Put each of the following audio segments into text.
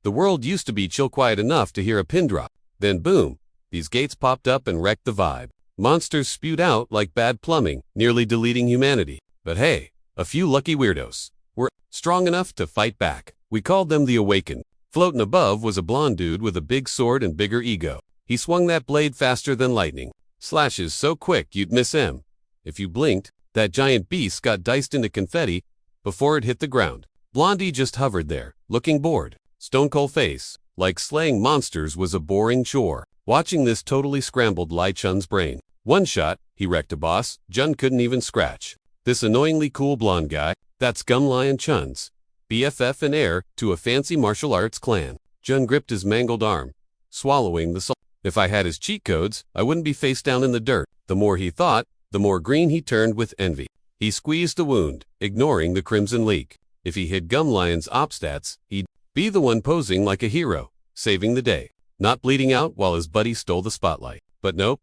The world used to be chill quiet enough to hear a pin drop. Then boom, these gates popped up and wrecked the vibe. Monsters spewed out like bad plumbing, nearly deleting humanity. But hey, a few lucky weirdos were strong enough to fight back. We called them the Awakened. Floating above was a blonde dude with a big sword and bigger ego. He swung that blade faster than lightning. Slashes so quick you'd miss him. If you blinked, that giant beast got diced into confetti before it hit the ground. Blondie just hovered there, looking bored. Stone cold face, like slaying monsters was a boring chore. Watching this totally scrambled Lai Chun's brain. One shot, he wrecked a boss, Jun couldn't even scratch. This annoyingly cool blonde guy, that's Gumlion Chun's BFF and heir to a fancy martial arts clan. Jun gripped his mangled arm, swallowing the salt. If I had his cheat codes, I wouldn't be face down in the dirt. The more he thought, the more green he turned with envy. He squeezed the wound, ignoring the crimson leak. If he hit Gumlion's op stats, he'd be the one posing like a hero, saving the day, not bleeding out while his buddy stole the spotlight. But nope,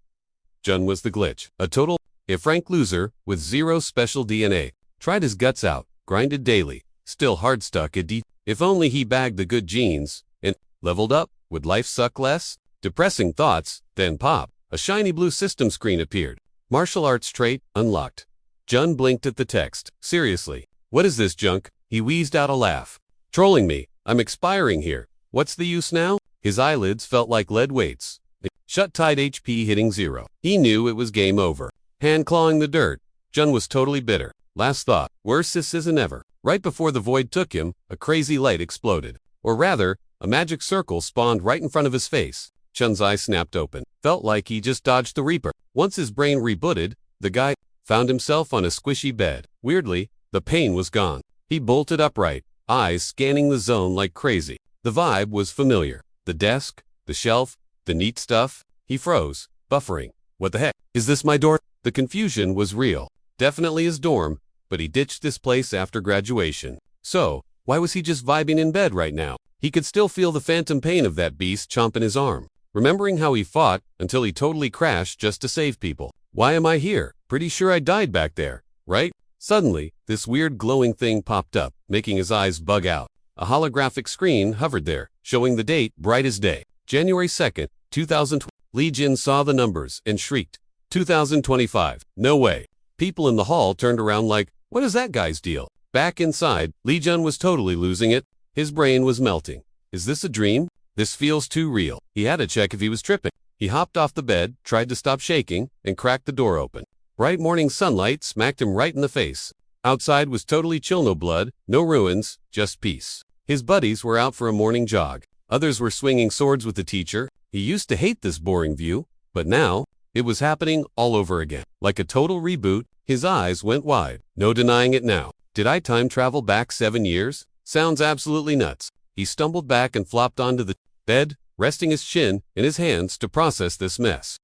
Jun was the glitch. A total F-rank loser with zero special DNA. Tried his guts out, grinded daily, still hard stuck at D. If only he bagged the good genes and leveled up, would life suck less? Depressing thoughts, then pop, a shiny blue system screen appeared. Martial arts trait unlocked. Jun blinked at the text. Seriously, what is this junk? He wheezed out a laugh. Trolling me, I'm expiring here. What's the use now? His eyelids felt like lead weights. Shut tight, HP hitting 0. He knew it was game over. Hand clawing the dirt, Jun was totally bitter. Last thought, worse this isn't ever. Right before the void took him, a crazy light exploded. Or rather, a magic circle spawned right in front of his face. Chun's eye snapped open. Felt like he just dodged the Reaper. Once his brain rebooted, the guy found himself on a squishy bed. Weirdly, the pain was gone. He bolted upright, eyes scanning the zone like crazy. The vibe was familiar. The desk, the shelf, the neat stuff. He froze, buffering. What the heck? Is this my door? The confusion was real. Definitely his dorm, but he ditched this place after graduation. So, why was he just vibing in bed right now? He could still feel the phantom pain of that beast chomping his arm. Remembering how he fought until he totally crashed just to save people. Why am I here? Pretty sure I died back there, right? Suddenly, this weird glowing thing popped up, making his eyes bug out. A holographic screen hovered there, showing the date bright as day. January 2nd, 2020. Li Jin saw the numbers and shrieked. 2025. No way. People in the hall turned around like, what is that guy's deal? Back inside, Li Jun was totally losing it. His brain was melting. Is this a dream? This feels too real. He had to check if he was tripping. He hopped off the bed, tried to stop shaking, and cracked the door open. Bright morning sunlight smacked him right in the face. Outside was totally chill, no blood, no ruins, just peace. His buddies were out for a morning jog. Others were swinging swords with the teacher. He used to hate this boring view, but now, it was happening all over again. Like a total reboot, his eyes went wide. No denying it now. Did I time travel back 7 years? Sounds absolutely nuts. He stumbled back and flopped onto the bed, resting his chin in his hands to process this mess.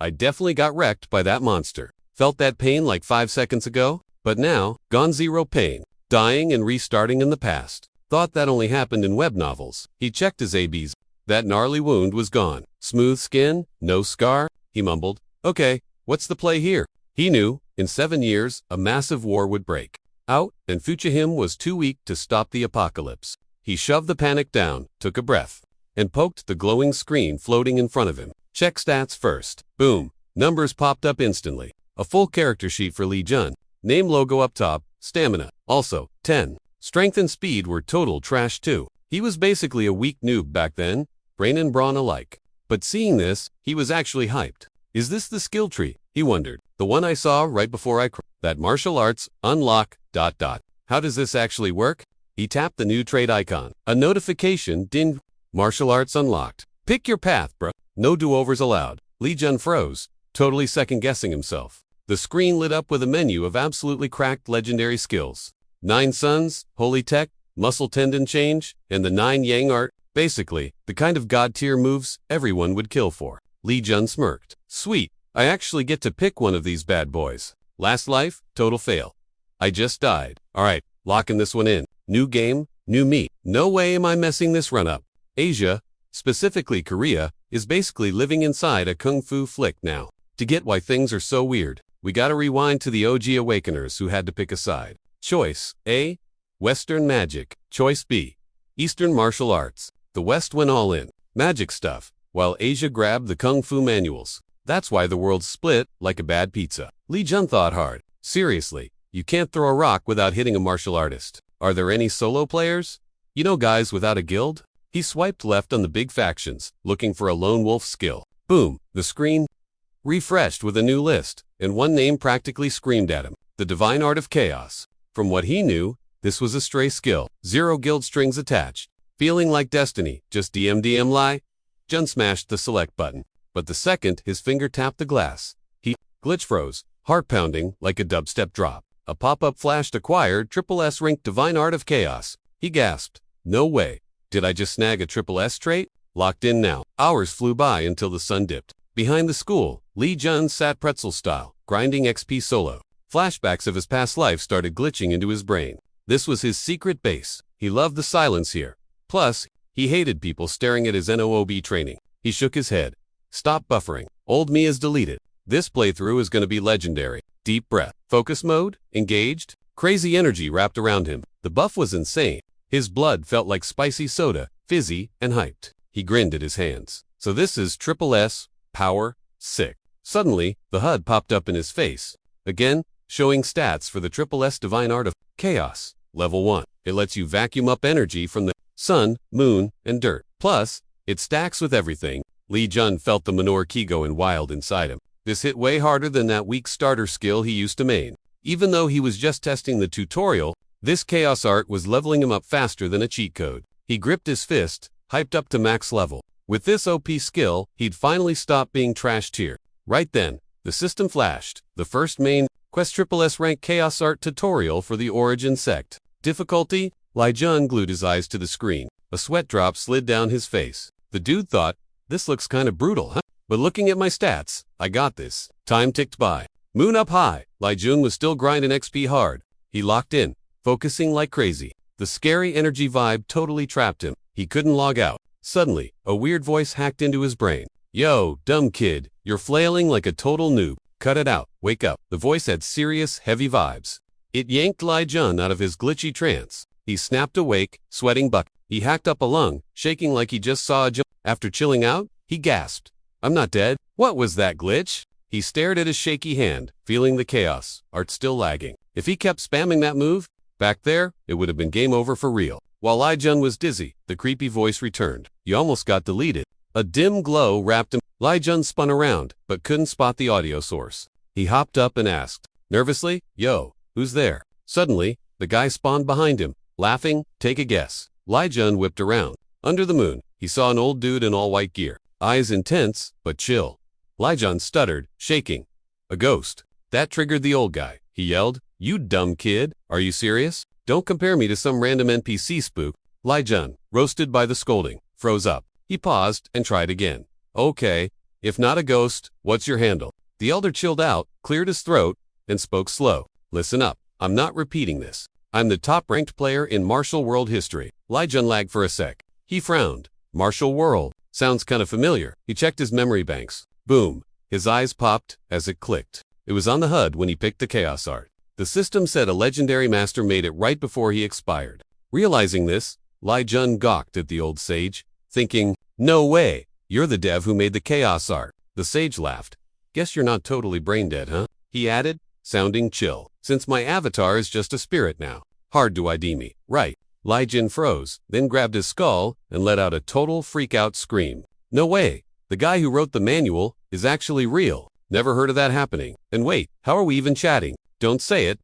I definitely got wrecked by that monster. Felt that pain like 5 seconds ago, but now, gone zero pain. Dying and restarting in the past. Thought that only happened in web novels. He checked his ABs. That gnarly wound was gone. Smooth skin, no scar, he mumbled. Okay, what's the play here? He knew, in 7 years, a massive war would break out, and Fuchihim was too weak to stop the apocalypse. He shoved the panic down, took a breath, and poked the glowing screen floating in front of him. Check stats first. Boom. Numbers popped up instantly. A full character sheet for Li Jun. Name logo up top, stamina. Also, 10. Strength and speed were total trash too. He was basically a weak noob back then, brain and brawn alike. But seeing this, he was actually hyped. Is this the skill tree? He wondered. The one I saw right before I that martial arts, unlock, ... How does this actually work? He tapped the new trade icon. A notification dinged. Martial arts unlocked. Pick your path, bruh. No do-overs allowed. Li Jun froze, totally second-guessing himself. The screen lit up with a menu of absolutely cracked legendary skills. 9 suns, holy tech, muscle tendon change, and the 9 yang art. Basically, the kind of god-tier moves everyone would kill for. Li Jun smirked. Sweet, I actually get to pick one of these bad boys. Last life, total fail. I just died. Alright, locking this one in. New game, new me. No way am I messing this run up. Asia, specifically Korea, is basically living inside a kung fu flick now. To get why things are so weird, we gotta rewind to the OG Awakeners who had to pick a side. Choice A. Western magic. Choice B. Eastern martial arts. The West went all in. Magic stuff, while Asia grabbed the kung fu manuals. That's why the world's split like a bad pizza. Li Jun thought hard. Seriously, you can't throw a rock without hitting a martial artist. Are there any solo players? You know guys without a guild? He swiped left on the big factions, looking for a lone wolf skill. Boom, the screen refreshed with a new list, and one name practically screamed at him. The Divine Art of Chaos. From what he knew, this was a stray skill. 0 guild strings attached. Feeling like destiny, just DM lie? Jun smashed the select button. But the second his finger tapped the glass, he glitch froze, heart pounding like a dubstep drop. A pop-up flashed acquired SSS-Rank Divine Art of Chaos. He gasped. No way. Did I just snag a SSS trait? Locked in now. Hours flew by until the sun dipped. Behind the school, Li Jun sat pretzel style, grinding XP solo. Flashbacks of his past life started glitching into his brain. This was his secret base. He loved the silence here. Plus, he hated people staring at his NOOB training. He shook his head. Stop buffering. Old me is deleted. This playthrough is going to be legendary. Deep breath. Focus mode. Engaged. Crazy energy wrapped around him. The buff was insane. His blood felt like spicy soda, fizzy and hyped. He grinned at his hands. So this is SSS. Power. Sick. Suddenly, the HUD popped up in his face. Again, showing stats for the SSS Divine Art of Chaos. Level 1. It lets you vacuum up energy from the sun, moon, and dirt. Plus, it stacks with everything. Li Jun felt the Manor Ki go in wild inside him. This hit way harder than that weak starter skill he used to main. Even though he was just testing the tutorial, this Chaos Art was leveling him up faster than a cheat code. He gripped his fist, hyped up to max level. With this OP skill, he'd finally stop being trash tier. Right then, the system flashed. The first main quest SSS-Rank Chaos Art tutorial for the Origin sect. Difficulty? Li Jun glued his eyes to the screen. A sweat drop slid down his face. The dude thought, this looks kinda brutal, huh? But looking at my stats, I got this. Time ticked by. Moon up high. Li Jun was still grinding XP hard. He locked in, focusing like crazy. The scary energy vibe totally trapped him. He couldn't log out. Suddenly, a weird voice hacked into his brain. Yo, dumb kid, you're flailing like a total noob. Cut it out. Wake up. The voice had serious, heavy vibes. It yanked Li Jun out of his glitchy trance. He snapped awake, sweating buck. He hacked up a lung, shaking like he just saw a jump. After chilling out, he gasped. I'm not dead. What was that glitch? He stared at his shaky hand, feeling the chaos art still lagging. If he kept spamming that move, back there, it would have been game over for real. While Li Jun was dizzy, the creepy voice returned. You almost got deleted. A dim glow wrapped him. Li Jun spun around, but couldn't spot the audio source. He hopped up and asked, nervously, yo, who's there? Suddenly, the guy spawned behind him, laughing. Take a guess. Li Jun whipped around. Under the moon, he saw an old dude in all white gear. Eyes intense, but chill. Li Jun stuttered, shaking. A ghost. That triggered the old guy. He yelled, you dumb kid. Are you serious? Don't compare me to some random NPC spook. Li Jun, roasted by the scolding, froze up. He paused and tried again. Okay, if not a ghost, what's your handle? The elder chilled out, cleared his throat, and spoke slow. Listen up. I'm not repeating this. I'm the top-ranked player in martial world history. Li Jun lagged for a sec. He frowned. Martial world. Sounds kind of familiar. He checked his memory banks. Boom. His eyes popped as it clicked. It was on the HUD when he picked the Chaos Art. The system said a legendary master made it right before he expired. Realizing this, Li Jun gawked at the old sage, thinking, no way, you're the dev who made the Chaos Art. The sage laughed. Guess you're not totally brain dead, huh? He added, sounding chill. Since my avatar is just a spirit now. Hard to ID me. Right. Li Jun froze, then grabbed his skull and let out a total freak-out scream. No way. The guy who wrote the manual is actually real. Never heard of that happening. And wait, how are we even chatting? Don't say it, ...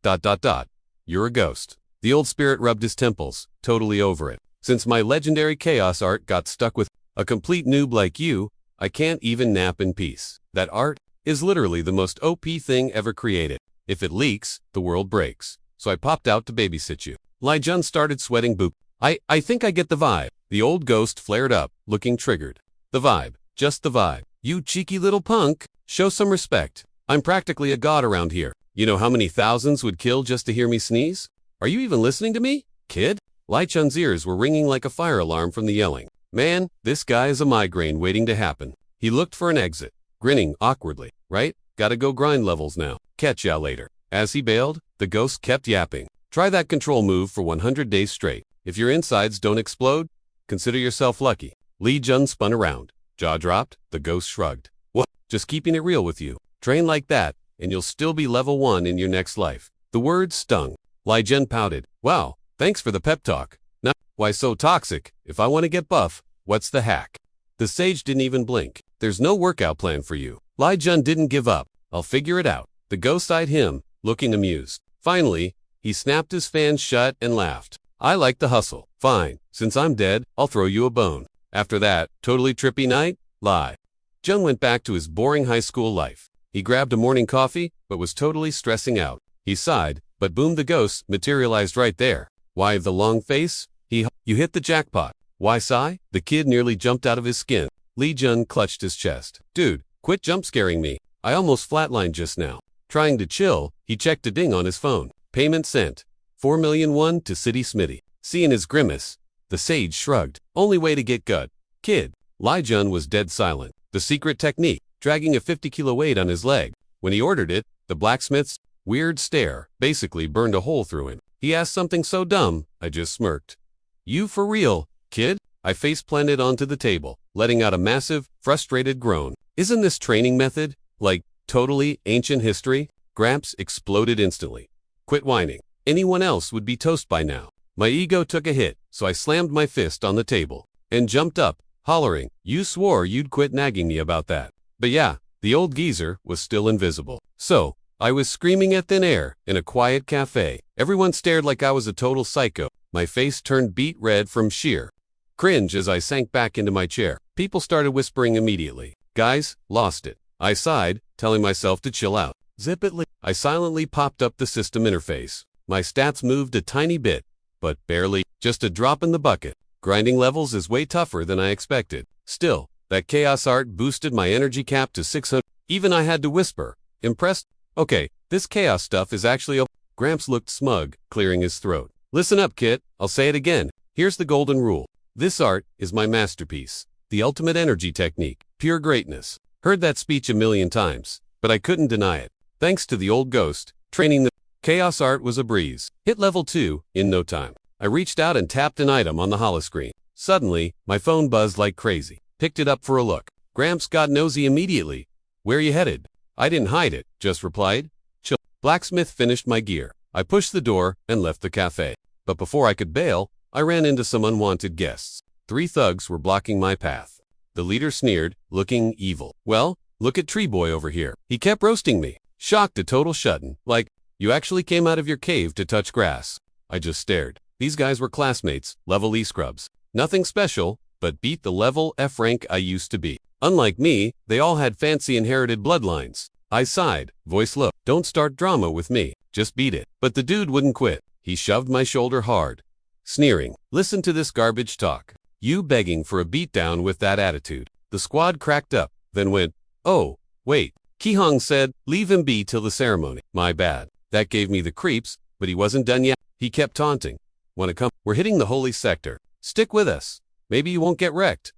You're a ghost. The old spirit rubbed his temples, totally over it. Since my legendary Chaos Art got stuck with a complete noob like you, I can't even nap in peace. That art is literally the most OP thing ever created. If it leaks, the world breaks. So I popped out to babysit you. Li Jun started sweating boop. I think I get the vibe. The old ghost flared up, looking triggered. The vibe. Just the vibe. You cheeky little punk. Show some respect. I'm practically a god around here. You know how many thousands would kill just to hear me sneeze? Are you even listening to me, kid? Li Jun's ears were ringing like a fire alarm from the yelling. Man, this guy is a migraine waiting to happen. He looked for an exit, grinning awkwardly. Right? Gotta go grind levels now. Catch ya later. As he bailed, the ghost kept yapping. Try that control move for 100 days straight. If your insides don't explode, consider yourself lucky. Lee Jun spun around. Jaw dropped, the ghost shrugged. What? Just keeping it real with you. Train like that, and you'll still be level 1 in your next life. The words stung. Lee Jun pouted. Wow, thanks for the pep talk. Now, why so toxic? If I want to get buff, what's the hack? The sage didn't even blink. There's no workout plan for you. Lee Jun didn't give up. I'll figure it out. The ghost eyed him, looking amused. Finally, he snapped his fan shut and laughed. I like the hustle. Fine, since I'm dead, I'll throw you a bone. After that, totally trippy night, Lee Jun went back to his boring high school life. He grabbed a morning coffee, but was totally stressing out. He sighed, but boom, the ghost materialized right there. Why the long face? You hit the jackpot. Why sigh? The kid nearly jumped out of his skin. Lee Jun clutched his chest. Dude, quit jump scaring me. I almost flatlined just now. Trying to chill, he checked a ding on his phone. Payment sent. 4,000,001 to City Smitty. Seeing his grimace, the sage shrugged. Only way to get gut. Kid. Lee Jun was dead silent. The secret technique, dragging a 50-kilo weight on his leg. When he ordered it, the blacksmith's weird stare basically burned a hole through him. He asked something so dumb, I just smirked. You for real, kid? I face-planted onto the table, letting out a massive, frustrated groan. Isn't this training method, like, totally ancient history? Gramps exploded instantly. Quit whining. Anyone else would be toast by now. My ego took a hit, so I slammed my fist on the table and jumped up, hollering, you swore you'd quit nagging me about that. But yeah, the old geezer was still invisible. So, I was screaming at thin air in a quiet cafe. Everyone stared like I was a total psycho. My face turned beet red from sheer cringe as I sank back into my chair. People started whispering immediately. Guys, lost it. I sighed, telling myself to chill out. Zip it. I silently popped up the system interface. My stats moved a tiny bit, but barely, just a drop in the bucket. Grinding levels is way tougher than I expected. Still, that chaos art boosted my energy cap to 600. Even I had to whisper, impressed? Okay, this chaos stuff is actually a... Gramps looked smug, clearing his throat. Listen up, kid. I'll say it again. Here's the golden rule. This art is my masterpiece. The ultimate energy technique. Pure greatness. Heard that speech a million times, but I couldn't deny it. Thanks to the old ghost, training the chaos art was a breeze. Hit level 2 in no time. I reached out and tapped an item on the holoscreen. Suddenly, my phone buzzed like crazy. Picked it up for a look. Gramps got nosy immediately. Where you headed? I didn't hide it, just replied. Chill. Blacksmith finished my gear. I pushed the door and left the cafe. But before I could bail, I ran into some unwanted guests. 3 thugs were blocking my path. The leader sneered, looking evil. Well, look at Tree Boy over here. He kept roasting me. Shocked a total shut-in. Like, you actually came out of your cave to touch grass. I just stared. These guys were classmates, level E scrubs. Nothing special, but beat the level F rank I used to be. Unlike me, they all had fancy inherited bloodlines. I sighed, voice low. Don't start drama with me. Just beat it. But the dude wouldn't quit. He shoved my shoulder hard. Sneering. Listen to this garbage talk. You begging for a beatdown with that attitude. The squad cracked up, then went, oh, wait. Ki-hong said, leave him be till the ceremony. My bad. That gave me the creeps, but he wasn't done yet. He kept taunting. Wanna come? We're hitting the holy sector. Stick with us. Maybe you won't get wrecked.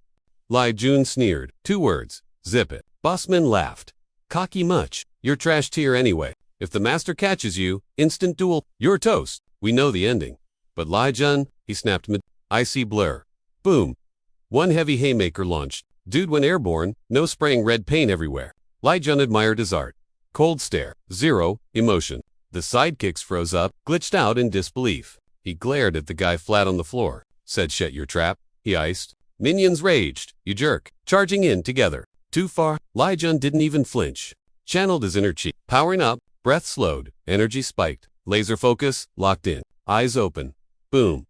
Lee Jun sneered. 2 words. Zip it. Bossman laughed. Cocky much. You're trash tier anyway. If the master catches you, instant duel. You're toast. We know the ending. But Lee Jun, he snapped mid. I see blur. Boom. 1 heavy haymaker launched. Dude went airborne, no spraying red paint everywhere. Lee Jun admired his art. Cold stare. 0 emotion. The sidekicks froze up, glitched out in disbelief. He glared at the guy flat on the floor. Said shut your trap. He iced. Minions raged. You jerk. Charging in together. Too far. Lee Jun didn't even flinch. Channeled his inner chi. Powering up. Breath slowed. Energy spiked. Laser focus. Locked in. Eyes open. Boom.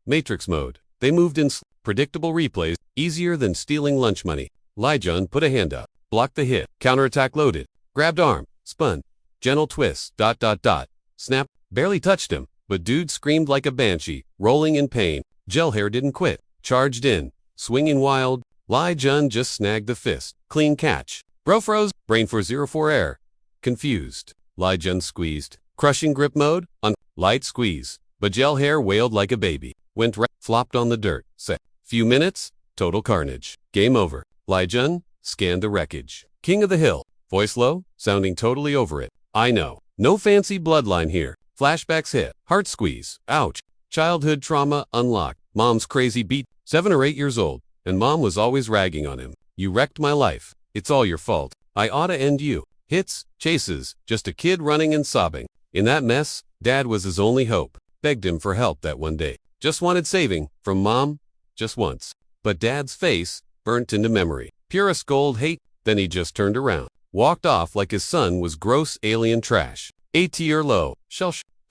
Matrix mode. They moved in predictable replays. Easier than stealing lunch money. Lee Jun put a hand up. Blocked the hit. Counterattack loaded. Grabbed arm. Spun. Gentle twist. ... Snap. Barely touched him, but dude screamed like a banshee, rolling in pain. Gel hair didn't quit. Charged in. Swinging wild. Lee Jun just snagged the fist. Clean catch. Bro froze. Brain 404 air. Confused. Lee Jun squeezed. Crushing grip mode. On. Light squeeze. But gel hair wailed like a baby. Went right. Flopped on the dirt. Set. Few minutes. Total carnage. Game over. Lee Jun scanned the wreckage. King of the hill. Voice low, sounding totally over it. I know. No fancy bloodline here. Flashbacks hit. Heart squeeze. Ouch. Childhood trauma unlocked. Mom's crazy beat. 7 or 8 years old, and mom was always ragging on him. You wrecked my life. It's all your fault. I oughta end you. Hits, chases, just a kid running and sobbing. In that mess, dad was his only hope. Begged him for help that one day. Just wanted saving, from mom, just once. But dad's face, burnt into memory. Purest gold hate, then he just turned around. Walked off like his son was gross alien trash. A-tier low,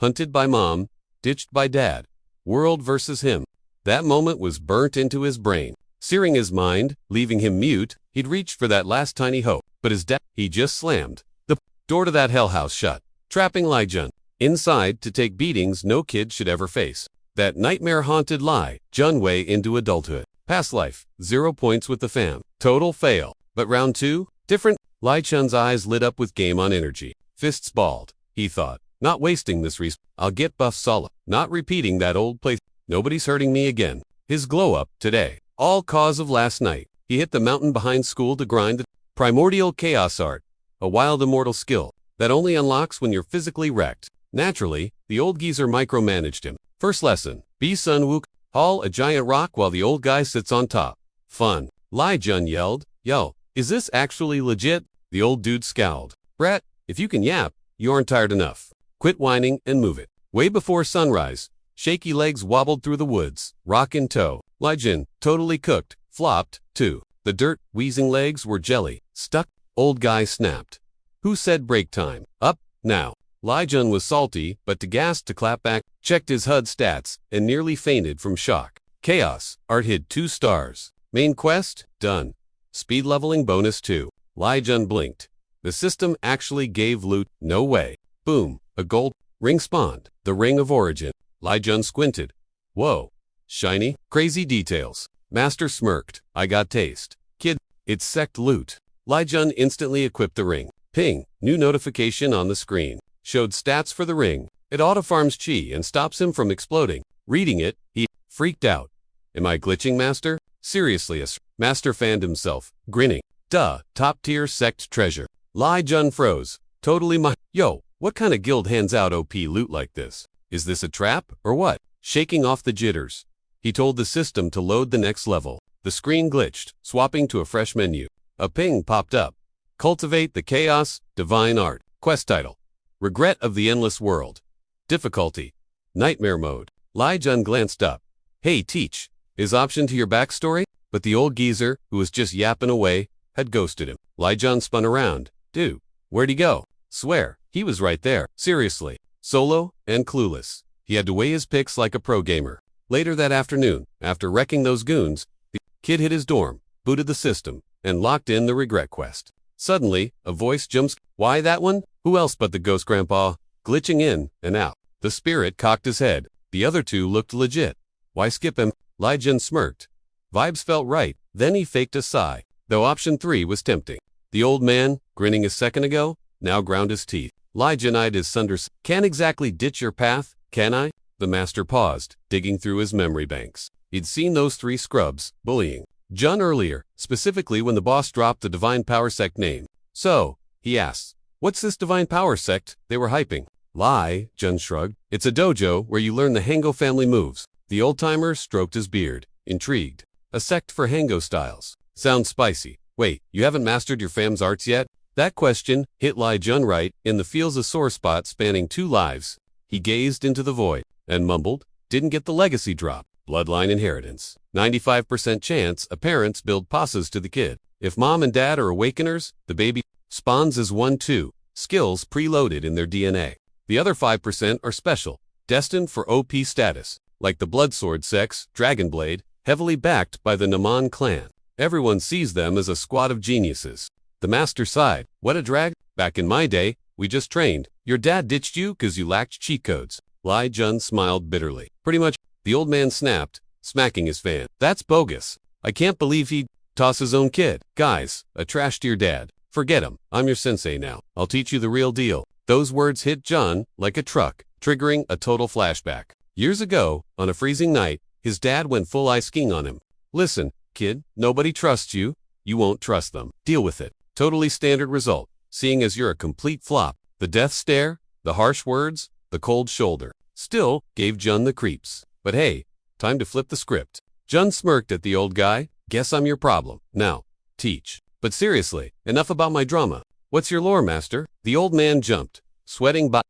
hunted by mom, ditched by dad. World versus him. That moment was burnt into his brain, searing his mind, leaving him mute. He'd reached for that last tiny hope, but his dad, he just slammed the door to that hell house shut, trapping Lai Jun inside to take beatings no kid should ever face. That nightmare-haunted Lai Jun way into adulthood. Past life, 0 points with the fam. Total fail. But round 2, different. Lai Chun's eyes lit up with game-on energy. Fists balled. He thought, not wasting this I'll get buff solid. Not repeating that old play. Nobody's hurting me again. His glow-up, today. All cause of last night. He hit the mountain behind school to grind the primordial chaos art. A wild immortal skill that only unlocks when you're physically wrecked. Naturally, the old geezer micromanaged him. First lesson, be Sun Wook, haul a giant rock while the old guy sits on top. Fun. Lai Jun yelled, yo, is this actually legit? The old dude scowled. Brat, if you can yap, you aren't tired enough. Quit whining and move it. Way before sunrise, shaky legs wobbled through the woods, rock in tow. Lai Jun, totally cooked, flopped, too. The dirt, wheezing legs were jelly, stuck. Old guy snapped. Who said break time? Up, now. Lai Jun was salty, but too gassed to clap back, checked his HUD stats, and nearly fainted from shock. Chaos, art hid 2 stars. Main quest, done. Speed leveling bonus 2. Lai Jun blinked. The system actually gave loot, no way. Boom, a gold ring spawned. The ring of origin. Lai Jun squinted. Whoa. Shiny, crazy details. Master smirked. I got taste. Kid, it's sect loot. Lai Jun instantly equipped the ring. Ping, new notification on the screen. Showed stats for the ring. It auto-farms chi and stops him from exploding. Reading it, he freaked out. Am I glitching, Master? Seriously, Master fanned himself, grinning. Duh, top-tier sect treasure. Lai Jun froze. Totally Yo, what kind of guild hands out OP loot like this? Is this a trap, or what? Shaking off the jitters, he told the system to load the next level. The screen glitched, swapping to a fresh menu. A ping popped up. Cultivate the Chaos, Divine Art. Quest title. Regret of the Endless World. Difficulty. Nightmare mode. Lai Jun glanced up. Hey, teach. Is option to your backstory? But the old geezer, who was just yapping away, had ghosted him. Lai Jun spun around. Dude, where'd he go? Swear, he was right there. Seriously. Solo and clueless. He had to weigh his picks like a pro gamer. Later that afternoon, after wrecking those goons, the kid hit his dorm, booted the system, and locked in the regret quest. Suddenly, a voice jumps. Why that one? Who else but the ghost grandpa? Glitching in and out. The spirit cocked his head. The other 2 looked legit. Why skip him? Lai Jun smirked. Vibes felt right. Then he faked a sigh, though option 3 was tempting. The old man, grinning a second ago, now ground his teeth. Lai Jun eyed his sunders. Can't exactly ditch your path, can I? The master paused, digging through his memory banks. He'd seen those 3 scrubs, bullying Jun earlier, specifically when the boss dropped the Divine Power Sect name. So, he asked, what's this Divine Power Sect they were hyping? Lai, Jun shrugged. It's a dojo where you learn the Hango family moves. The old-timer stroked his beard, intrigued. A sect for Hango styles. Sounds spicy. Wait, you haven't mastered your fam's arts yet? That question hit Lai Jun right in the feels a sore spot spanning 2 lives. He gazed into the void and mumbled, didn't get the legacy drop. Bloodline inheritance. 95% chance a parents build pasas to the kid. If mom and dad are awakeners, the baby spawns as 1-2, skills preloaded in their DNA. The other 5% are special, destined for OP status, like the Bloodsword Sex, Dragonblade, heavily backed by the Naman clan. Everyone sees them as a squad of geniuses. The master sighed. What a drag. Back in my day, we just trained. Your dad ditched you because you lacked cheat codes. Lai Jun smiled bitterly. Pretty much. The old man snapped, smacking his fan. That's bogus. I can't believe he'd toss his own kid. Guys, a trash to your dad. Forget him. I'm your sensei now. I'll teach you the real deal. Those words hit Jun like a truck, triggering a total flashback. Years ago, on a freezing night, his dad went full ice skiing on him. Listen, kid, nobody trusts you. You won't trust them. Deal with it. Totally standard result, seeing as you're a complete flop. The death stare, the harsh words, the cold shoulder. Still gave Jun the creeps. But hey, time to flip the script. Jun smirked at the old guy. Guess I'm your problem. Now, teach. But seriously, enough about my drama. What's your lore, master? The old man jumped, sweating by.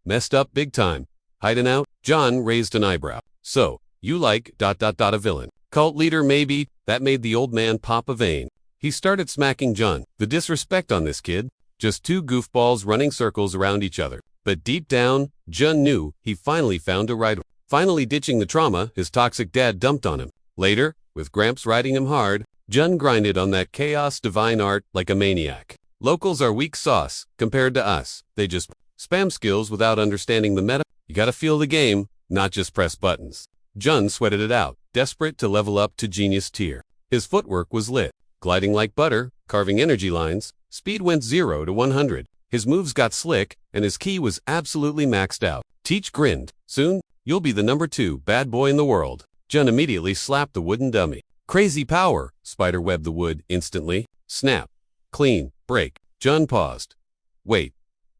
Messed up big time. Hiding out? John raised an eyebrow. So, you like ... a villain. Cult leader maybe? That made the old man pop a vein. He started smacking Jun. The disrespect on this kid. Just two goofballs running circles around each other. But deep down, Jun knew he finally found a rival. Finally ditching the trauma his toxic dad dumped on him. Later, with Gramps riding him hard, Jun grinded on that chaos divine art like a maniac. Locals are weak sauce compared to us. They just spam skills without understanding the meta. You gotta feel the game, not just press buttons. Jun sweated it out, desperate to level up to genius tier. His footwork was lit, gliding like butter, carving energy lines. Speed went 0 to 100. His moves got slick, and his ki was absolutely maxed out. Teach grinned. Soon, you'll be the number 2 bad boy in the world. Jun immediately slapped the wooden dummy. Crazy power! Spiderwebbed the wood instantly. Snap. Clean. Break. Jun paused. Wait.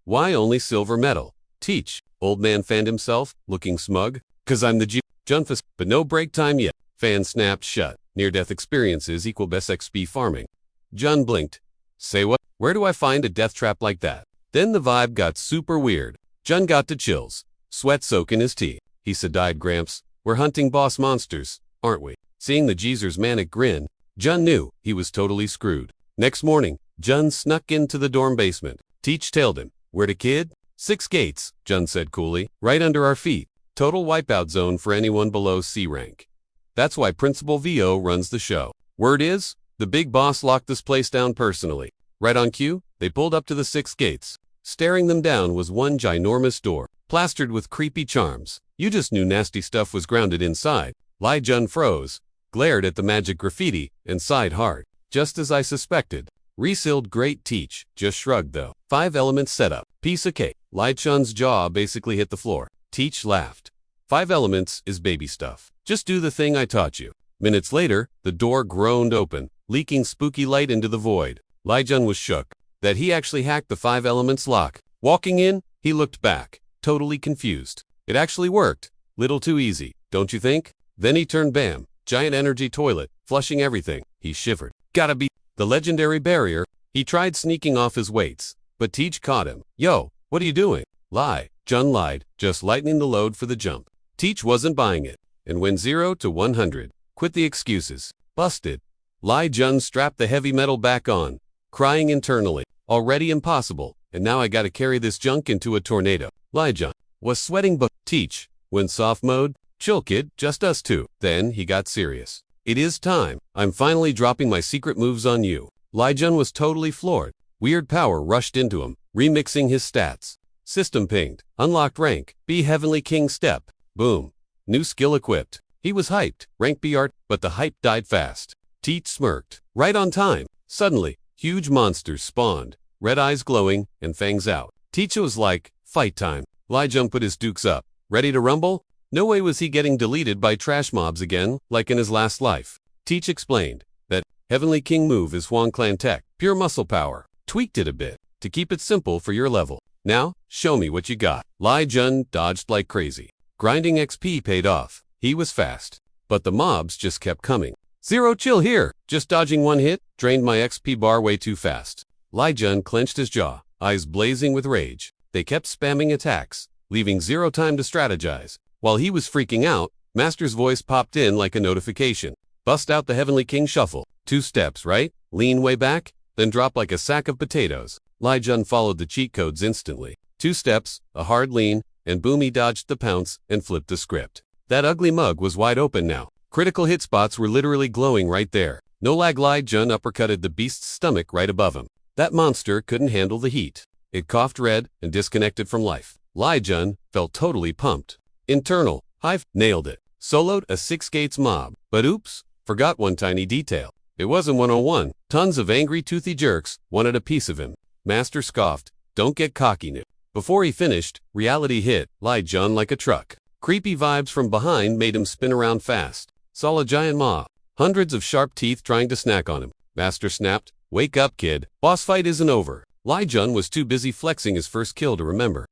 Why only silver metal? Teach. Old man fanned himself, looking smug. 'Cause I'm the Jun but no break time yet. Fan snapped shut. Near-death experiences equal best XP farming. Jun blinked. Say what? Where do I find a death trap like that? Then the vibe got super weird. Jun got the chills. Sweat soaking his tea. He sighed. Gramps, we're hunting boss monsters, aren't we? Seeing the geezer's manic grin, Jun knew he was totally screwed. Next morning, Jun snuck into the dorm basement. Teach tailed him. Where to, kid? 6 gates, Jun said coolly. Right under our feet. Total wipeout zone for anyone below C rank. That's why Principal VO runs the show. Word is, the big boss locked this place down personally. Right on cue, they pulled up to the 6 gates. Staring them down was one ginormous door, plastered with creepy charms. You just knew nasty stuff was grounded inside. Lai Jun froze, glared at the magic graffiti, and sighed hard. Just as I suspected. Resealed great. Teach just shrugged though. 5 elements setup. Piece of cake. Lai Chun's jaw basically hit the floor. Teach laughed. 5 elements is baby stuff. Just do the thing I taught you. Minutes later, the door groaned open, leaking spooky light into the void. Lai Jun was shook that he actually hacked the 5 elements lock. Walking in, he looked back, totally confused. It actually worked. Little too easy, don't you think? Then he turned bam. Giant energy toilet, flushing everything. He shivered. Gotta be the legendary barrier. He tried sneaking off his weights, but Teach caught him. Yo, what are you doing? Lie. Jun lied, just lightening the load for the jump. Teach wasn't buying it, and went 0 to 100. Quit the excuses. Busted. Lai Jun strapped the heavy metal back on, crying internally. Already impossible, and now I gotta carry this junk into a tornado. Lai Jun was sweating but Teach went soft mode. Chill kid, just us two. Then he got serious. It is time. I'm finally dropping my secret moves on you. Lai Jun was totally floored. Weird power rushed into him, remixing his stats. System pinged. Unlocked rank. B Heavenly King step. Boom. New skill equipped. He was hyped. Rank B art, but the hype died fast. Teach smirked. Right on time. Suddenly, huge monsters spawned. Red eyes glowing, and fangs out. Teach was like, fight time. Lai Jun put his dukes up. Ready to rumble? No way was he getting deleted by trash mobs again, like in his last life. Teach explained that Heavenly King move is Huang Clan tech, pure muscle power. Tweaked it a bit, to keep it simple for your level. Now, show me what you got. Lai Jun dodged like crazy. Grinding XP paid off. He was fast. But the mobs just kept coming. 0 chill here. Just dodging one hit, drained my XP bar way too fast. Lai Jun clenched his jaw, eyes blazing with rage. They kept spamming attacks, leaving 0 time to strategize. While he was freaking out, Master's voice popped in like a notification. Bust out the Heavenly King shuffle. 2 steps, right? Lean way back, then drop like a sack of potatoes. Lai Jun followed the cheat codes instantly. 2 steps, a hard lean, and boom, he dodged the pounce and flipped the script. That ugly mug was wide open now. Critical hit spots were literally glowing right there. No lag. Lai Jun uppercutted the beast's stomach right above him. That monster couldn't handle the heat. It coughed red and disconnected from life. Lai Jun felt totally pumped. Internal, Hive, nailed it. Soloed a 6 gates mob, but oops, forgot one tiny detail. It wasn't 101. Tons of angry toothy jerks wanted a piece of him. Master scoffed, don't get cocky new. Before he finished, reality hit Lai Jun like a truck. Creepy vibes from behind made him spin around fast. Saw a giant mob, hundreds of sharp teeth trying to snack on him. Master snapped, wake up kid, boss fight isn't over. Lai Jun was too busy flexing his first kill to remember. ...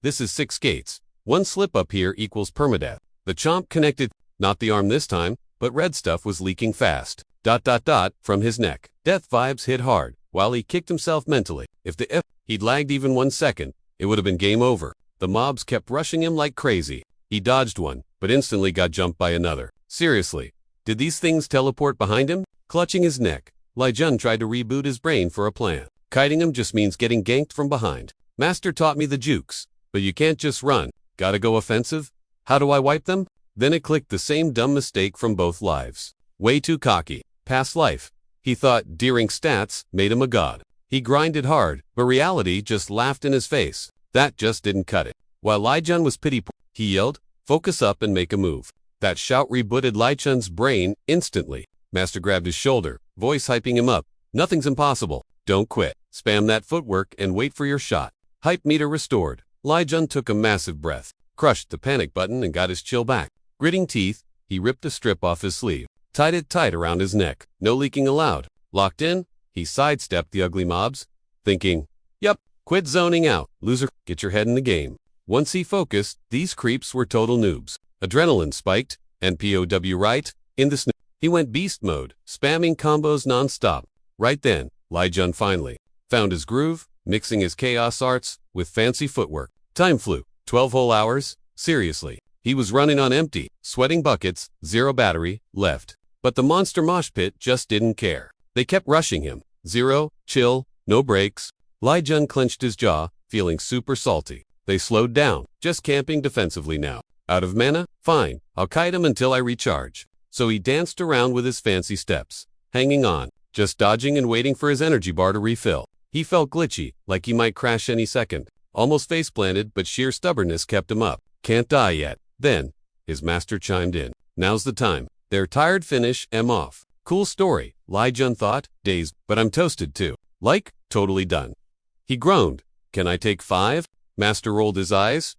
This is 6 gates. One slip up here equals permadeath. The chomp connected. Not the arm this time, but red stuff was leaking fast. ... from his neck. Death vibes hit hard, while he kicked himself mentally. If he'd lagged even 1 second, it would have been game over. The mobs kept rushing him like crazy. He dodged one, but instantly got jumped by another. Seriously, did these things teleport behind him? Clutching his neck, Lai Jun tried to reboot his brain for a plan. Kiting him just means getting ganked from behind. Master taught me the jukes, but you can't just run. Gotta go offensive? How do I wipe them? Then it clicked, the same dumb mistake from both lives. Way too cocky. Past life. He thought deering stats made him a god. He grinded hard, but reality just laughed in his face. That just didn't cut it. While Lai Jun was he yelled, "Focus up and make a move." That shout rebooted Lai Chun's brain instantly. Master grabbed his shoulder, voice hyping him up. "Nothing's impossible. Don't quit. Spam that footwork and wait for your shot." Hype meter restored. Lai Jun took a massive breath, crushed the panic button and got his chill back. Gritting teeth, he ripped a strip off his sleeve, tied it tight around his neck. No leaking allowed. Locked in, he sidestepped the ugly mobs, thinking, "Yup, quit zoning out, loser, get your head in the game." Once he focused, these creeps were total noobs. Adrenaline spiked, and POW right, in the he went beast mode, spamming combos non-stop. Right then, Lai Jun finally found his groove, mixing his chaos arts with fancy footwork. Time flew. 12 whole hours? Seriously. He was running on empty, sweating buckets, 0 battery, left. But the monster mosh pit just didn't care. They kept rushing him. 0, chill, no breaks. Lai Jun clenched his jaw, feeling super salty. They slowed down, just camping defensively now. Out of mana? Fine, I'll kite him until I recharge. So he danced around with his fancy steps, hanging on, just dodging and waiting for his energy bar to refill. He felt glitchy, like he might crash any second. Almost face-planted, but sheer stubbornness kept him up. Can't die yet. Then, his master chimed in. Now's the time. Their tired finish, off. Cool story, Lai Jun thought, dazed, but I'm toasted too. Like, totally done. He groaned. Can I take 5? Master rolled his eyes.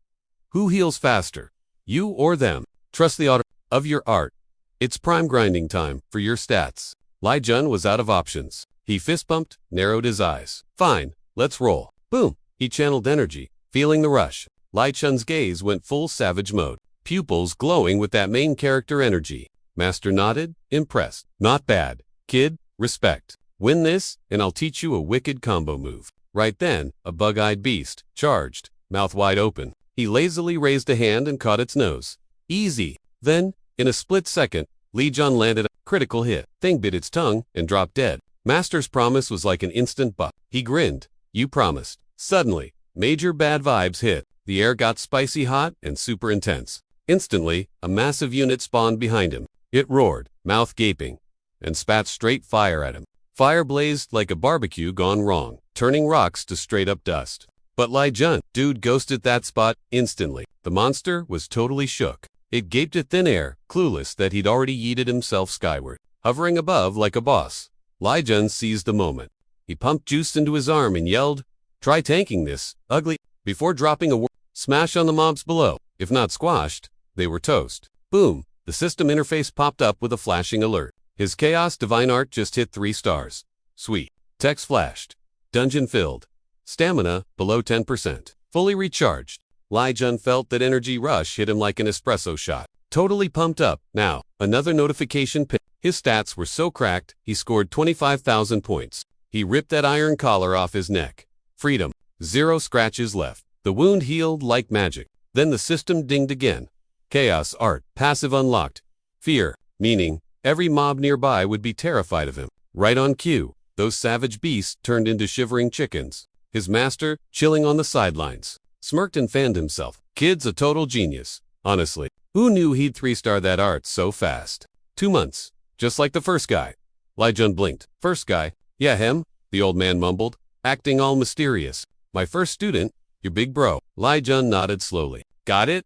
Who heals faster? You or them? Trust the auto of your art. It's prime grinding time for your stats. Lai Jun was out of options. He fist-bumped, narrowed his eyes. Fine, let's roll. Boom. He channeled energy, feeling the rush. Lai Chun's gaze went full savage mode, pupils glowing with that main character energy. Master nodded, impressed. Not bad, kid, respect. Win this, and I'll teach you a wicked combo move. Right then, a bug-eyed beast charged, mouth wide open. He lazily raised a hand and caught its nose. Easy. Then, in a split second, Lai Jun landed a critical hit. Thing bit its tongue and dropped dead. Master's promise was like an instant buff. He grinned. You promised. Suddenly, major bad vibes hit. The air got spicy hot and super intense. Instantly, a massive unit spawned behind him. It roared, mouth gaping, and spat straight fire at him. Fire blazed like a barbecue gone wrong, turning rocks to straight-up dust. But Lai Jun, dude, ghosted that spot instantly. The monster was totally shook. It gaped at thin air, clueless that he'd already yeeted himself skyward, hovering above like a boss. Lai Jun seized the moment. He pumped juice into his arm and yelled, "Try tanking this, ugly," before dropping a smash on the mobs below. If not squashed, they were toast. Boom. The system interface popped up with a flashing alert. His Chaos Divine Art just hit 3 stars. Sweet. Text flashed. Dungeon filled. Stamina below 10%. Fully recharged. Lai Jun felt that energy rush hit him like an espresso shot. Totally pumped up. Now, another notification ping. His stats were so cracked, he scored 25,000 points. He ripped that iron collar off his neck. Freedom. 0 scratches left. The wound healed like magic. Then the system dinged again. Chaos Art. Passive unlocked. Fear. Meaning, every mob nearby would be terrified of him. Right on cue, those savage beasts turned into shivering chickens. His master, chilling on the sidelines, smirked and fanned himself. Kid's a total genius. Honestly, who knew he'd 3-star that art so fast? 2 months. Just like the first guy. Lai Jun blinked. First guy? Yeah, him, the old man mumbled, acting all mysterious. My first student, your big bro. Lai Jun nodded slowly. Got it?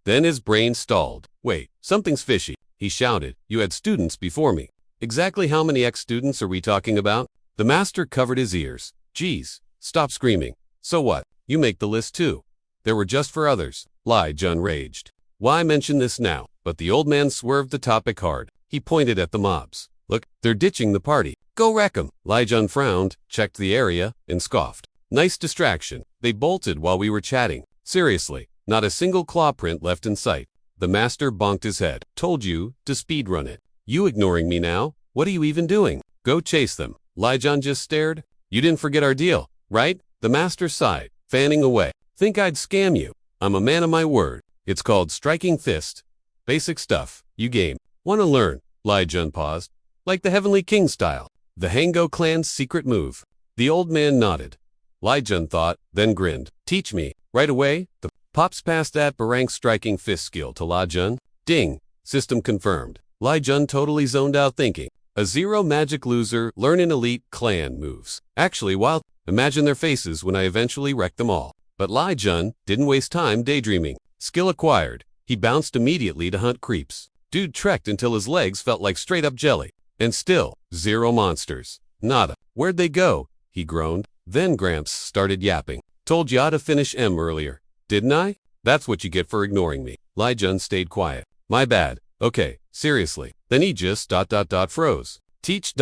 Then his brain stalled. Wait, something's fishy. He shouted. You had students before me. Exactly how many ex-students are we talking about? The master covered his ears. Geez, stop screaming. So what? You make the list too. There were just for others. Lai Jun raged. Why mention this now? But the old man swerved the topic hard. He pointed at the mobs. Look, they're ditching the party. Go wreck 'em. Lai Jun frowned, checked the area, and scoffed. Nice distraction. They bolted while we were chatting. Seriously, not a single claw print left in sight. The master bonked his head. Told you to speedrun it. You ignoring me now? What are you even doing? Go chase them. Lijon just stared. You didn't forget our deal, right? The master sighed, fanning away. Think I'd scam you? I'm a man of my word. It's called striking fist. Basic stuff. You game. Want to learn? Lijon paused. Like the Heavenly King style. The Hango clan's secret move. The old man nodded. Lijon thought, then grinned. Teach me. Right away? The pops passed that barrank striking fist skill to Lijon. Ding. System confirmed. Lijon totally zoned out thinking. A zero magic loser learning elite clan moves. Actually, wild. Imagine their faces when I eventually wreck them all. But Lijon didn't waste time daydreaming. Skill acquired. He bounced immediately to hunt creeps. Dude trekked until his legs felt like straight up jelly. And still, zero monsters. Nada. Where'd they go? He groaned. Then Gramps started yapping. Told ya to finish M earlier. Didn't I? That's what you get for ignoring me. Lijon stayed quiet. My bad. Okay, seriously. Then he just froze. Teach ...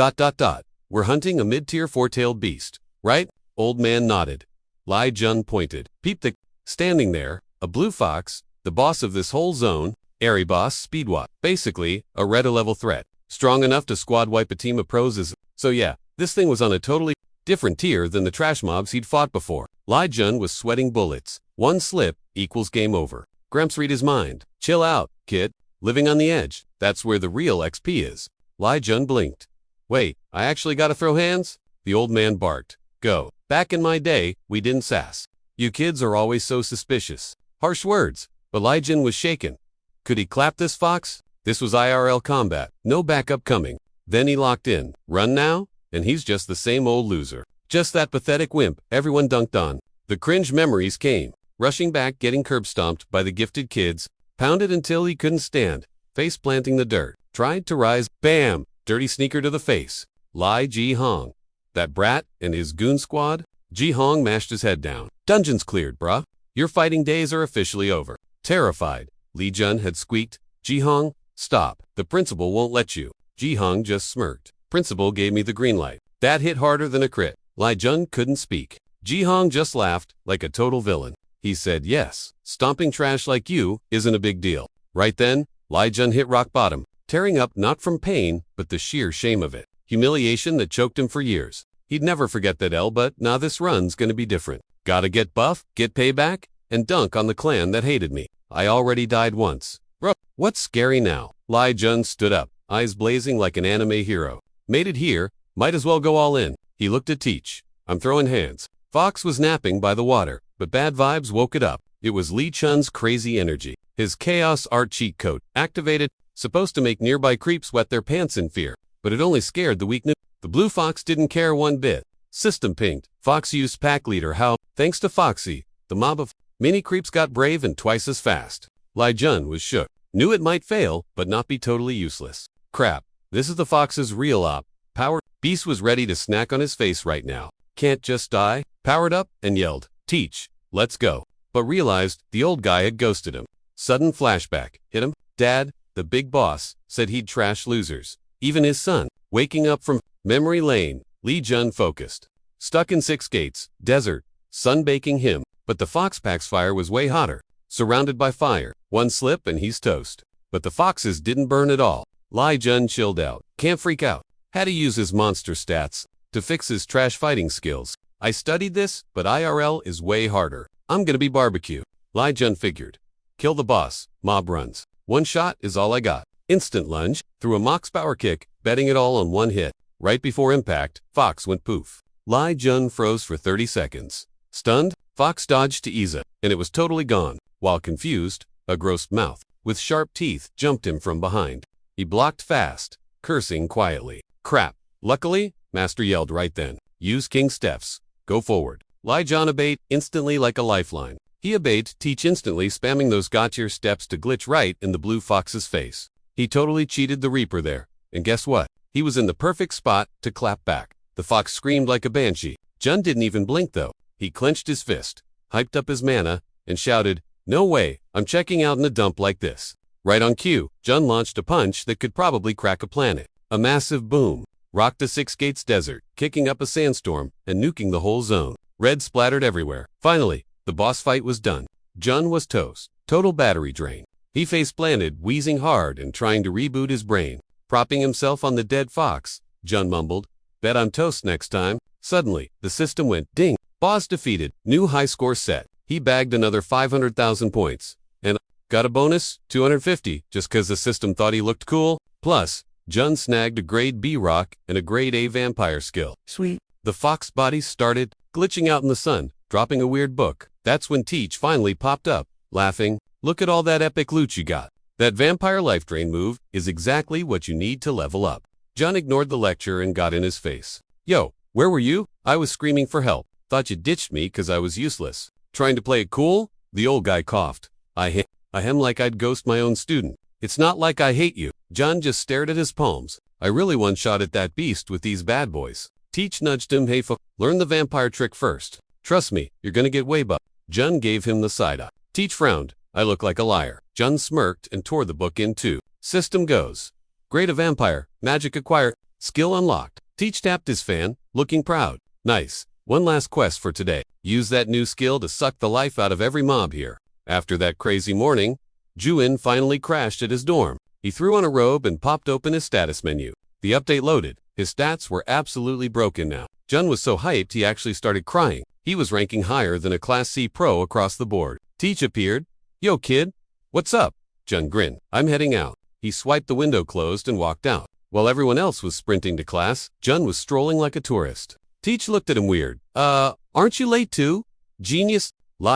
We're hunting a mid-tier four-tailed beast, right? Old man nodded. Lijon pointed. Peep the... Standing there, a blue fox, the boss of this whole zone, airy boss speedwalk. Basically, a red-level threat. Strong enough to squad wipe a team of pros is... So yeah, this thing was on a totally different tier than the trash mobs he'd fought before. Lijon was sweating bullets. One slip equals game over. Gramps read his mind. Chill out, kid. Living on the edge. That's where the real XP is. Lijon blinked. Wait, I actually gotta throw hands? The old man barked. Go. Back in my day, we didn't sass. You kids are always so suspicious. Harsh words, but Lijon was shaken. Could he clap this fox? This was IRL combat. No backup coming. Then he locked in. Run now? And he's just the same old loser. Just that pathetic wimp everyone dunked on. The cringe memories came. Rushing back, getting curb stomped by the gifted kids. Pounded until he couldn't stand. Face planting the dirt. Tried to rise. Bam! Dirty sneaker to the face. Lai Ji Hong. That brat and his goon squad? Ji Hong mashed his head down. Dungeon's cleared, bruh. Your fighting days are officially over. Terrified, Lijon had squeaked. Ji Hong, stop. The principal won't let you. Ji Hong just smirked. Principal gave me the green light. That hit harder than a crit. Lijon couldn't speak. Ji Hong just laughed, like a total villain. He said yes, stomping trash like you isn't a big deal. Right then, Lijon hit rock bottom, tearing up not from pain, but the sheer shame of it. Humiliation that choked him for years. He'd never forget that L, but now this run's gonna be different. Gotta get buff, get payback, and dunk on the clan that hated me. I already died once. Bro, what's scary now? Lijon stood up, eyes blazing like an anime hero. Made it here, might as well go all in. He looked at Teach. I'm throwing hands. Fox was napping by the water, but bad vibes woke it up. It was Lee Chun's crazy energy. His chaos art cheat code, activated, supposed to make nearby creeps wet their pants in fear, but it only scared the weak. The blue fox didn't care one bit. System pinged. Fox used pack leader how, thanks to Foxy, the mob of mini creeps got brave and twice as fast. Lijon was shook. Knew it might fail, but not be totally useless. Crap, this is the fox's real op. Power. Beast was ready to snack on his face right now. Can't just die. Powered up and yelled, Teach, let's go. But realized the old guy had ghosted him. Sudden flashback hit him. Dad, the big boss, said he'd trash losers. Even his son. Waking up from memory lane, Lijon focused. Stuck in 6 gates, desert, sun baking him. But the fox pack's fire was way hotter. Surrounded by fire. One slip and he's toast. But the foxes didn't burn at all. Lijon chilled out. Can't freak out. Had to use his monster stats to fix his trash fighting skills. I studied this, but IRL is way harder. I'm gonna be barbecue. Lijon figured. Kill the boss, mob runs. One shot is all I got. Instant lunge, threw a mox power kick, betting it all on one hit. Right before impact, Fox went poof. Lijon froze for 30 seconds. Stunned, Fox dodged to ease it, and it was totally gone. While confused, a gross mouth with sharp teeth jumped him from behind. He blocked fast, cursing quietly. Crap. Luckily, Master yelled right then. Use King Steph's. Go forward. Lijon obeyed instantly like a lifeline. He obeyed Teach instantly, spamming those gotcha steps to glitch right in the blue fox's face. He totally cheated the Reaper there. And guess what? He was in the perfect spot to clap back. The fox screamed like a banshee. Jun didn't even blink though. He clenched his fist, hyped up his mana, and shouted, no way, I'm checking out in a dump like this. Right on cue, Jun launched a punch that could probably crack a planet. A massive boom rocked the 6 gates desert, kicking up a sandstorm and nuking the whole zone. Red splattered everywhere. Finally, the boss fight was done. Jun was toast. Total battery drain. He face-planted, wheezing hard and trying to reboot his brain. Propping himself on the dead fox, Jun mumbled, "Bet I'm toast next time." Suddenly, the system went ding. Boss defeated. New high score set. He bagged another 500,000 points. And got a bonus, 250, just cause the system thought he looked cool. Plus, Jun snagged a grade B rock and a grade A vampire skill. Sweet. The fox bodies started glitching out in the sun, dropping a weird book. That's when Teach finally popped up, laughing. "Look at all that epic loot you got. That vampire life drain move is exactly what you need to level up." Jun ignored the lecture and got in his face. "Yo, where were you? I was screaming for help. Thought you ditched me cause I was useless. Trying to play it cool?" The old guy coughed. I hem like I'd ghost my own student. "It's not like I hate you." Jun just stared at his palms. "I really one-shot at that beast with these bad boys." Teach nudged him. "Hey learn the vampire trick first. Trust me, you're gonna get way buff." Jun gave him the side eye. Teach frowned. "I look like a liar." Jun smirked and tore the book in two. System goes. Grade a vampire, magic acquired, skill unlocked. Teach tapped his fan, looking proud. "Nice. One last quest for today. Use that new skill to suck the life out of every mob here." After that crazy morning, Juin finally crashed at his dorm. He threw on a robe and popped open his status menu. The update loaded. His stats were absolutely broken now. Jun was so hyped he actually started crying. He was ranking higher than a Class C pro across the board. Teach appeared. "Yo kid, what's up?" Jun grinned. "I'm heading out." He swiped the window closed and walked out. While everyone else was sprinting to class, Jun was strolling like a tourist. Teach looked at him weird. Aren't you late too?" "Genius."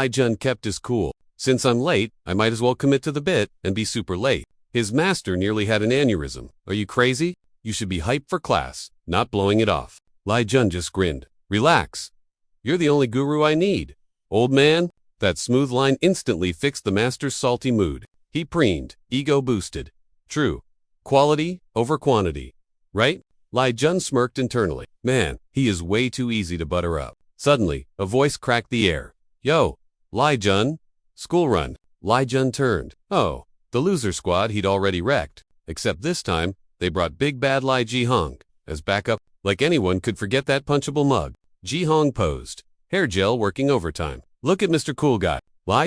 Jun kept his cool. "Since I'm late, I might as well commit to the bit and be super late." His master nearly had an aneurysm. "Are you crazy? You should be hyped for class, not blowing it off." Jun just grinned. "Relax. You're the only guru I need, old man." That smooth line instantly fixed the master's salty mood. He preened, ego boosted. "True. Quality over quantity. Right?" Jun smirked internally. "Man, he is way too easy to butter up." Suddenly, a voice cracked the air. "Yo, Jun. School run." Jun turned. Oh, the loser squad he'd already wrecked. Except this time, they brought big bad Ji Hong as backup. Like anyone could forget that punchable mug. Ji Hong posed. Hair gel working overtime. "Look at Mr. Cool Guy."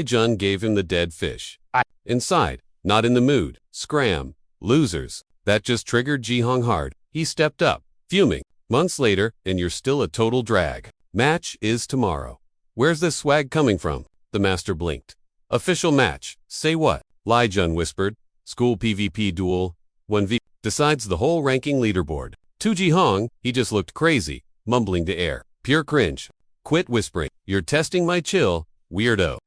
Jun gave him the dead fish. Inside, not in the mood. Scram. Losers. That just triggered Ji Hong hard. He stepped up, fuming. "Months later, and you're still a total drag. Match is tomorrow." "Where's this swag coming from?" The master blinked. "Official match. Say what?" Jun whispered. "School PvP duel. 1v. Decides the whole ranking leaderboard." To Ji Hong, he just looked crazy, mumbling to air. Pure cringe. "Quit whispering. You're testing my chill, weirdo."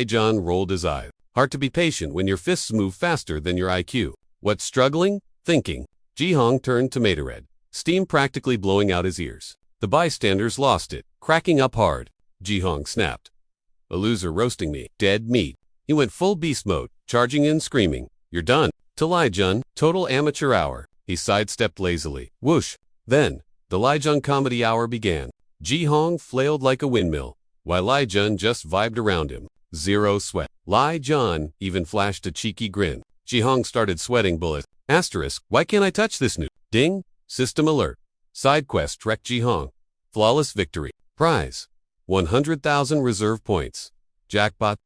Jun rolled his eyes. "Hard to be patient when your fists move faster than your IQ. What's struggling?" Thinking. Ji Hong turned tomato red, steam practically blowing out his ears. The bystanders lost it, cracking up hard. Ji Hong snapped. "A loser roasting me. Dead meat." He went full beast mode, charging in screaming. "You're done." To Jun, total amateur hour. He sidestepped lazily. Whoosh. Then, the Jun comedy hour began. Ji Hong flailed like a windmill, while Jun just vibed around him. Zero sweat. Jun even flashed a cheeky grin. Ji Hong started sweating bullets. Asterisk, why can't I touch this new? Ding. System alert. Side quest wrecked Ji Hong. Flawless victory. Prize. 100,000 reserve points. Jackpot.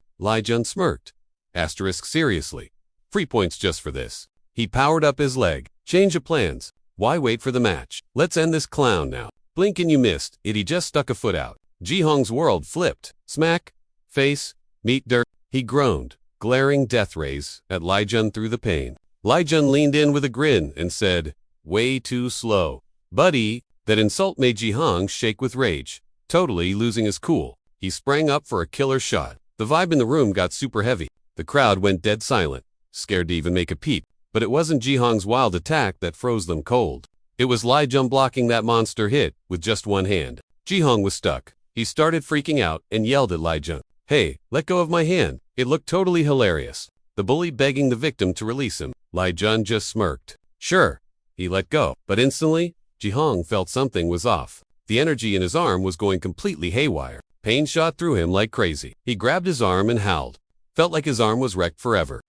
Jun smirked. Asterisk seriously. Free points just for this. He powered up his leg. Change of plans. Why wait for the match? Let's end this clown now. Blink and you missed it. He just stuck a foot out. Ji Hong's world flipped. Smack. Face. Meat dirt. He groaned, glaring death rays at Jun through the pain. Jun leaned in with a grin and said, "Way too slow, buddy." That insult made Ji Hong shake with rage. Totally losing his cool, he sprang up for a killer shot. The vibe in the room got super heavy. The crowd went dead silent, scared to even make a peep. But it wasn't Ji Hong's wild attack that froze them cold. It was Jun blocking that monster hit with just one hand. Ji Hong was stuck. He started freaking out and yelled at Jun. "Hey, let go of my hand." It looked totally hilarious. The bully begging the victim to release him. Jun just smirked. Sure. He let go. But instantly, Ji Hong felt something was off. The energy in his arm was going completely haywire. Pain shot through him like crazy. He grabbed his arm and howled. Felt like his arm was wrecked forever.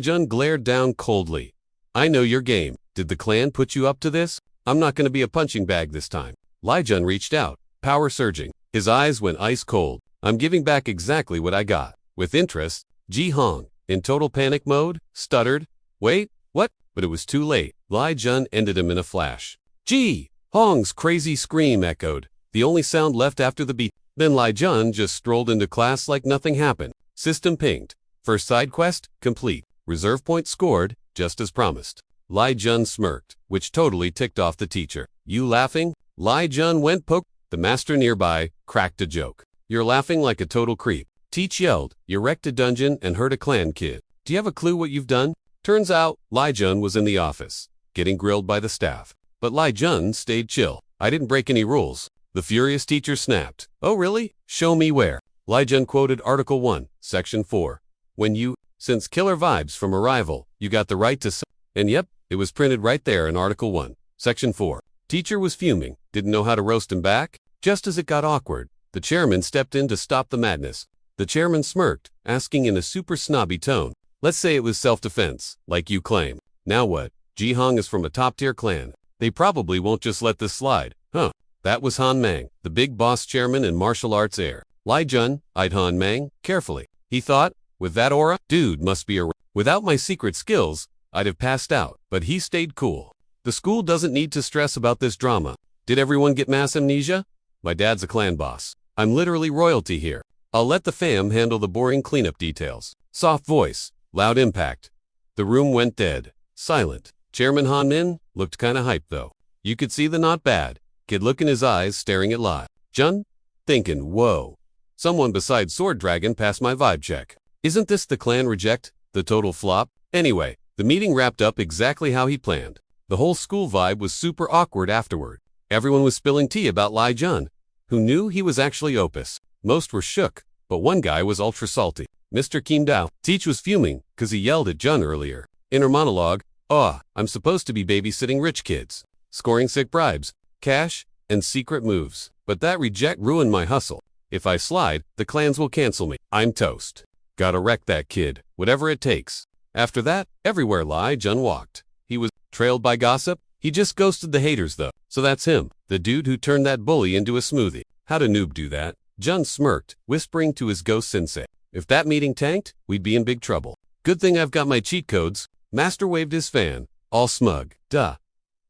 Jun glared down coldly. "I know your game. Did the clan put you up to this? I'm not going to be a punching bag this time." Jun reached out, power surging. His eyes went ice cold. "I'm giving back exactly what I got." With interest, Ji Hong in total panic mode, stuttered, "Wait, what?" But it was too late. Lai Jun ended him in a flash. Gee! Hong's crazy scream echoed, the only sound left after the beat. Then Lai Jun just strolled into class like nothing happened. System pinged. First side quest, complete. Reserve point scored, just as promised. Lai Jun smirked, which totally ticked off the teacher. You laughing? Lai Jun went poke. The master nearby cracked a joke. You're laughing like a total creep. Teach yelled, you wrecked a dungeon and hurt a clan kid. Do you have a clue what you've done? Turns out, Lai Jun was in the office, getting grilled by the staff. But Lai Jun stayed chill. I didn't break any rules. The furious teacher snapped. Oh really? Show me where. Lai Jun quoted Article 1, Section 4. When you, since killer vibes from Arrival, you got the right to... And yep, it was printed right there in Article 1, Section 4. Teacher was fuming, didn't know how to roast him back. Just as it got awkward, the chairman stepped in to stop the madness. The chairman smirked, asking in a super snobby tone. Let's say it was self-defense, like you claim. Now what? Ji Hong is from a top-tier clan. They probably won't just let this slide. Huh. That was Han Mang, the big boss chairman and martial arts heir. Lai Jun eyed Han Mang carefully. He thought, with that aura, dude must be a... Without my secret skills, I'd have passed out. But he stayed cool. The school doesn't need to stress about this drama. Did everyone get mass amnesia? My dad's a clan boss. I'm literally royalty here. I'll let the fam handle the boring cleanup details. Soft voice, loud impact. The room went dead, silent. Chairman Han Min looked kinda hyped though. You could see the not bad kid look in his eyes staring at Lai Jun, thinking, whoa. Someone besides Sword Dragon passed my vibe check. Isn't this the clan reject, the total flop? Anyway, the meeting wrapped up exactly how he planned. The whole school vibe was super awkward afterward. Everyone was spilling tea about Lai Jun, who knew he was actually Opus. Most were shook, but one guy was ultra salty. Mr. Kim Dao. Teach was fuming, cause he yelled at Jun earlier. Inner monologue, I'm supposed to be babysitting rich kids, scoring sick bribes, cash, and secret moves. But that reject ruined my hustle. If I slide, the clans will cancel me. I'm toast. Gotta wreck that kid, whatever it takes. After that, everywhere Lai Jun walked, he was trailed by gossip. He just ghosted the haters though. So that's him, the dude who turned that bully into a smoothie. How'd a noob do that? Jun smirked, whispering to his ghost sensei. If that meeting tanked, we'd be in big trouble. Good thing I've got my cheat codes. Master waved his fan, all smug. Duh.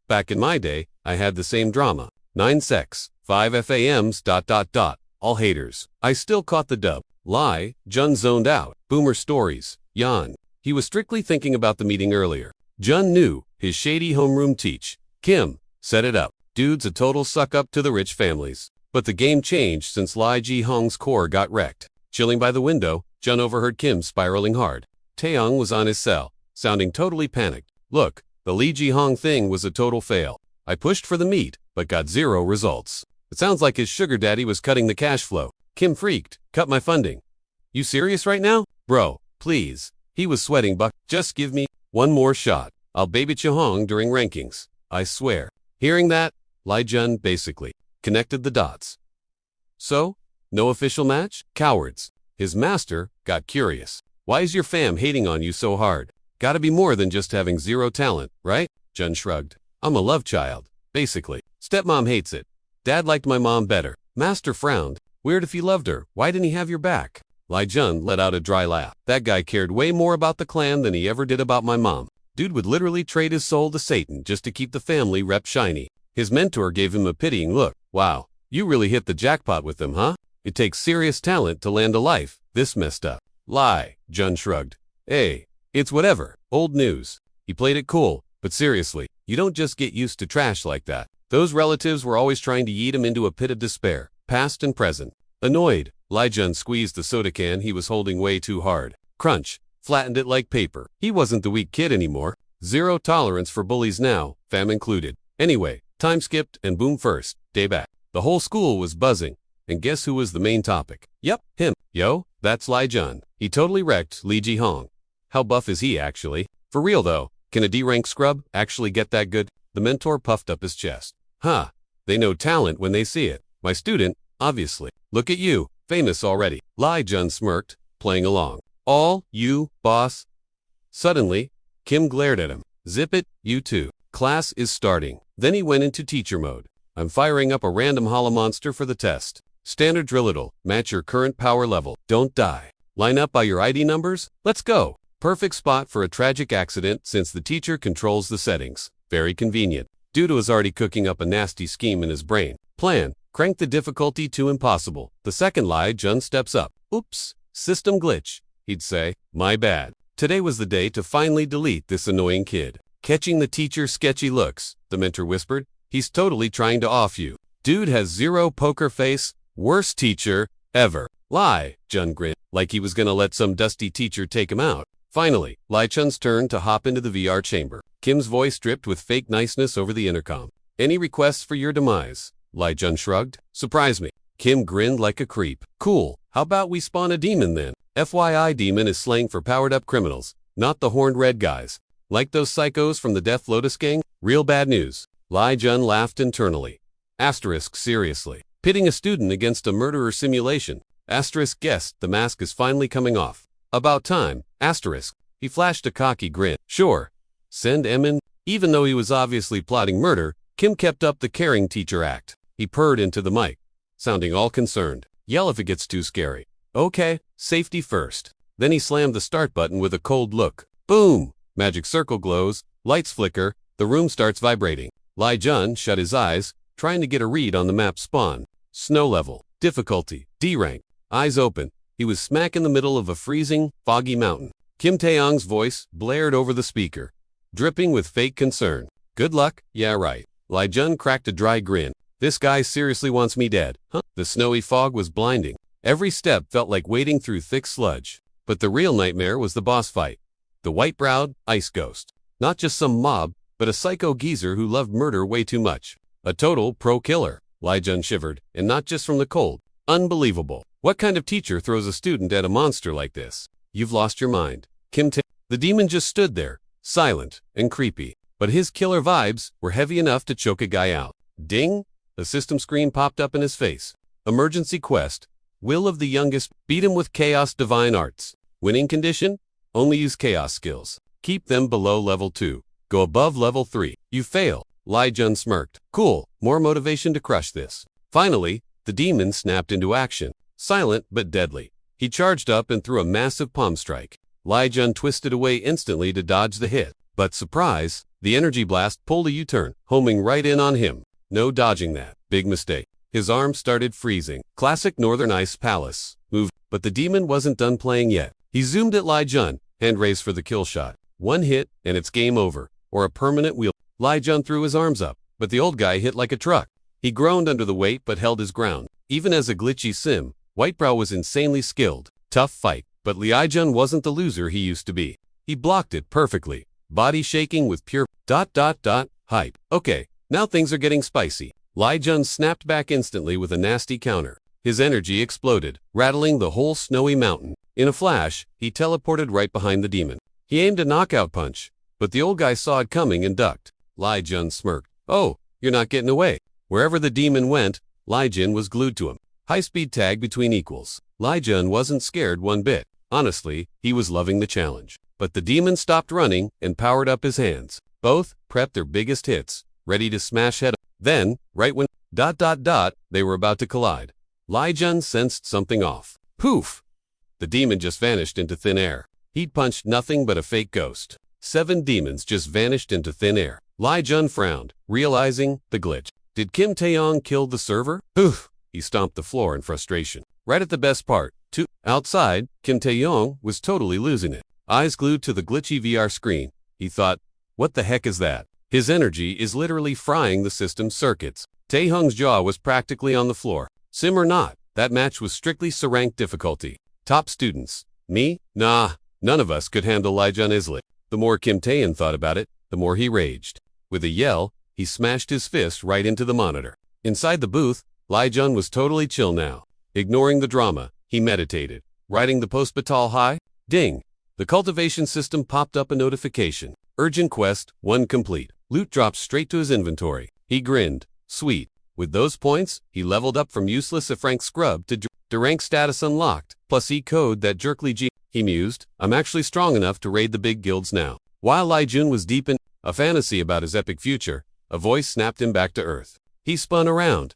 Back in my day, I had the same drama. 9 secs, 5 FAMs, ... all haters. I still caught the dub. Lai Jun zoned out. Boomer stories. Yawn. He was strictly thinking about the meeting earlier. Jun knew his shady homeroom teach. Kim set it up. Dude's a total suck-up to the rich families. But the game changed since Lai Ji Hong's core got wrecked. Chilling by the window, Jun overheard Kim spiraling hard. Taeyong was on his cell, sounding totally panicked. Look, the Li Ji Hong thing was a total fail. I pushed for the meet, but got 0 results. It sounds like his sugar daddy was cutting the cash flow. Kim freaked. Cut my funding. You serious right now? Bro, please. He was sweating buck. Just give me one more shot. I'll baby Hong during rankings. I swear. Hearing that, Lai Jun basically connected the dots. So, no official match? Cowards. His master got curious. Why is your fam hating on you so hard? Gotta be more than just having 0 talent, right? Jun shrugged. I'm a love child, basically. Stepmom hates it. Dad liked my mom better. Master frowned. Weird if he loved her. Why didn't he have your back? Lai Jun let out a dry laugh. That guy cared way more about the clan than he ever did about my mom. Dude would literally trade his soul to Satan just to keep the family rep shiny. His mentor gave him a pitying look. Wow, you really hit the jackpot with them, huh? It takes serious talent to land a life this messed up. Lai, Jun shrugged. Hey, it's whatever. Old news. He played it cool, but seriously, you don't just get used to trash like that. Those relatives were always trying to yeet him into a pit of despair, past and present. Annoyed, Lai Jun squeezed the soda can he was holding way too hard. Crunch, flattened it like paper. He wasn't the weak kid anymore. 0 tolerance for bullies now, fam included. Anyway, time skipped and boom first, day back. The whole school was buzzing, and guess who was the main topic? Yep, him. Yo, that's Lai Jun. He totally wrecked Li Ji Hong. How buff is he actually? For real though, can a D-rank scrub actually get that good? The mentor puffed up his chest. Huh, they know talent when they see it. My student, obviously. Look at you, famous already. Lai Jun smirked, playing along. All you, boss. Suddenly, Kim glared at him. Zip it, you too. Class is starting. Then he went into teacher mode. I'm firing up a random hollow monster for the test. Standard drill it'll match your current power level. Don't die. Line up by your ID numbers. Let's go. Perfect spot for a tragic accident since the teacher controls the settings. Very convenient. Dude was already cooking up a nasty scheme in his brain. Plan. Crank the difficulty to impossible. The second Lai Jun steps up. Oops. System glitch. He'd say, my bad. Today was the day to finally delete this annoying kid. Catching the teacher's sketchy looks, the mentor whispered. He's totally trying to off you. Dude has zero poker face. Worst teacher ever. Lai Jun grinned, like he was gonna let some dusty teacher take him out. Finally, Lai Chun's turn to hop into the VR chamber. Kim's voice dripped with fake niceness over the intercom. Any requests for your demise? Lai Jun shrugged. Surprise me. Kim grinned like a creep. Cool. How about we spawn a demon then? FYI, demon is slang for powered-up criminals, not the horned red guys. Like those psychos from the Death Lotus gang? Real bad news. Lai Jun laughed internally. Asterisk seriously. Pitting a student against a murderer simulation. Asterisk guessed the mask is finally coming off. About time. Asterisk. He flashed a cocky grin. Sure. Send Emin. Even though he was obviously plotting murder, Kim kept up the caring teacher act. He purred into the mic, sounding all concerned. Yell if it gets too scary. Okay, safety first. Then he slammed the start button with a cold look. Boom! Magic circle glows, lights flicker, the room starts vibrating. Lai Jun shut his eyes, trying to get a read on the map spawn. Snow level, difficulty, D rank. Eyes open. He was smack in the middle of a freezing, foggy mountain. Kim Taeyong's voice blared over the speaker, dripping with fake concern. Good luck? Yeah, right. Lai Jun cracked a dry grin. This guy seriously wants me dead, huh? The snowy fog was blinding. Every step felt like wading through thick sludge. But the real nightmare was the boss fight. The white-browed ice ghost. Not just some mob, but a psycho geezer who loved murder way too much. A total pro-killer. Lai Jun shivered, and not just from the cold. Unbelievable. What kind of teacher throws a student at a monster like this? You've lost your mind. The demon just stood there, silent and creepy. But his killer vibes were heavy enough to choke a guy out. Ding! The system screen popped up in his face. Emergency quest. Will of the youngest. Beat him with chaos divine arts. Winning condition? Only use chaos skills. Keep them below level 2. Go above level 3. You fail. Lai Jun smirked. Cool. More motivation to crush this. Finally, the demon snapped into action. Silent but deadly. He charged up and threw a massive palm strike. Lai Jun twisted away instantly to dodge the hit. But surprise, the energy blast pulled a U-turn, homing right in on him. No dodging that. Big mistake. His arm started freezing. Classic Northern Ice Palace. Moved, but the demon wasn't done playing yet. He zoomed at Lai Jun, hand raised for the kill shot. One hit, and it's game over, or a permanent wheel. Lai Jun threw his arms up, but the old guy hit like a truck. He groaned under the weight but held his ground. Even as a glitchy sim, Whitebrow was insanely skilled. Tough fight, but Lai Jun wasn't the loser he used to be. He blocked it perfectly, body shaking with pure ... hype. Okay. Now things are getting spicy. Lai Jun snapped back instantly with a nasty counter. His energy exploded, rattling the whole snowy mountain. In a flash, he teleported right behind the demon. He aimed a knockout punch, but the old guy saw it coming and ducked. Lai Jun smirked. Oh, you're not getting away. Wherever the demon went, Lai Jun was glued to him. High-speed tag between equals. Lai Jun wasn't scared one bit. Honestly, he was loving the challenge. But the demon stopped running and powered up his hands. Both prepped their biggest hits, ready to smash head. Then, right when ... they were about to collide, Lai Jun sensed something off. Poof! The demon just vanished into thin air. He'd punched nothing but a fake ghost. 7 demons just vanished into thin air. Lai Jun frowned, realizing the glitch. Did Kim Taeyong kill the server? Oof! He stomped the floor in frustration. Right at the best part, too. Outside, Kim Taeyong was totally losing it. Eyes glued to the glitchy VR screen, he thought, what the heck is that? His energy is literally frying the system's circuits. Taeyong's jaw was practically on the floor. Sim or not, that match was strictly S-Rank difficulty. Top students. Me? Nah, none of us could handle Lai Jun easily. The more Kim Taeyon thought about it, the more he raged. With a yell, he smashed his fist right into the monitor. Inside the booth, Lai Jun was totally chill now. Ignoring the drama, he meditated. Riding the post-batal high? Ding! The cultivation system popped up a notification. Urgent quest, 1 complete. Loot dropped straight to his inventory. He grinned. Sweet. With those points, he leveled up from useless F-rank scrub to rank status unlocked, plus E-code that jerkly G. He mused, I'm actually strong enough to raid the big guilds now. While Lai Jun was deep in a fantasy about his epic future, a voice snapped him back to earth. He spun around.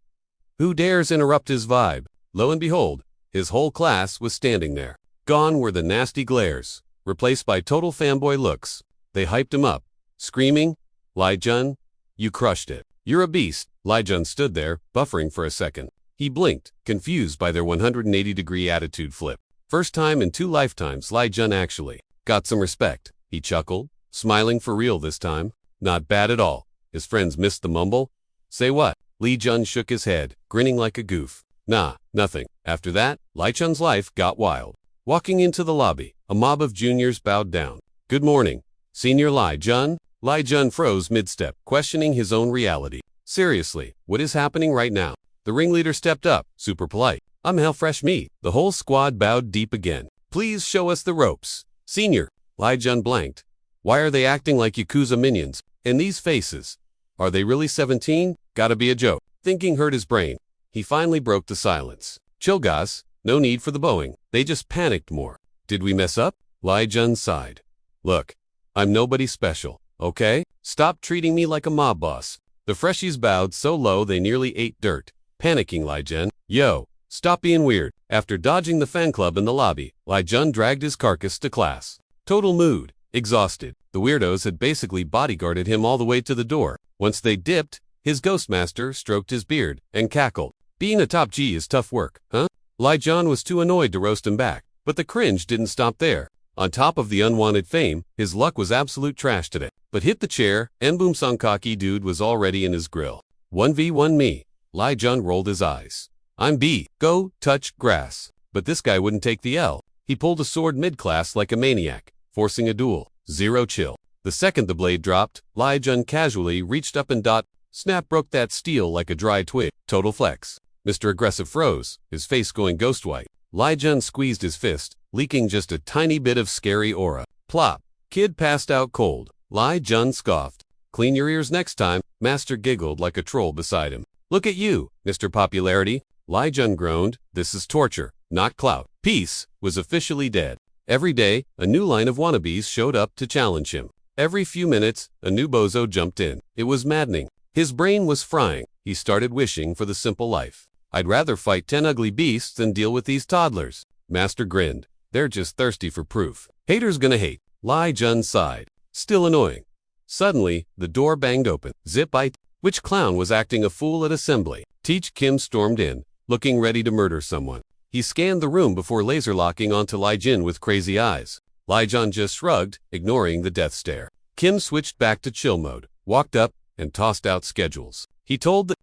Who dares interrupt his vibe? Lo and behold, his whole class was standing there. Gone were the nasty glares. replaced by total fanboy looks. They hyped him up, screaming, "Lai Jun, you crushed it. You're a beast." Lai Jun stood there, buffering for a second. He blinked, confused by their 180-degree attitude flip. First time in 2 lifetimes Lai Jun actually got some respect. He chuckled, smiling for real this time. Not bad at all. His friends missed the mumble. "Say what?" Lai Jun shook his head, grinning like a goof. "Nah, nothing." After that, Lai Jun's life got wild. Walking into the lobby, a mob of juniors bowed down. "Good morning, Senior Lai Jun." Lai Jun froze mid-step, questioning his own reality. "Seriously, what is happening right now?" The ringleader stepped up, super polite. "I'm hell fresh meat." The whole squad bowed deep again. "Please show us the ropes." "Senior." Lai Jun blanked. "Why are they acting like Yakuza minions? And these faces? Are they really 17? Gotta be a joke." Thinking hurt his brain. He finally broke the silence. "Chill guys, no need for the bowing. They just panicked more." "Did we mess up?" Lai Jun sighed. "Look, I'm nobody special, okay? Stop treating me like a mob boss." The freshies bowed so low they nearly ate dirt. Panicking Lai Jun. "Yo, stop being weird." After dodging the fan club in the lobby, Lai Jun dragged his carcass to class. Total mood. Exhausted. The weirdos had basically bodyguarded him all the way to the door. Once they dipped, his ghost master stroked his beard and cackled. "Being a top G is tough work, huh?" Lai Jun was too annoyed to roast him back, but the cringe didn't stop there. On top of the unwanted fame, his luck was absolute trash today. But hit the chair, and boom Sankaki dude was already in his grill. 1v1 me. Lai Jun rolled his eyes. "I'm B. Go, touch, grass." But this guy wouldn't take the L. He pulled a sword mid-class like a maniac, forcing a duel. Zero chill. The second the blade dropped, Lai Jun casually reached up and snap broke that steel like a dry twig. Total flex. Mr. Aggressive froze, his face going ghost white. Lai Jun squeezed his fist, leaking just a tiny bit of scary aura. Plop. Kid passed out cold. Lai Jun scoffed. "Clean your ears next time." Master giggled like a troll beside him. "Look at you, Mr. Popularity." Lai Jun groaned. "This is torture, not clout." Peace was officially dead. Every day, a new line of wannabes showed up to challenge him. Every few minutes, a new bozo jumped in. It was maddening. His brain was frying. He started wishing for the simple life. "I'd rather fight 10 ugly beasts than deal with these toddlers." Master grinned. "They're just thirsty for proof. Haters gonna hate." Lai Jun sighed. Still annoying. Suddenly, the door banged open. Zip-ite. Which clown was acting a fool at assembly? Teach Kim stormed in, looking ready to murder someone. He scanned the room before laser locking onto Lai Jun with crazy eyes. Lai Jun just shrugged, ignoring the death stare. Kim switched back to chill mode, walked up, and tossed out schedules. He told the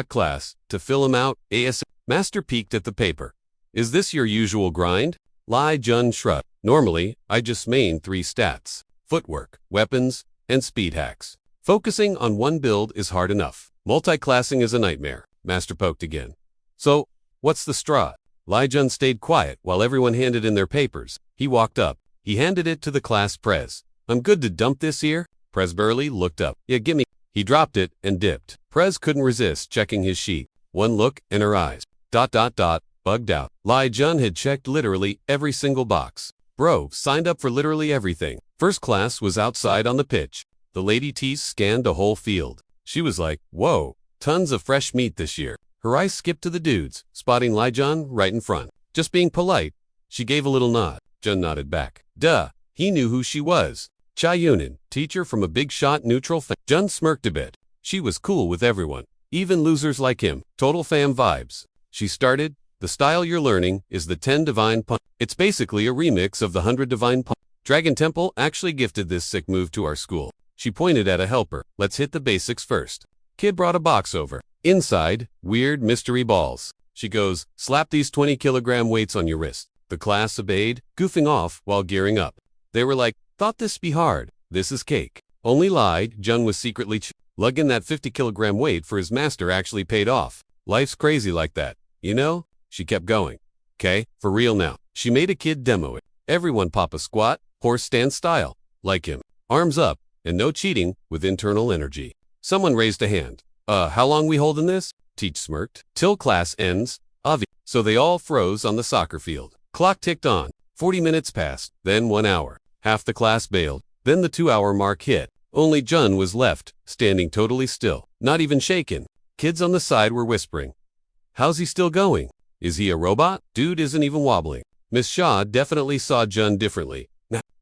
class to fill him out AS. Master peeked at the paper. "Is this your usual grind?" Lai Jun shrugged. "Normally, I just main 3 stats. Footwork, weapons, and speed hacks. Focusing on one build is hard enough. Multi-classing is a nightmare." Master poked again. "So, what's the straw?" Lai Jun stayed quiet while everyone handed in their papers. He walked up. He handed it to the class prez. "I'm good to dump this here?" Prez Burley looked up. "Yeah, gimme." He dropped it and dipped. Prez couldn't resist checking his sheet. One look and her eyes. Bugged out. Lai Jun had checked literally every single box. Bro, signed up for literally everything. First class was outside on the pitch. The lady tease scanned the whole field. She was like, "Whoa, tons of fresh meat this year." Her eyes skipped to the dudes, spotting Lai Jun right in front. Just being polite, she gave a little nod. Jun nodded back. Duh, he knew who she was. Cha Yunin, teacher from a big shot neutral fam. Jun smirked a bit. She was cool with everyone, even losers like him. Total fam vibes. She started, "The style you're learning is the 10 Divine Punch. It's basically a remix of the 100 Divine Punch. Dragon Temple actually gifted this sick move to our school." She pointed at a helper. "Let's hit the basics first." Kid brought a box over. Inside, weird mystery balls. She goes, "Slap these 20-kilogram weights on your wrist." The class obeyed, goofing off while gearing up. They were like, "Thought this be hard. This is cake." Only lied, Jun was secretly lugging that 50-kilogram weight for his master actually paid off. Life's crazy like that, you know? She kept going. "'Kay, for real now." She made a kid demo it. Everyone pop a squat, horse stand style. Like him. Arms up, and no cheating, with internal energy. Someone raised a hand. How long we holding this?" Teach smirked. "Till class ends, So they all froze on the soccer field. Clock ticked on. 40 minutes passed, then 1 hour. Half the class bailed. Then the 2-hour mark hit. Only Jun was left, standing totally still, not even shaken. Kids on the side were whispering. "How's he still going? Is he a robot? Dude isn't even wobbling." Miss Shaw definitely saw Jun differently.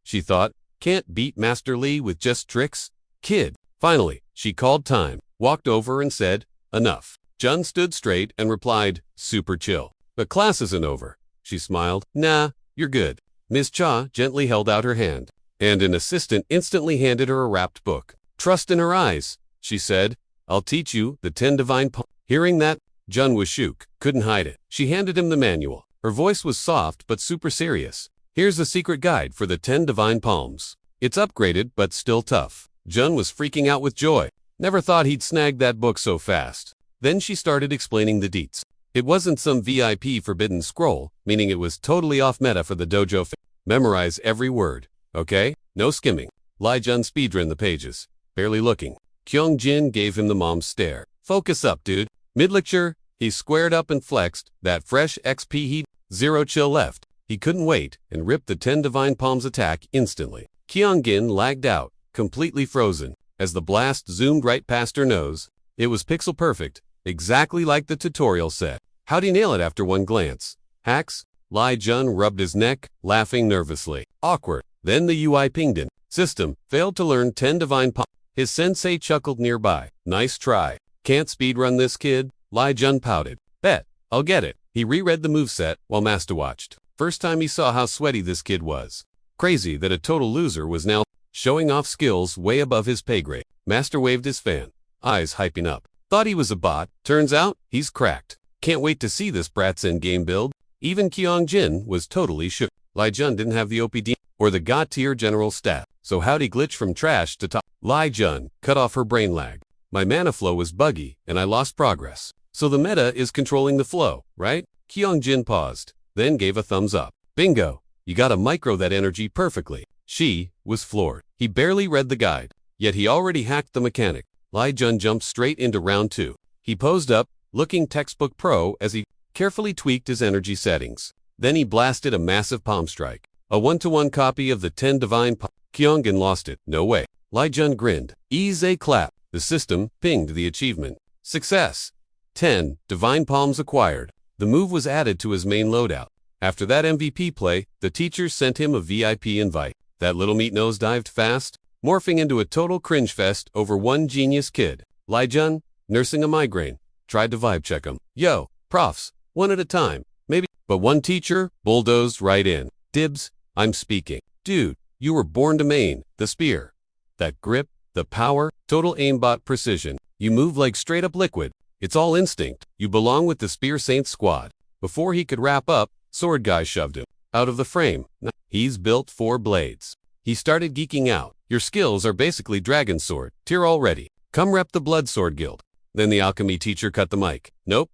she thought. Can't beat Master Lee with just tricks? Kid. Finally, she called time, walked over and said, enough. Jun stood straight and replied, super chill. But class isn't over. She smiled. Nah, you're good. Ms. Cha gently held out her hand, and an assistant instantly handed her a wrapped book. Trust in her eyes, she said. I'll teach you the 10 divine palms. Hearing that, Jun was shook, couldn't hide it. She handed him the manual. Her voice was soft but super serious. Here's the secret guide for the 10 divine palms. It's upgraded but still tough. Jun was freaking out with joy. Never thought he'd snag that book so fast. Then she started explaining the deets. It wasn't some VIP forbidden scroll, meaning it was totally off meta for the dojo. Memorize every word, okay? No skimming. Lai Jun speedrun the pages, barely looking. Kyung Jin gave him the mom's stare. Focus up, dude. Mid-lecture, he squared up and flexed. That fresh XP heat, zero chill left. He couldn't wait and ripped the 10 divine palms attack instantly. Kyung-gin lagged out, completely frozen, as the blast zoomed right past her nose. It was pixel perfect, exactly like the tutorial said. How'd he nail it after one glance? Hacks? Lai Jun rubbed his neck, laughing nervously. Awkward. Then the UI pinged him. System, failed to learn 10 divine palms. His sensei chuckled nearby. Nice try. Can't speedrun this, kid? Lai Jun pouted. Bet. I'll get it. He reread the moveset while Master watched. First time he saw how sweaty this kid was. Crazy that a total loser was now showing off skills way above his pay grade. Master waved his fan, eyes hyping up. Thought he was a bot. Turns out, he's cracked. Can't wait to see this brat's endgame build. Even Kyung Jin was totally shook. Lai Jun didn't have the OPD or the God tier general stat. So how'd he glitch from trash to top? Lai Jun cut off her brain lag. My mana flow was buggy and I lost progress. So the meta is controlling the flow, right? Kyung Jin paused, then gave a thumbs up. Bingo. You gotta micro that energy perfectly. She was floored. He barely read the guide, yet he already hacked the mechanic. Lai Jun jumped straight into round 2. He posed up, looking textbook pro as he carefully tweaked his energy settings. Then he blasted a massive palm strike. A 1-to-1 copy of the 10 divine palms. Kyung-gin lost it. No way. Lai Jun grinned. Easy clap. The system pinged the achievement. Success. 10 divine palms acquired. The move was added to his main loadout. After that MVP play, the teacher sent him a VIP invite. That little meat nose dived fast, morphing into a total cringe fest over one genius kid. Lai Jun, nursing a migraine, tried to vibe check him. Yo, profs, one at a time, maybe. But one teacher bulldozed right in. Dibs, I'm speaking. Dude, you were born to main, the spear. That grip, the power, total aimbot precision. You move like straight up liquid. It's all instinct. You belong with the Spear Saints squad. Before he could wrap up, Sword Guy shoved him out of the frame. He's built 4 blades. He started geeking out. Your skills are basically Dragon Sword tier already. Come rep the Blood Sword Guild. Then the alchemy teacher cut the mic. Nope.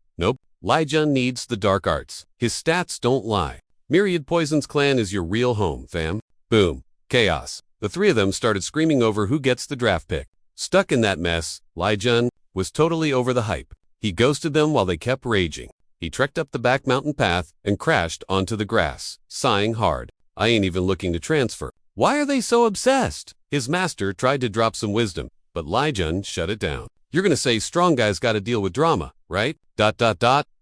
Lai Jun needs the dark arts. His stats don't lie. Myriad Poison's clan is your real home, fam. Boom. Chaos. The 3 of them started screaming over who gets the draft pick. Stuck in that mess, Lai Jun was totally over the hype. He ghosted them while they kept raging. He trekked up the back mountain path and crashed onto the grass, sighing hard. I ain't even looking to transfer. Why are they so obsessed? His master tried to drop some wisdom, but Lai Jun shut it down. You're gonna say strong guys gotta deal with drama, right? ...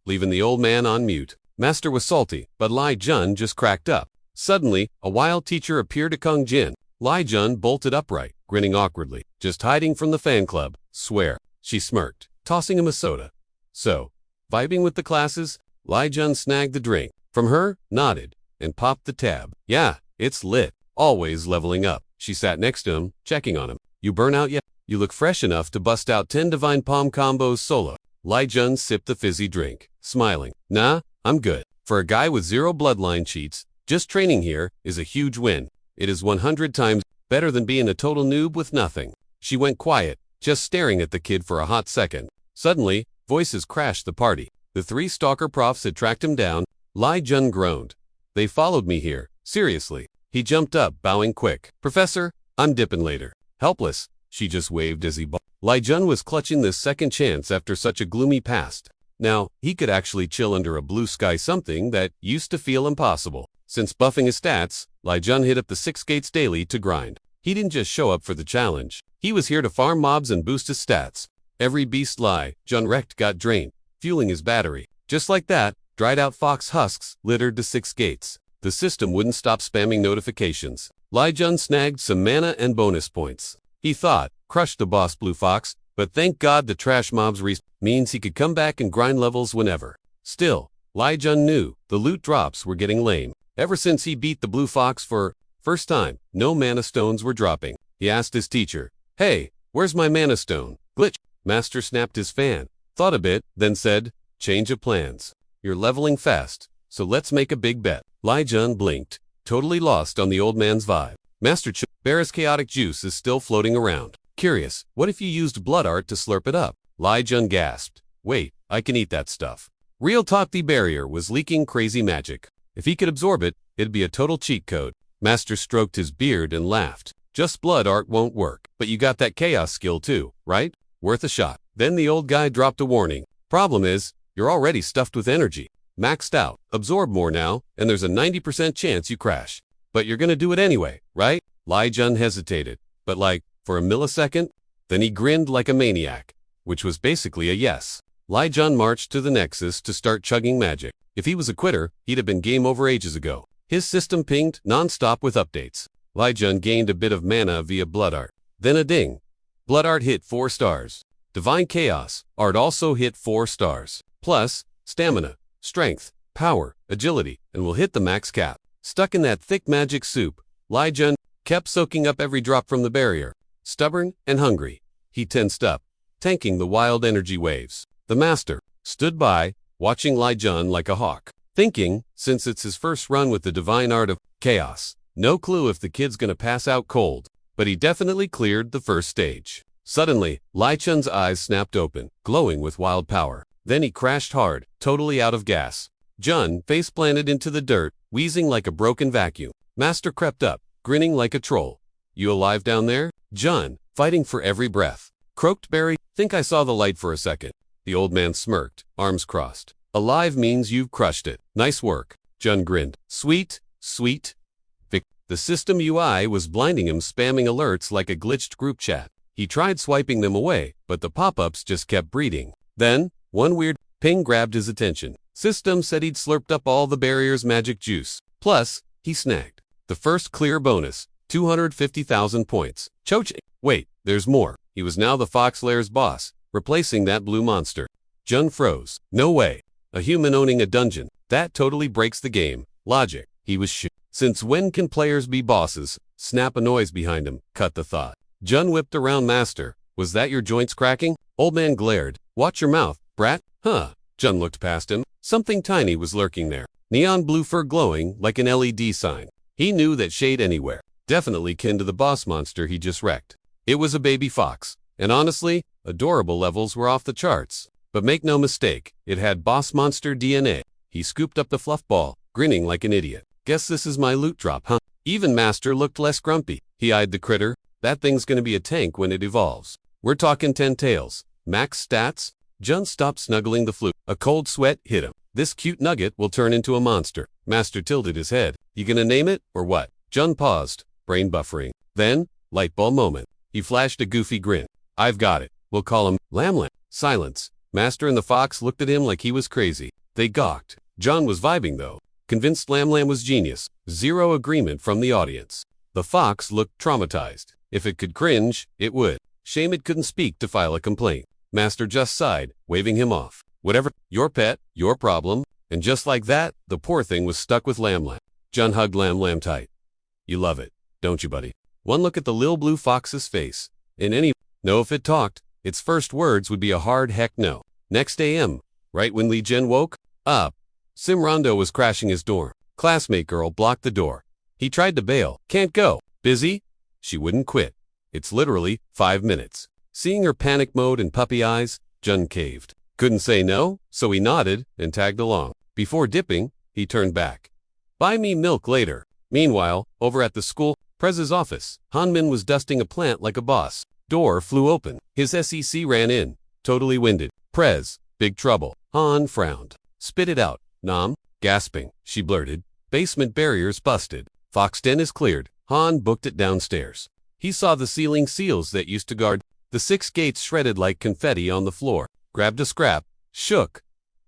leaving the old man on mute. Master was salty, but Lai Jun just cracked up. Suddenly, a wild teacher appeared to Kyung Jin. Lai Jun bolted upright, grinning awkwardly. Just hiding from the fan club. Swear. She smirked, tossing him a soda. So, vibing with the classes, Lai Jun snagged the drink from her, nodded, and popped the tab. Yeah, it's lit. Always leveling up. She sat next to him, checking on him. You burn out yet? You look fresh enough to bust out 10 divine palm combos solo. Lai Jun sipped the fizzy drink, smiling. Nah, I'm good. For a guy with 0 bloodline cheats, just training here is a huge win. It is 100 times better than being a total noob with nothing. She went quiet, just staring at the kid for a hot second. Suddenly, voices crashed the party. The 3 stalker profs had tracked him down. Lai Jun groaned. They followed me here. Seriously. He jumped up, bowing quick. Professor, I'm dipping later. Helpless. She just waved as he bowed. Lai Jun was clutching this second chance after such a gloomy past. Now, he could actually chill under a blue sky, something that used to feel impossible. Since buffing his stats, Lai Jun hit up the 6 gates daily to grind. He didn't just show up for the challenge. He was here to farm mobs and boost his stats. Every beast Lai Jun wrecked got drained, fueling his battery. Just like that, dried out fox husks littered the 6 gates. The system wouldn't stop spamming notifications. Lai Jun snagged some mana and bonus points. He thought, crush the boss Blue Fox, but thank God the trash mobs means he could come back and grind levels whenever. Still, Lai Jun knew the loot drops were getting lame. Ever since he beat the Blue Fox for first time, no mana stones were dropping. He asked his teacher, "Hey, where's my mana stone?" Glitch. Master snapped his fan, thought a bit, then said, "Change of plans. You're leveling fast, so let's make a big bet." Lai Jun blinked, totally lost on the old man's vibe. Master Bear's chaotic juice is still floating around. Curious, what if you used blood art to slurp it up? Lai Jun gasped. Wait, I can eat that stuff. Real talk, the barrier was leaking crazy magic. If he could absorb it, it'd be a total cheat code. Master stroked his beard and laughed. Just blood art won't work, but you got that chaos skill too, right? Worth a shot. Then the old guy dropped a warning. Problem is, you're already stuffed with energy. Maxed out. Absorb more now, and there's a 90% chance you crash. But you're gonna do it anyway, right? Lai Jun hesitated, but like, for a millisecond, then he grinned like a maniac, which was basically a yes. Lai Jun marched to the Nexus to start chugging magic. If he was a quitter, he'd have been game over ages ago. His system pinged non-stop with updates. Lai Jun gained a bit of mana via blood art. Then a ding. Blood art hit 4 stars. Divine Chaos art also hit 4 stars. Plus, stamina, strength, power, agility, and will hit the max cap. Stuck in that thick magic soup, Lai Jun kept soaking up every drop from the barrier. Stubborn and hungry, he tensed up, tanking the wild energy waves. The master stood by, watching Lai Jun like a hawk, thinking, since it's his first run with the divine art of chaos, no clue if the kid's gonna pass out cold, but he definitely cleared the first stage. Suddenly, Lai Jun's eyes snapped open, glowing with wild power. Then he crashed hard, totally out of gas. Jun face planted into the dirt, wheezing like a broken vacuum. Master crept up, grinning like a troll. You alive down there? Jun, fighting for every breath. Croaked Barry, think I saw the light for a second. The old man smirked, arms crossed. Alive means you've crushed it. Nice work. Jun grinned. Sweet, sweet. The system UI was blinding him, spamming alerts like a glitched group chat. He tried swiping them away, but the pop-ups just kept breeding. Then, one weird ping grabbed his attention. System said he'd slurped up all the barrier's magic juice. Plus, he snagged the first clear bonus, 250,000 points. Choch. Wait, there's more. He was now the Fox Lair's boss, replacing that blue monster. Jun froze. No way. A human owning a dungeon. That totally breaks the game. Logic. He was shit. Since when can players be bosses? Snap a noise behind him, cut the thought. Jun whipped around Master. Was that your joints cracking? Old man glared. Watch your mouth, brat. Huh. Jun looked past him. Something tiny was lurking there. Neon blue fur glowing like an LED sign. He knew that shade anywhere. Definitely kin to the boss monster he just wrecked. It was a baby fox. And honestly, adorable levels were off the charts. But make no mistake, it had boss monster DNA. He scooped up the fluff ball, grinning like an idiot. Guess this is my loot drop, huh? Even Master looked less grumpy. He eyed the critter. That thing's gonna be a tank when it evolves. We're talking 10 tails. Max stats? Jun stopped snuggling the flute. A cold sweat hit him. This cute nugget will turn into a monster. Master tilted his head. You gonna name it, or what? Jun paused, brain buffering. Then, light bulb moment. He flashed a goofy grin. I've got it. We'll call him Lamlam. Silence. Master and the fox looked at him like he was crazy. They gawked. Jun was vibing though. Convinced Lamlam was genius. Zero agreement from the audience. The fox looked traumatized. If it could cringe, it would. Shame it couldn't speak to file a complaint. Master just sighed, waving him off. Whatever, your pet, your problem. And just like that, the poor thing was stuck with Lamlam. Jun hugged Lamlam tight. You love it, don't you, buddy? One look at the lil blue fox's face. No, if it talked, its first words would be a hard heck no. Next AM, right when Li Jin woke up, Sim Rondo was crashing his door. Classmate girl blocked the door. He tried to bail. Can't go. Busy? She wouldn't quit. It's literally 5 minutes. Seeing her panic mode and puppy eyes, Jun caved. Couldn't say no, so he nodded and tagged along. Before dipping, he turned back. Buy me milk later. Meanwhile, over at the school, Prez's office, Hanmin was dusting a plant like a boss. Door flew open. His SEC ran in, totally winded. Prez, big trouble. Han frowned. Spit it out, Nom. Gasping, she blurted. Basement barriers busted. Fox Den is cleared. Han booked it downstairs. He saw the ceiling seals that used to guard the 6 gates shredded like confetti on the floor. Grabbed a scrap, shook.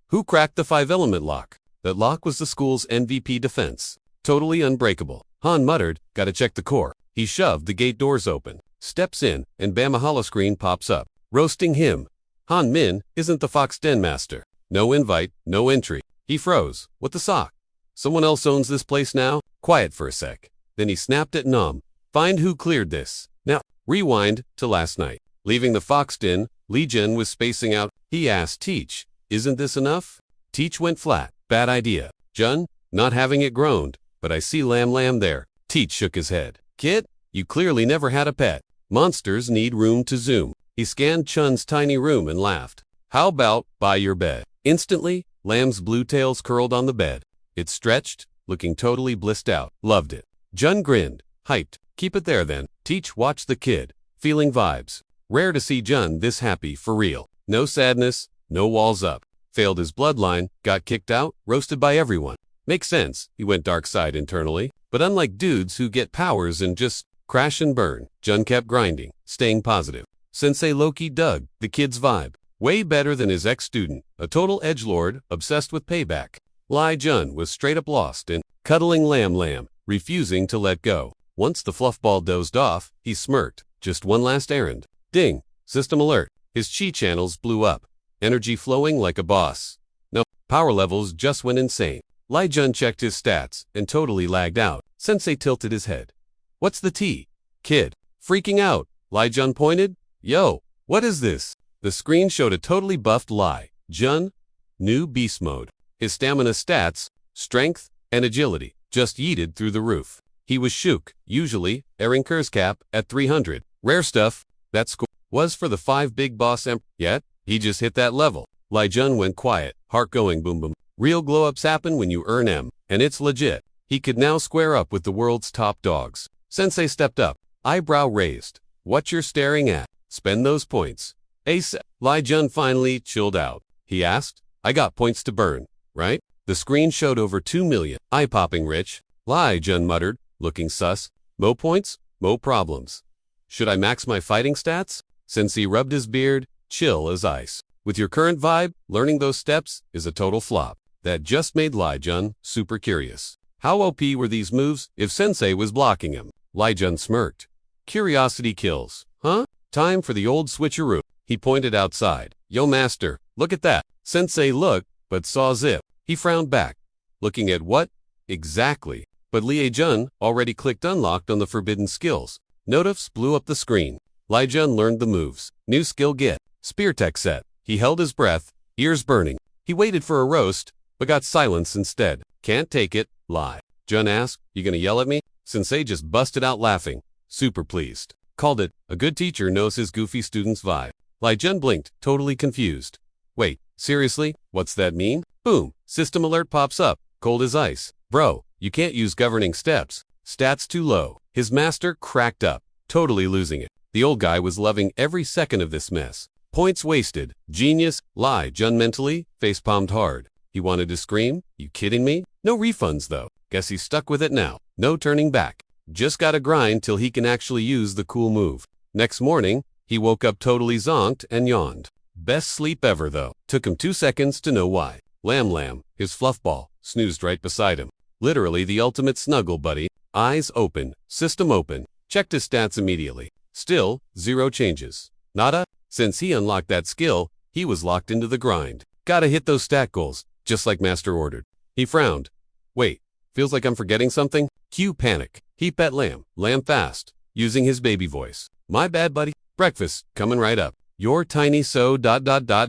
Who cracked the 5-element lock? That lock was the school's MVP defense. Totally unbreakable. Han muttered, gotta check the core. He shoved the gate doors open, steps in, and bam, a holoscreen pops up. Roasting him. Han Min isn't the Fox Den master. No invite, no entry. He froze. What the sock? Someone else owns this place now? Quiet for a sec. Then he snapped at Nom. Find who cleared this. Now, rewind to last night. Leaving the Fox Den, Li Jin was spacing out. He asked Teach, isn't this enough? Teach went flat. Bad idea. Jun, not having it, groaned. But I see Lam Lam there. Teach shook his head. Kid, you clearly never had a pet. Monsters need room to zoom. He scanned Chun's tiny room and laughed. How about by your bed? Instantly, Lam's blue tails curled on the bed. It stretched, looking totally blissed out. Loved it. Jun grinned. Hyped. Keep it there then. Teach watched the kid, feeling vibes. Rare to see Jun this happy for real. No sadness, no walls up. Failed his bloodline, got kicked out, roasted by everyone. Makes sense, he went dark side internally. But unlike dudes who get powers and just crash and burn, Jun kept grinding, staying positive. Sensei Loki dug the kid's vibe. Way better than his ex-student, a total edgelord, obsessed with payback. Li Jun was straight up lost and cuddling Lam Lam, refusing to let go. Once the fluffball dozed off, he smirked. Just one last errand. Ding! System alert. His chi channels blew up. Energy flowing like a boss. No, power levels just went insane. Li Jun checked his stats and totally lagged out. Sensei tilted his head. What's the T? Kid. Freaking out. Li Jun pointed. Yo, what is this? The screen showed a totally buffed Li Jun. New beast mode. His stamina stats, strength, and agility just yeeted through the roof. He was shook. Usually, Erinker's cap at 300. Rare stuff. That score was for the 5 big boss yet he just hit that level. Li Jun went quiet, heart going boom boom. Real glow-ups happen when you earn M, and it's legit. He could now square up with the world's top dogs. Sensei stepped up, eyebrow raised. What you're staring at? Spend those points. Ace. Li Jun finally chilled out. He asked, I got points to burn, right? The screen showed over 2 million. Eye-popping rich. Li Jun muttered, looking sus. Mo points, mo problems. Should I max my fighting stats? Sensei rubbed his beard, chill as ice. With your current vibe, learning those steps is a total flop. That just made Li Jun super curious. How OP were these moves if Sensei was blocking him? Li Jun smirked. Curiosity kills. Huh? Time for the old switcheroo. He pointed outside. Yo master, look at that. Sensei looked, but saw Zip. He frowned back. Looking at what? Exactly. But Li Jun already clicked unlocked on the forbidden skills. Notifs blew up the screen. Li Jun learned the moves. New skill get. Spear tech set. He held his breath, ears burning. He waited for a roast, but got silence instead. Can't take it, Li Jun asked. You gonna yell at me? Sensei just busted out laughing. Super pleased. Called it. A good teacher knows his goofy student's vibe. Li Jun blinked, totally confused. Wait, seriously? What's that mean? Boom. System alert pops up. Cold as ice. Bro, you can't use governing steps. Stats too low. His master cracked up, totally losing it. The old guy was loving every second of this mess. Points wasted. Genius. Li Jun mentally face-palmed hard. He wanted to scream. You kidding me? No refunds though. Guess he's stuck with it now. No turning back. Just gotta grind till he can actually use the cool move. Next morning, he woke up totally zonked and yawned. Best sleep ever though. Took him 2 seconds to know why. Lam Lam, his fluffball, snoozed right beside him. Literally the ultimate snuggle buddy. Eyes open, system open. Checked his stats immediately. Still, 0 changes. Nada? Since he unlocked that skill, he was locked into the grind. Gotta hit those stat goals, just like Master ordered. He frowned. Wait, feels like I'm forgetting something? Cue panic. He pet Lamb fast, using his baby voice. My bad buddy, breakfast, coming right up. Your tiny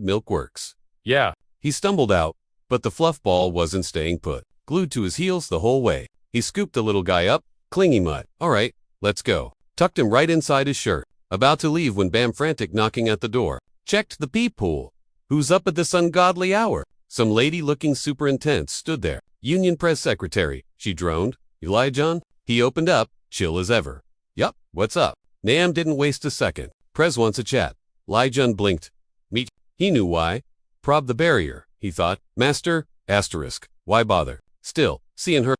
milk works. Yeah. He stumbled out, but the fluffball wasn't staying put. Glued to his heels the whole way. He scooped the little guy up, clingy mutt. Alright, let's go. Tucked him right inside his shirt. About to leave when Bam frantic knocking at the door. Checked the peephole. Who's up at this ungodly hour? Some lady looking super intense stood there. Union Press Secretary, she droned. Li Jun? He opened up, chill as ever. Yup, what's up? Nam didn't waste a second. Prez wants a chat. Li Jun blinked. Meet. He knew why. Prob the barrier, he thought. Master, asterisk. Why bother? Still, seeing her, ...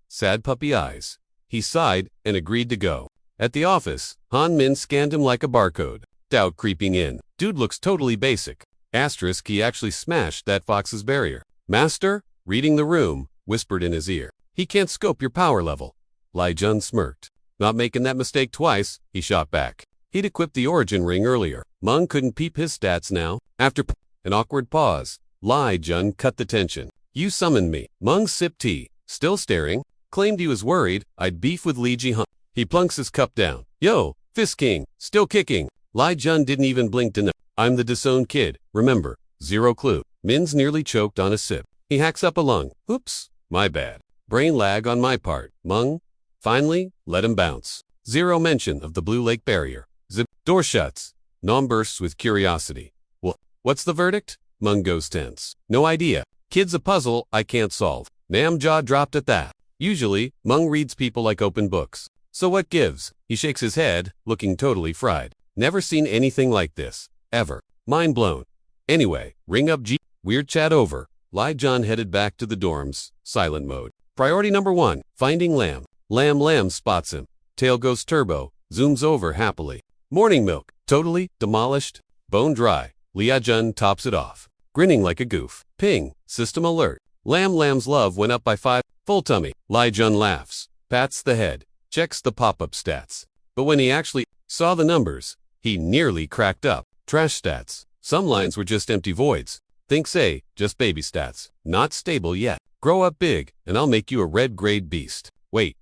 Sad puppy eyes. He sighed and agreed to go. At the office, Han Min scanned him like a barcode. Doubt creeping in. Dude looks totally basic. Asterisk, he actually smashed that fox's barrier. Master, reading the room, whispered in his ear. He can't scope your power level. Lai Jun smirked. Not making that mistake twice, he shot back. He'd equipped the origin ring earlier. Meng couldn't peep his stats now. After an awkward pause, Lai Jun cut the tension. You summoned me. Meng sipped tea, still staring, claimed he was worried I'd beef with Li Ji-hun. He plunks his cup down. Yo, Fist King, still kicking. Lai Jun didn't even blink to know. I'm the disowned kid, remember, zero clue. Min's nearly choked on a sip. He hacks up a lung. Oops, my bad. Brain lag on my part. Meng, finally, let him bounce. Zero mention of the Blue Lake barrier. Zip, door shuts. Nom bursts with curiosity. Well, what's the verdict? Meng goes tense. No idea. Kid's a puzzle I can't solve. Nam jaw dropped at that. Usually, Meng reads people like open books. So what gives? He shakes his head, looking totally fried. Never seen anything like this. Ever. Mind blown. Anyway, ring up G. Weird chat over. Lai Jun headed back to the dorms. Silent mode. Priority number 1. Finding Lamb. Lamb spots him. Tail goes turbo. Zooms over happily. Morning milk. Totally demolished. Bone dry. Lia Jun tops it off. Grinning like a goof. Ping. System alert. Lamb's love went up by 5. Full tummy. Lai Jun laughs. Pats the head. Checks the pop-up stats. But when he actually saw the numbers, he nearly cracked up. Trash stats. Some lines were just empty voids. Think say, just baby stats. Not stable yet. Grow up big, and I'll make you a red-grade beast. Wait.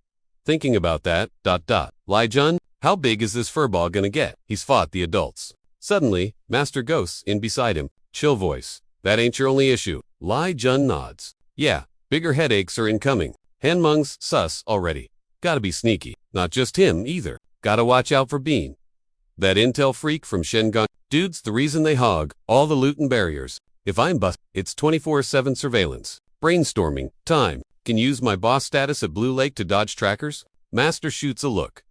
Thinking about that, ... Lai Jun, how big is this furball gonna get? He's fought the adults. Suddenly, Master Ghost's in beside him. Chill voice. That ain't your only issue. Lai Jun nods. Yeah, bigger headaches are incoming. Han Meng's sus already. Gotta be sneaky. Not just him, either. Gotta watch out for Bean. That intel freak from Shengon. Dude's the reason they hog all the loot and barriers. If I'm bust, it's 24/7 surveillance. Brainstorming. Time. Can use my boss status at Blue Lake to dodge trackers? Master shoots a look.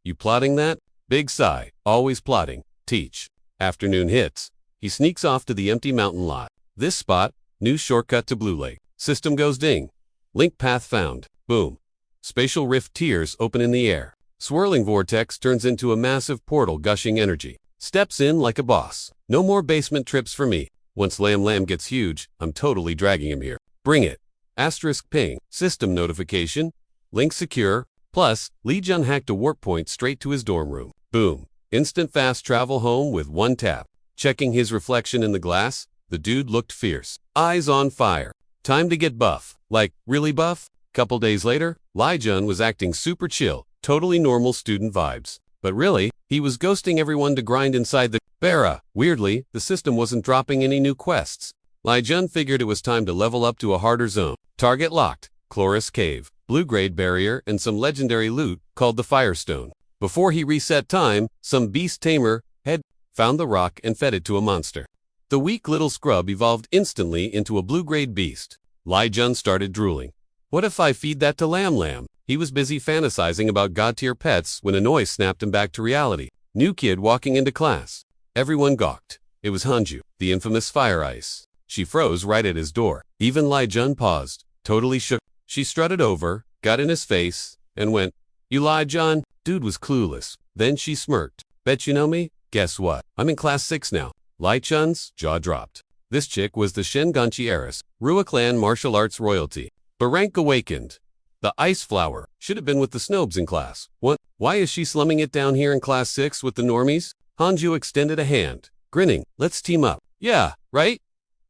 You plotting that? Big sigh. Always plotting. Teach. Afternoon hits. He sneaks off to the empty mountain lot. This spot. New shortcut to Blue Lake. System goes ding. Link path found. Boom. Spatial rift tears open in the air. Swirling vortex turns into a massive portal gushing energy. Steps in like a boss. No more basement trips for me. Once Lamb gets huge, I'm totally dragging him here. Bring it. Asterisk ping. System notification. Link secure. Plus, Li Jun hacked a warp point straight to his dorm room. Boom. Instant fast travel home with one tap. Checking his reflection in the glass, the dude looked fierce. Eyes on fire. Time to get buff. Like, really buff? Couple days later, Lai Jun was acting super chill. Totally normal student vibes. But really, he was ghosting everyone to grind inside the Bara. Weirdly, the system wasn't dropping any new quests. Lai Jun figured it was time to level up to a harder zone. Target locked. Chloris Cave, blue-grade barrier, and some legendary loot called the Firestone. Before he reset time, some beast tamer had found the rock and fed it to a monster. The weak little scrub evolved instantly into a blue-grade beast. Lai Jun started drooling. What if I feed that to Lamb? He was busy fantasizing about god-tier pets when a noise snapped him back to reality. New kid walking into class. Everyone gawked. It was Hanju, the infamous Fire Ice. She froze right at his door. Even Lai Jun paused, totally shook. She strutted over, got in his face, and went, You Lai Jun? Dude was clueless. Then she smirked. Bet you know me? Guess what? I'm in class 6 now. Lai Chun's jaw dropped. This chick was the Shenganchi heiress, Rua clan martial arts royalty. But rank awakened. The ice flower should have been with the snobs in class. What? Why is she slumming it down here in class 6 with the normies? Hanju extended a hand, grinning. Let's team up. Yeah, right?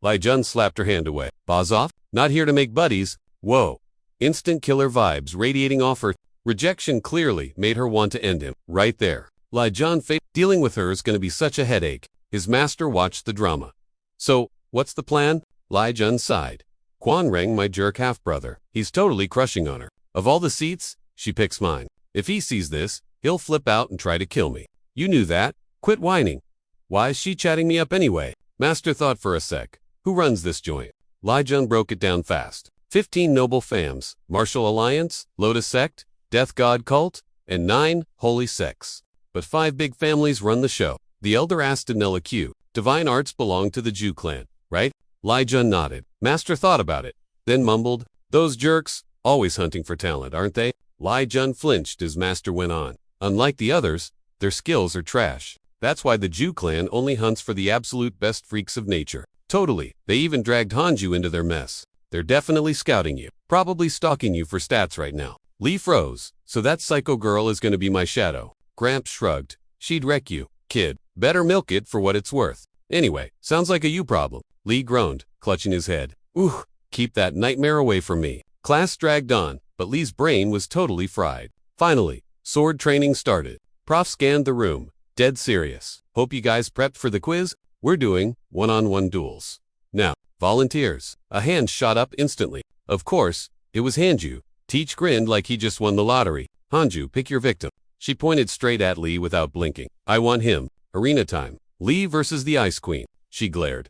Lai Jun slapped her hand away. Boz off? Not here to make buddies. Whoa. Instant killer vibes radiating off her. Rejection clearly made her want to end him. Right there. Lai Jun dealing with her is going to be such a headache. His master watched the drama. So, what's the plan? Lai Jun sighed. Quan rang my jerk half-brother. He's totally crushing on her. Of all the seats, she picks mine. If he sees this, he'll flip out and try to kill me. You knew that. Quit whining. Why is she chatting me up anyway? Master thought for a sec. Who runs this joint? Lai Jun broke it down fast. 15 noble fams, Martial Alliance, Lotus Sect, Death God Cult, and 9 Holy Sects. But 5 big families run the show. The elder asked Nella Q. Divine arts belong to the Jew clan, right? Lai Jun nodded. Master thought about it, then mumbled, Those jerks, always hunting for talent, aren't they? Lai Jun flinched as Master went on. Unlike the others, their skills are trash. That's why the Jew clan only hunts for the absolute best freaks of nature. Totally. They even dragged Hanju into their mess. They're definitely scouting you. Probably stalking you for stats right now. Lee froze. So that psycho girl is gonna be my shadow. Gramps shrugged. She'd wreck you, kid. Better milk it for what it's worth. Anyway, sounds like a you problem. Lee groaned, clutching his head. Ooh, keep that nightmare away from me. Class dragged on, but Lee's brain was totally fried. Finally, sword training started. Prof scanned the room, dead serious. Hope you guys prepped for the quiz? We're doing one-on-one duels. Now, volunteers. A hand shot up instantly. Of course, it was Hanju. Teach grinned like he just won the lottery. Hanju, pick your victim. She pointed straight at Lee without blinking. I want him. Arena time. Lee versus the Ice Queen. She glared.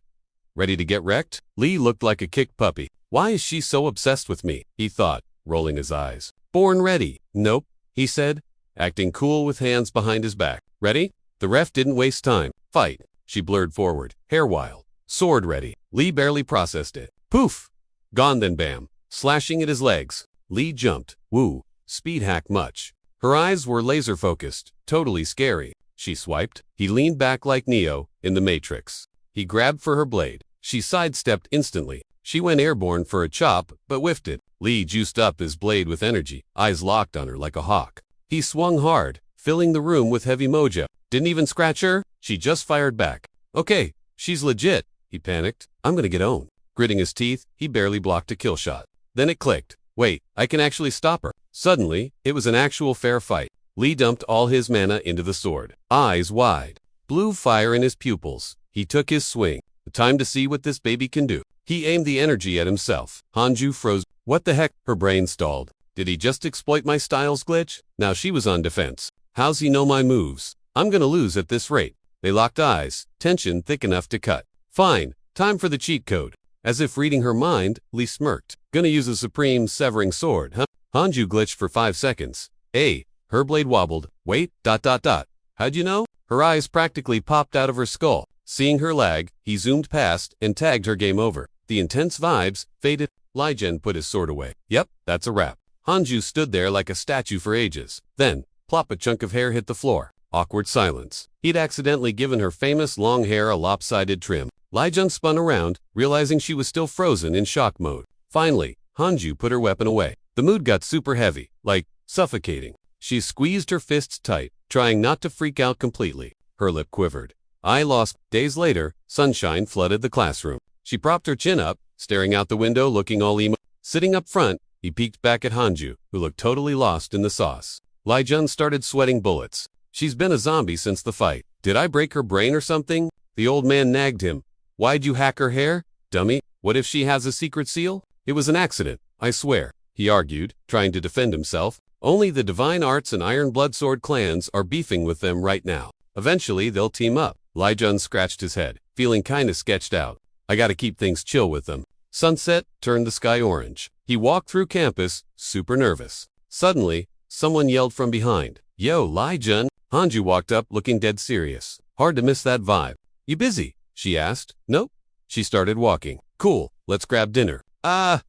Ready to get wrecked? Lee looked like a kicked puppy. Why is she so obsessed with me? He thought, rolling his eyes. Born ready. Nope, he said, acting cool with hands behind his back. Ready? The ref didn't waste time. Fight. She blurred forward, hair wild. Sword ready. Lee barely processed it. Poof! Gone then bam. Slashing at his legs. Lee jumped. Woo. Speed hack much. Her eyes were laser focused. Totally scary. She swiped. He leaned back like Neo in the Matrix. He grabbed for her blade. She sidestepped instantly. She went airborne for a chop, but whiffed it. Lee juiced up his blade with energy, eyes locked on her like a hawk. He swung hard, filling the room with heavy mojo. Didn't even scratch her? She just fired back. Okay, she's legit. He panicked. I'm gonna get owned. Gritting his teeth, he barely blocked a kill shot. Then it clicked. Wait, I can actually stop her. Suddenly, it was an actual fair fight. Lee dumped all his mana into the sword. Eyes wide. Blue fire in his pupils. He took his swing. The time to see what this baby can do. He aimed the energy at himself. Hanju froze. What the heck? Her brain stalled. Did he just exploit my styles glitch? Now she was on defense. How's he know my moves? I'm gonna lose at this rate. They locked eyes, tension thick enough to cut. Fine, time for the cheat code. As if reading her mind, Lee smirked. Gonna use a supreme severing sword, huh? Hanju glitched for 5 seconds. Her blade wobbled. Wait, ... How'd you know? Her eyes practically popped out of her skull. Seeing her lag, he zoomed past and tagged her game over. The intense vibes faded. Lijen put his sword away. Yep, that's a wrap. Hanju stood there like a statue for ages. Then, plop, a chunk of hair hit the floor. Awkward silence. He'd accidentally given her famous long hair a lopsided trim. Lijen spun around, realizing she was still frozen in shock mode. Finally, Hanju put her weapon away. The mood got super heavy, like suffocating. She squeezed her fists tight, trying not to freak out completely. Her lip quivered. I lost. Days later, sunshine flooded the classroom. She propped her chin up, staring out the window looking all emo. Sitting up front, he peeked back at Hanju, who looked totally lost in the sauce. Lijen started sweating bullets. She's been a zombie since the fight. Did I break her brain or something? The old man nagged him. Why'd you hack her hair? Dummy, what if she has a secret seal? It was an accident, I swear, he argued, trying to defend himself. Only the Divine Arts and Iron Bloodsword clans are beefing with them right now. Eventually, they'll team up. Lijen scratched his head, feeling kinda sketched out. I gotta keep things chill with them. Sunset turned the sky orange. He walked through campus, super nervous. Suddenly, someone yelled from behind. Yo, Lijen. Hanju walked up looking dead serious. Hard to miss that vibe. You busy? She asked. Nope. She started walking. Cool, let's grab dinner.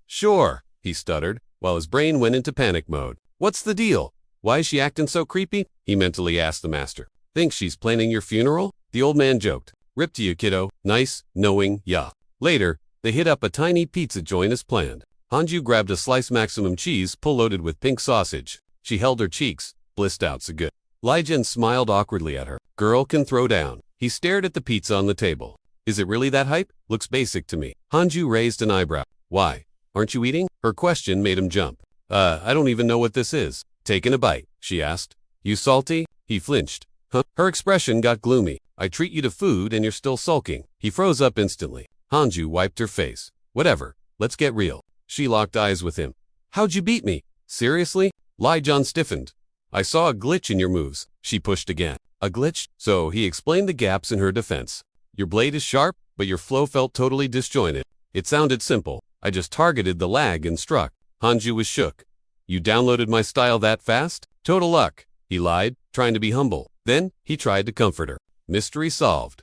Sure, he stuttered, while his brain went into panic mode. What's the deal? Why is she acting so creepy? He mentally asked the master. Think she's planning your funeral? The old man joked. Rip to you, kiddo. Nice, knowing, yeah. Later, they hit up a tiny pizza joint as planned. Hanju grabbed a sliced maximum cheese pull-loaded with pink sausage. She held her cheeks, blissed out so good. Lijen smiled awkwardly at her. Girl can throw down. He stared at the pizza on the table. Is it really that hype? Looks basic to me. Hanju raised an eyebrow. Why? Aren't you eating? Her question made him jump. I don't even know what this is. Taking a bite, she asked. You salty? He flinched. Huh? Her expression got gloomy. I treat you to food and you're still sulking. He froze up instantly. Hanju wiped her face. Whatever, let's get real. She locked eyes with him. How'd you beat me? Seriously? Lijen stiffened. I saw a glitch in your moves. She pushed again. A glitch? So he explained the gaps in her defense. Your blade is sharp, but your flow felt totally disjointed. It sounded simple. I just targeted the lag and struck. Hanju was shook. You downloaded my style that fast? Total luck. He lied, trying to be humble. Then, he tried to comfort her. Mystery solved.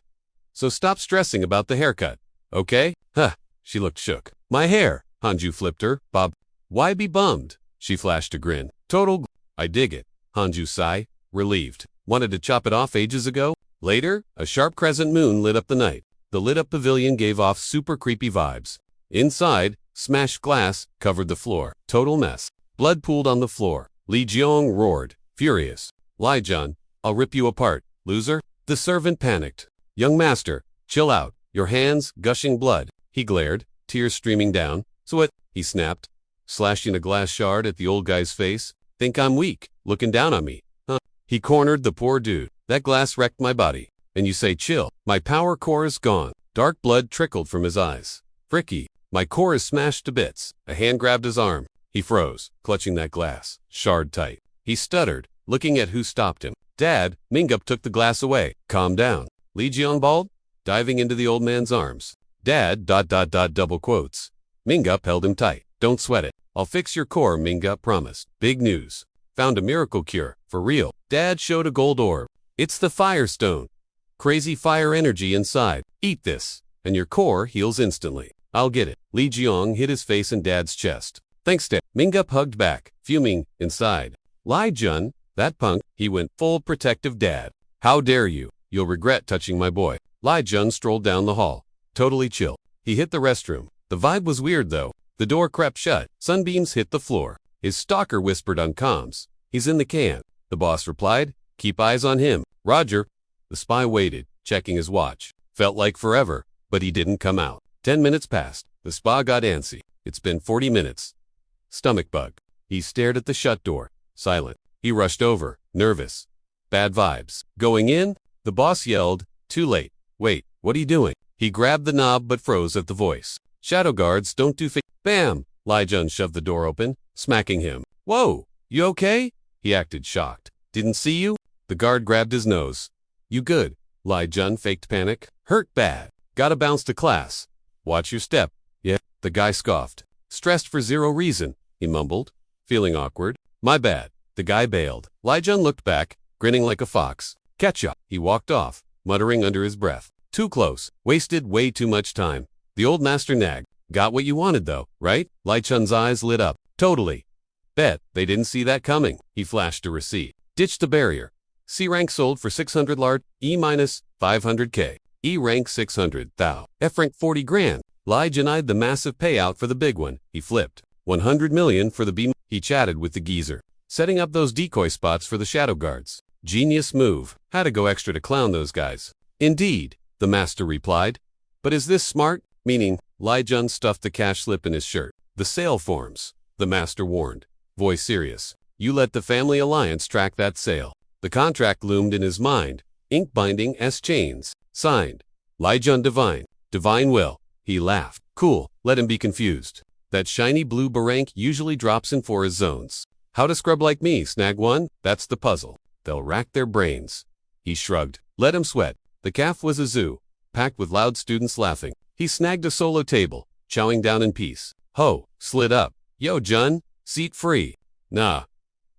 So stop stressing about the haircut. Okay? Huh. She looked shook. My hair. Hanju flipped her. Bob. Why be bummed? She flashed a grin. I dig it. Hanju sighed, relieved. Wanted to chop it off ages ago? Later, a sharp crescent moon lit up the night. The lit-up pavilion gave off super creepy vibes. Inside, Smashed glass covered the floor. Total mess. Blood pooled on the floor. Li Jiong roared, furious. Lai Jun, I'll rip you apart, loser. The servant panicked. Young master, chill out. Your hands, gushing blood. He glared, tears streaming down. So what? He snapped, slashing a glass shard at the old guy's face. Think I'm weak, looking down on me, huh? He cornered the poor dude. That glass wrecked my body. And you say chill. My power core is gone. Dark blood trickled from his eyes. Fricky, my core is smashed to bits. A hand grabbed his arm. He froze, clutching that glass shard tight. He stuttered, looking at who stopped him. Dad, Mingup took the glass away. Calm down. Li Jiong bawled, diving into the old man's arms. Dad, ... double quotes. Mingup held him tight. Don't sweat it. I'll fix your core, Mingup promised. Big news. Found a miracle cure. For real. Dad showed a gold orb. It's the fire stone. Crazy fire energy inside. Eat this, and your core heals instantly. I'll get it. Li Jiong hit his face in Dad's chest. Thanks, Dad. Mingup hugged back, fuming, inside. Lai Jun, that punk, he went full protective dad. How dare you? You'll regret touching my boy. Lai Jun strolled down the hall. Totally chill. He hit the restroom. The vibe was weird though. The door crept shut. Sunbeams hit the floor. His stalker whispered on comms. He's in the can. The boss replied. Keep eyes on him. Roger. The spy waited, checking his watch. Felt like forever, but he didn't come out. 10 minutes passed. The spy got antsy. It's been 40 minutes. Stomach bug. He stared at the shut door. Silent. He rushed over, nervous. Bad vibes. Going in? The boss yelled. Too late. Wait, what are you doing? He grabbed the knob but froze at the voice. Shadow guards don't do Bam! Lai Jun shoved the door open, smacking him. Whoa! You okay? He acted shocked. Didn't see you? The guard grabbed his nose. You good? Lai Jun faked panic. Hurt bad. Gotta bounce to class. Watch your step. Yeah. The guy scoffed. Stressed for zero reason, he mumbled, feeling awkward. My bad. The guy bailed. Lai Jun looked back, grinning like a fox. Catch up. He walked off, muttering under his breath. Too close. Wasted way too much time. The old master nagged. Got what you wanted though, right? Lai Chun's eyes lit up. Totally. Bet they didn't see that coming. He flashed a receipt. Ditched the barrier. C rank sold for 600 lard, E minus 500k. E rank 600 thou. F rank 40 grand. Lai denied the massive payout for the big one. He flipped. 100 million for the B. He chatted with the geezer, setting up those decoy spots for the shadow guards. Genius move. Had to go extra to clown those guys. Indeed, the master replied. But is this smart? Meaning, Lai Jun stuffed the cash slip in his shirt. The sale forms, the master warned. Voice serious. You let the family alliance track that sale. The contract loomed in his mind. Ink binding S chains. Signed. Lai Jun Divine. Divine will. He laughed. Cool, let him be confused. That shiny blue barank usually drops in forest zones. How to scrub like me, snag one? That's the puzzle. They'll rack their brains. He shrugged. Let him sweat. The caf was a zoo, packed with loud students laughing. He snagged a solo table, chowing down in peace. Ho, slid up. Yo, Jun, seat free. Nah.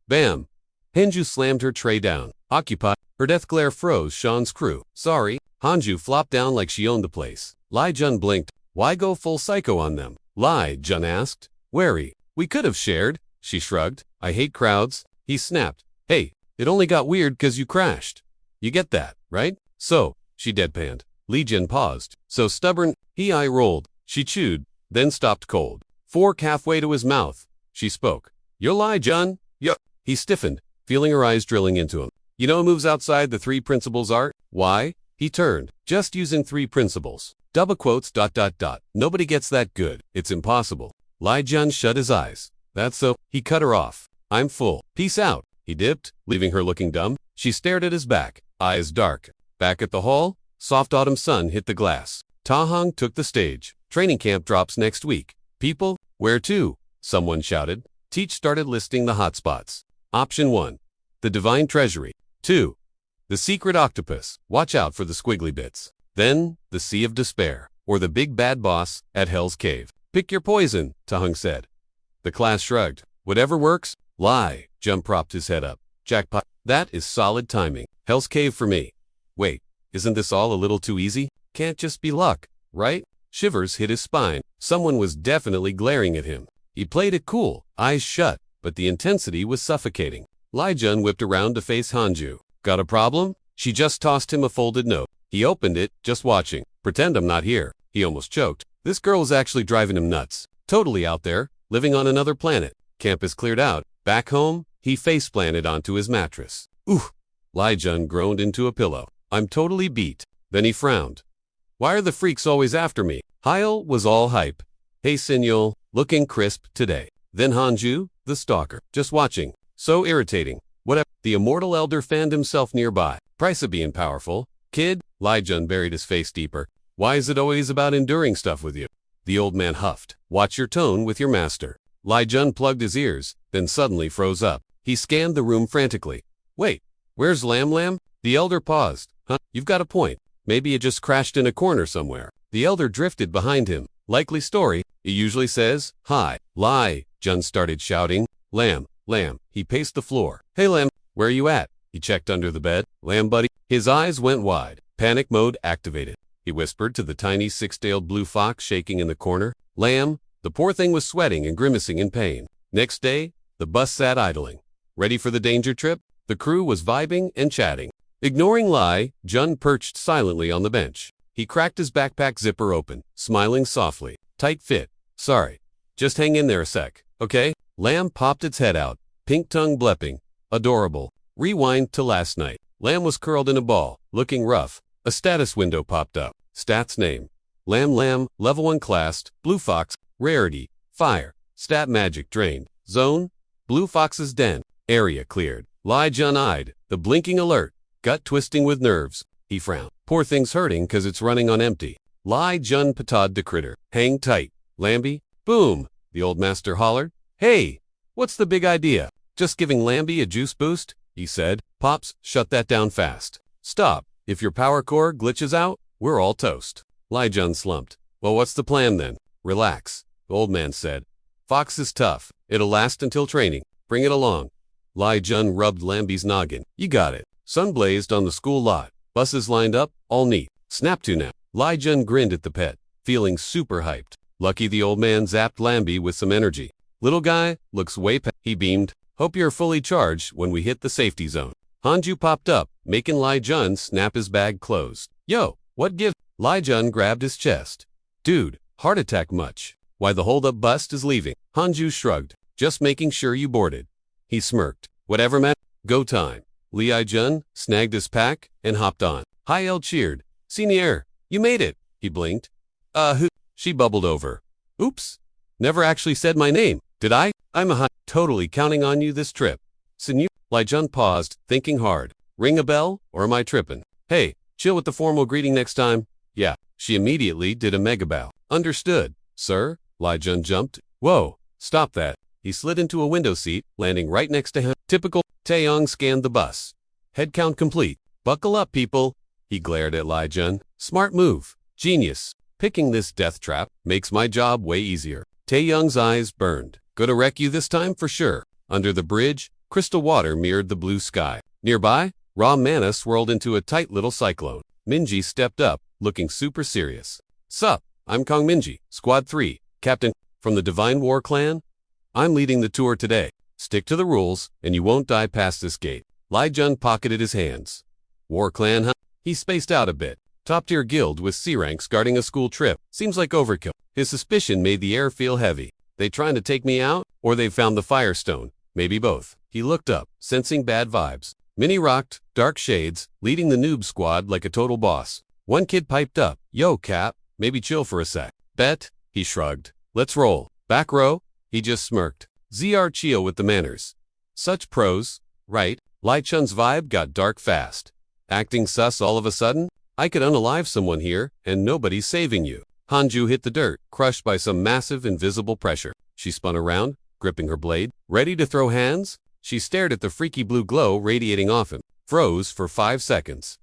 Bam. Hanju slammed her tray down. Occupy. Her death glare froze Sean's crew. Sorry. Hanju flopped down like she owned the place. Lai Jun blinked. Why go full psycho on them? Lai Jun asked. Wary. We could have shared. She shrugged. I hate crowds. He snapped. Hey, it only got weird 'cause you crashed. You get that, right? So, she deadpanned. Li Jin paused. So stubborn. He eye rolled. She chewed, then stopped cold. Fork halfway to his mouth. She spoke. You lie, Jun. Yuck. He stiffened, feeling her eyes drilling into him. You know who moves outside the three principles art? Why? He turned. Just using three principles. Double quotes ... Nobody gets that good. It's impossible. Lai Jun shut his eyes. That's so. He cut her off. I'm full. Peace out. He dipped, leaving her looking dumb. She stared at his back, eyes dark. Back at the hall, soft autumn sun hit the glass. Ta Hong took the stage. Training camp drops next week. People, where to? Someone shouted. Teach started listing the hotspots. Option 1. The Divine Treasury. 2. The Secret Octopus. Watch out for the squiggly bits. Then, the Sea of Despair, or the Big Bad Boss at Hell's Cave. Pick your poison, Ta Hong said. The class shrugged. Whatever works. Lie. Jun propped his head up. Jackpot. That is solid timing. Hell's Cave for me. Wait, isn't this all a little too easy? Can't just be luck, right? Shivers hit his spine. Someone was definitely glaring at him. He played it cool, eyes shut, but the intensity was suffocating. Lai Jun whipped around to face Hanju. Got a problem? She just tossed him a folded note. He opened it, just watching. Pretend I'm not here. He almost choked. This girl was actually driving him nuts. Totally out there, living on another planet. Campus cleared out. Back home, he face-planted onto his mattress. Ooh! Lai Jun groaned into a pillow. I'm totally beat. Then he frowned. Why are the freaks always after me? Yahello was all hype. Hey Signal, looking crisp today. Then Hanju, the stalker, just watching. So irritating. Whatever. The immortal elder fanned himself nearby. Price of being powerful. Kid, Lai Jun buried his face deeper. Why is it always about enduring stuff with you? The old man huffed. Watch your tone with your master. Lai Jun plugged his ears, then suddenly froze up. He scanned the room frantically. Wait, where's Lam Lam? The elder paused. Huh, you've got a point. Maybe it just crashed in a corner somewhere. The elder drifted behind him. Likely story. It usually says, hi. Lai, Jun started shouting. Lam, Lam. He paced the floor. Hey Lam, where are you at? He checked under the bed. Lam buddy. His eyes went wide. Panic mode activated. He whispered to the tiny six-tailed blue fox shaking in the corner. Lam, the poor thing was sweating and grimacing in pain. Next day, the bus sat idling. Ready for the danger trip? The crew was vibing and chatting. Ignoring Lai, Jun perched silently on the bench. He cracked his backpack zipper open, smiling softly. Tight fit. Sorry. Just hang in there a sec, okay? Lam popped its head out, pink tongue blepping. Adorable. Rewind to last night. Lam was curled in a ball, looking rough. A status window popped up. Stats name. Lam Lam, level 1 classed, Blue Fox, rarity, fire, stat magic drained, zone, Blue Fox's den, area cleared. Lai Jun eyed, the blinking alert, gut twisting with nerves. He frowned. Poor thing's hurting cause it's running on empty. Lai Jun patawed the critter. Hang tight, Lambie. Boom, the old master hollered. Hey, what's the big idea? Just giving Lambie a juice boost? He said. Pops, shut that down fast. Stop. If your power core glitches out, we're all toast. Lai Jun slumped. Well, what's the plan then? Relax, the old man said. Fox is tough. It'll last until training. Bring it along. Lai Jun rubbed Lambie's noggin. You got it. Sun blazed on the school lot. Buses lined up, all neat. Snap to now. Lai Jun grinned at the pet, feeling super hyped. Lucky the old man zapped Lambie with some energy. Little guy, looks way past. He beamed. Hope you're fully charged when we hit the safety zone. Hanju popped up, making Lai Jun snap his bag closed. Yo, what gives? Lai Jun grabbed his chest. Dude, heart attack much? Why the hold-up bust is leaving. Hanju shrugged. Just making sure you boarded. He smirked. Whatever man. Go time. Lai Jun snagged his pack and hopped on. Yahello cheered. Senior, you made it. He blinked. Who? She bubbled over. Oops. Never actually said my name, did I? I'm totally counting on you this trip. Senior. Lai Jun paused, thinking hard. Ring a bell, or am I tripping? Hey, chill with the formal greeting next time. Yeah. She immediately did a mega bow. Understood, sir. Lai Jun jumped. Whoa, stop that. He slid into a window seat, landing right next to him. Typical. Taeyong scanned the bus. Head count complete. Buckle up, people. He glared at Lai Jun. Smart move. Genius. Picking this death trap makes my job way easier. Taeyong's eyes burned. Gonna wreck you this time for sure. Under the bridge, crystal water mirrored the blue sky. Nearby, raw mana swirled into a tight little cyclone. Minji stepped up, looking super serious. Sup, I'm Kong Minji, Squad 3, Captain from the Divine War Clan. I'm leading the tour today. Stick to the rules, and you won't die past this gate. Lai Jun pocketed his hands. War Clan, huh? He spaced out a bit. Top-tier guild with C-ranks guarding a school trip. Seems like overkill. His suspicion made the air feel heavy. They trying to take me out, or they've found the Firestone? Maybe both. He looked up, sensing bad vibes. Minnie rocked, dark shades, leading the noob squad like a total boss. One kid piped up. Yo, Cap, maybe chill for a sec. Bet? He shrugged. Let's roll. Back row? He just smirked. ZR Chio with the manners. Such pros, right? Lai Chun's vibe got dark fast. Acting sus all of a sudden? I could unalive someone here, and nobody's saving you. Hanju hit the dirt, crushed by some massive invisible pressure. She spun around, gripping her blade. Ready to throw hands? She stared at the freaky blue glow radiating off him. Froze for 5 seconds.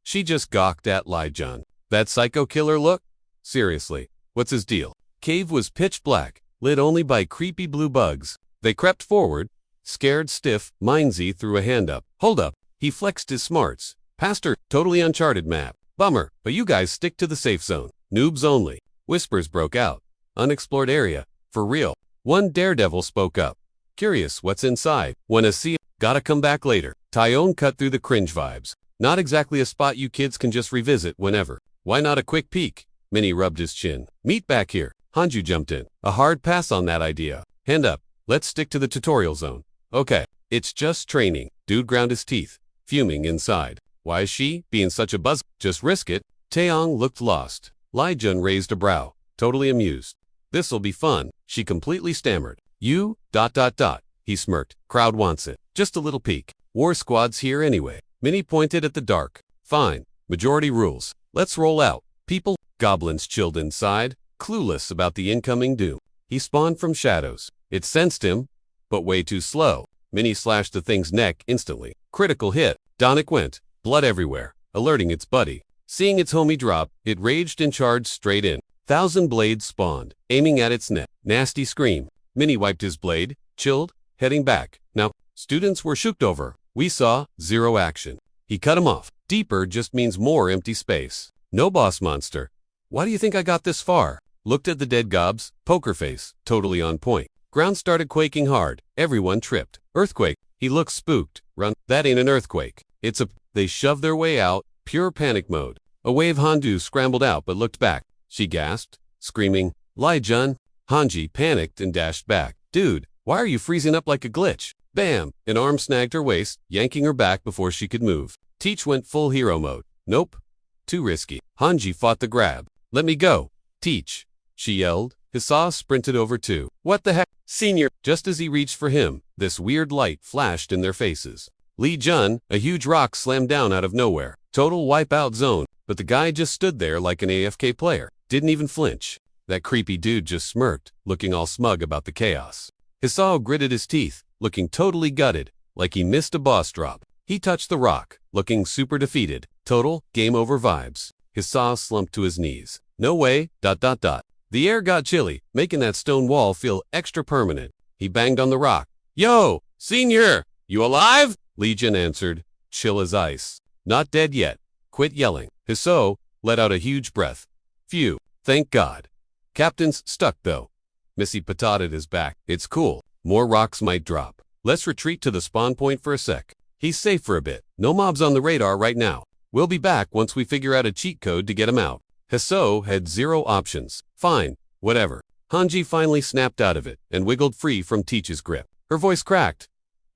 She just gawked at Lai Jun. That psycho killer look? Seriously, what's his deal? Cave was pitch black, lit only by creepy blue bugs. They crept forward. Scared stiff, Mindsy threw a hand up. Hold up. He flexed his smarts. Pastor, totally uncharted map. Bummer, but you guys stick to the safe zone. Noobs only. Whispers broke out. Unexplored area. For real. One daredevil spoke up. Curious what's inside. Wanna see? Gotta come back later. Tyone cut through the cringe vibes. Not exactly a spot you kids can just revisit whenever. Why not a quick peek? Minnie rubbed his chin. Meet back here. Hanju jumped in. A hard pass on that idea. Hand up. Let's stick to the tutorial zone. Okay. It's just training. Dude ground his teeth, fuming inside. Why is she being such a buzz? Just risk it. Taeyong looked lost. Lee Jun raised a brow, totally amused. This'll be fun. She completely stammered. You, ... He smirked. Crowd wants it. Just a little peek. War squad's here anyway. Minnie pointed at the dark. Fine. Majority rules. Let's roll out. People, goblins chilled inside, clueless about the incoming doom. He spawned from shadows. It sensed him, but way too slow. Minnie slashed the thing's neck instantly. Critical hit. Down it went. Blood everywhere, alerting its buddy. Seeing its homie drop, it raged and charged straight in. 1,000 blades spawned, aiming at its neck. Nasty scream. Minnie wiped his blade, chilled, heading back. Now, students were shooked over. We saw zero action. He cut him off. Deeper just means more empty space. No boss monster. Why do you think I got this far? Looked at the dead gobs, poker face, totally on point. Ground started quaking hard. Everyone tripped. Earthquake. He looked spooked. Run. That ain't an earthquake. It's a... They shoved their way out, pure panic mode. A wave Hanju scrambled out but looked back. She gasped, screaming, Lee Jun. Hanji panicked and dashed back. Dude, why are you freezing up like a glitch? Bam! An arm snagged her waist, yanking her back before she could move. Teach went full hero mode. Nope. Too risky. Hanji fought the grab. Let me go. Teach. She yelled. Hisa sprinted over too. What the heck? Senior! Just as he reached for him, this weird light flashed in their faces. Lee Jun, a huge rock slammed down out of nowhere. Total wipeout zone, but the guy just stood there like an AFK player. Didn't even flinch. That creepy dude just smirked, looking all smug about the chaos. Hisa gritted his teeth, looking totally gutted, like he missed a boss drop. He touched the rock, looking super defeated. Total game over vibes. Hisa slumped to his knees. No way, ... The air got chilly, making that stone wall feel extra permanent. He banged on the rock. Yo, senior, you alive? Legion answered, chill as ice. Not dead yet. Quit yelling. Hisa let out a huge breath. Phew, thank God. Captain's stuck though. Missy patataed his back. It's cool. More rocks might drop. Let's retreat to the spawn point for a sec. He's safe for a bit. No mobs on the radar right now. We'll be back once we figure out a cheat code to get him out. Hisa had zero options. Fine, whatever. Hanji finally snapped out of it and wiggled free from Teach's grip. Her voice cracked.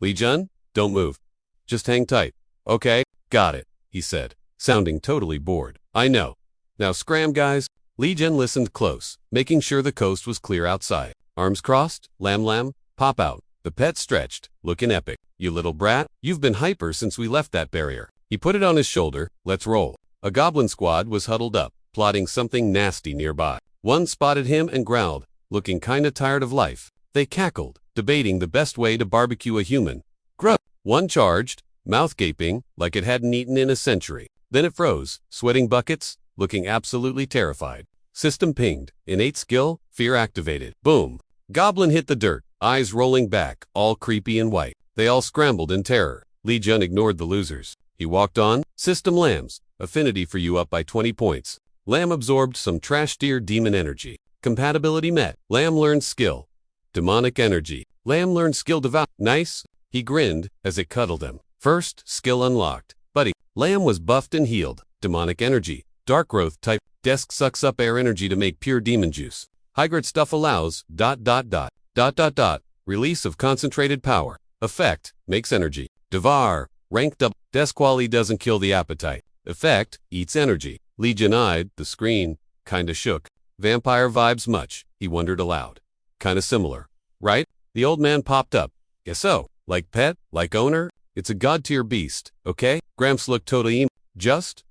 Lee Jun, don't move. Just hang tight. Okay, got it, he said, sounding totally bored. I know. Now scram, guys. Lee Jun listened close, making sure the coast was clear outside. Arms crossed, lam, pop out. The pet stretched, looking epic. You little brat, you've been hyper since we left that barrier. He put it on his shoulder. Let's roll. A goblin squad was huddled up, plotting something nasty nearby. One spotted him and growled, looking kinda tired of life. They cackled, debating the best way to barbecue a human. Gruff. One charged, mouth gaping, like it hadn't eaten in a century. Then it froze, sweating buckets, looking absolutely terrified. System pinged. Innate skill, fear activated. Boom. Goblin hit the dirt, eyes rolling back, all creepy and white. They all scrambled in terror. Lee Jun ignored the losers. He walked on. System lambs. Affinity for you up by 20 points. Lamb absorbed some trash deer demon energy. Compatibility met. Lamb learned skill. Demonic energy. Lamb learned skill devout. Nice. He grinned as it cuddled him. First, skill unlocked. Buddy. Lamb was buffed and healed. Demonic energy. Dark growth type. Desk sucks up air energy to make pure demon juice. High-grade stuff allows ... Release of concentrated power. Effect. Makes energy. Devar. Ranked up. Desk quality doesn't kill the appetite. Effect. Eats energy. Legion eyed the screen. Kinda shook. Vampire vibes much, he wondered aloud. Kinda similar. Right? The old man popped up. Guess so. Like pet? Like owner? It's a god-tier beast, okay? Gramps looked totally just ...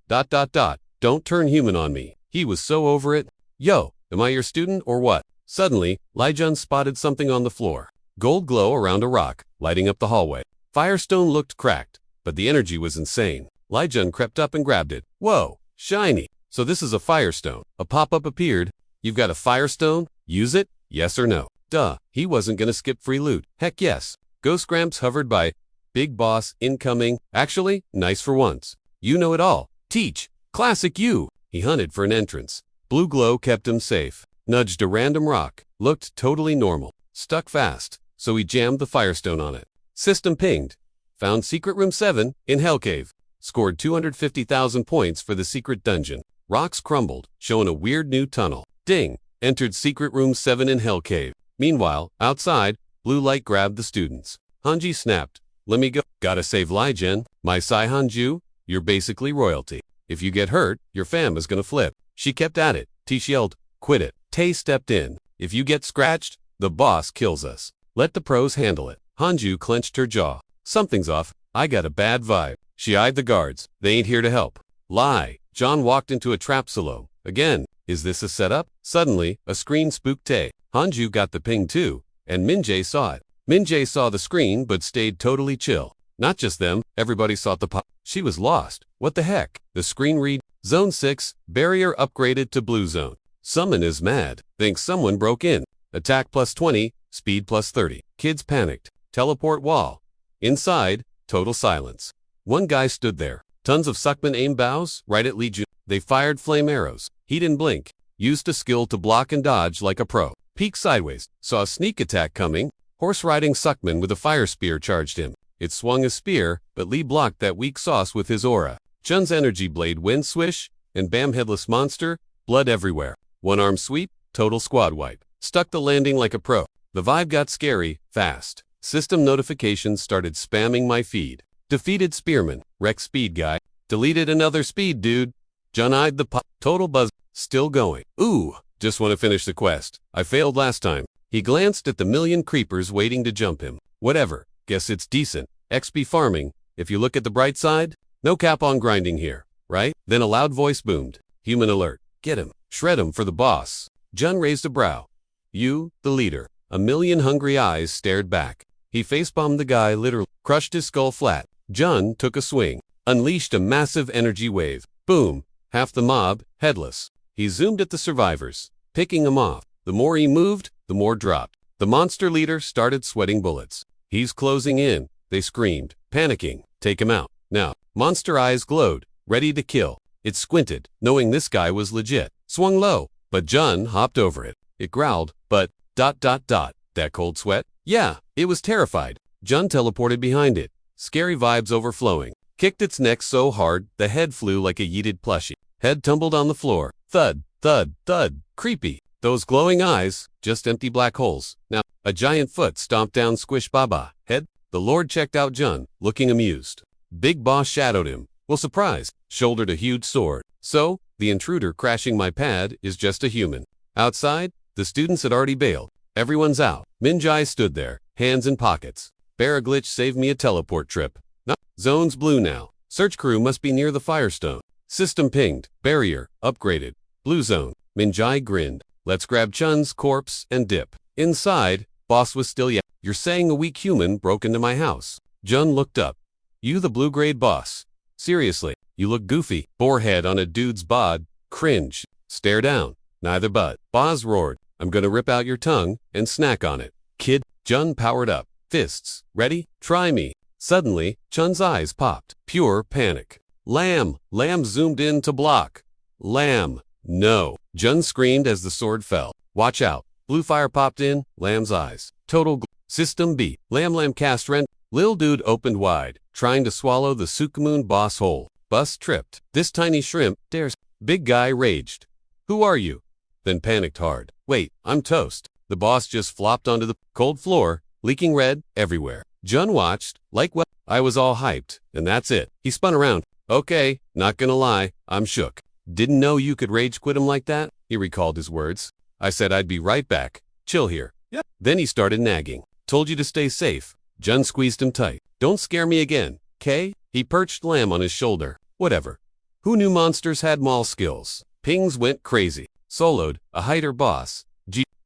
Don't turn human on me. He was so over it. Yo, am I your student or what? Suddenly, Lee Jun spotted something on the floor. Gold glow around a rock, lighting up the hallway. Firestone looked cracked, but the energy was insane. Lee Jun crept up and grabbed it. Whoa, shiny. So this is a firestone. A pop-up appeared. You've got a firestone? Use it? Yes or no? Duh, he wasn't gonna skip free loot. Heck yes. Ghost Gramps hovered by. Big boss, incoming. Actually, nice for once. You know it all. Teach. Classic you. He hunted for an entrance. Blue glow kept him safe. Nudged a random rock. Looked totally normal. Stuck fast, so he jammed the firestone on it. System pinged. Found secret room 7 in Hell Cave. Scored 250,000 points for the secret dungeon. Rocks crumbled, showing a weird new tunnel. Ding. entered secret room 7 in Hell Cave. Meanwhile, outside, blue light grabbed the students. Hanji snapped. Let me go. Gotta save Lai Jen. My Sai Hanju, you're basically royalty. If you get hurt, your fam is gonna flip. She kept at it. Tish yelled, quit it. Tay stepped in. If you get scratched, the boss kills us. Let the pros handle it. Hanju clenched her jaw. Something's off. I got a bad vibe. She eyed the guards. They ain't here to help. Lie. John walked into a trap silo. Again. Is this a setup? Suddenly, a screen spooked Tay. Hanju got the ping too, and Minjae saw it. Minjae saw the screen but stayed totally chill. Not just them, everybody saw the pop. She was lost. What the heck? The screen read, Zone 6, barrier upgraded to blue zone. Summon is mad. Thinks someone broke in. Attack plus 20, speed plus 30. Kids panicked. Teleport wall. Inside, total silence. One guy stood there. Tons of Suckman aim bows, right at Lee Jun. They fired flame arrows. He didn't blink. Used a skill to block and dodge like a pro. Peeked sideways. Saw a sneak attack coming. Horse-riding Suckman with a fire spear charged him. It swung a spear, but Lee blocked that weak sauce with his aura. Chun's energy blade wind swish, and bam headless monster, blood everywhere. One arm sweep, total squad wipe. Stuck the landing like a pro. The vibe got scary, fast. System notifications started spamming my feed. Defeated Spearman, wreck speed guy. Deleted another speed dude. Jun eyed the pop. Total buzz. Still going. Ooh, just want to finish the quest. I failed last time. He glanced at the million creepers waiting to jump him. Whatever. Guess it's decent. XP farming. If you look at the bright side, no cap on grinding here, right? Then a loud voice boomed. Human alert. Get him. Shred him for the boss. Jun raised a brow. You, the leader. A million hungry eyes stared back. He facepalmed the guy literally. Crushed his skull flat. Jun took a swing. Unleashed a massive energy wave. Boom. Half the mob, headless. He zoomed at the survivors, picking them off. The more he moved, the more dropped. The monster leader started sweating bullets. He's closing in. They screamed, panicking. Take him out. Now, monster eyes glowed, ready to kill. It squinted, knowing this guy was legit. Swung low, but Jun hopped over it. It growled, but ... That cold sweat? Yeah, it was terrified. Jun teleported behind it. Scary vibes overflowing. Kicked its neck so hard, the head flew like a yeeted plushie. Head tumbled on the floor. Thud, thud, thud. Creepy. Those glowing eyes, just empty black holes. Now, a giant foot stomped down Squish Baba. Head? The Lord checked out Jun, looking amused. Big Boss shadowed him. Well, surprised. Shouldered a huge sword. So, the intruder crashing my pad is just a human. Outside, the students had already bailed. Everyone's out. Minjae stood there, hands in pockets. Glitch saved me a teleport trip. No, zone's blue now. Search crew must be near the Firestone. System pinged. Barrier, upgraded. Blue zone. Minjae grinned. Let's grab Chun's corpse and dip. Inside, boss was still You're saying a weak human broke into my house. Jun looked up. You the blue-grade boss. Seriously, you look goofy. Boarhead on a dude's bod. Cringe. Stare down. Neither but. Boz roared. I'm gonna rip out your tongue and snack on it. Kid. Jun powered up. Fists. Ready? Try me. Suddenly, Chun's eyes popped. Pure panic. Lamb. Lamb zoomed in to block. Lamb. No. Jun screamed as the sword fell. Watch out. Blue fire popped in. Lamb's eyes. Total System B. Lamb cast rent. Lil dude opened wide, trying to swallow the Sukumoon boss whole. Bus tripped. This tiny shrimp dares. Big guy raged. Who are you? Then panicked hard. Wait, I'm toast. The boss just flopped onto the cold floor, leaking red everywhere. Jun watched, like well, I was all hyped, and that's it. He spun around. Okay, not gonna lie, I'm shook. Didn't know you could rage quit him like that? He recalled his words. I said I'd be right back. Chill here. Yeah. Then he started nagging. Told you to stay safe. Jun squeezed him tight. Don't scare me again, K? He perched Lamb on his shoulder. Whatever. Who knew monsters had maul skills? Pings went crazy. Soloed, a hider boss.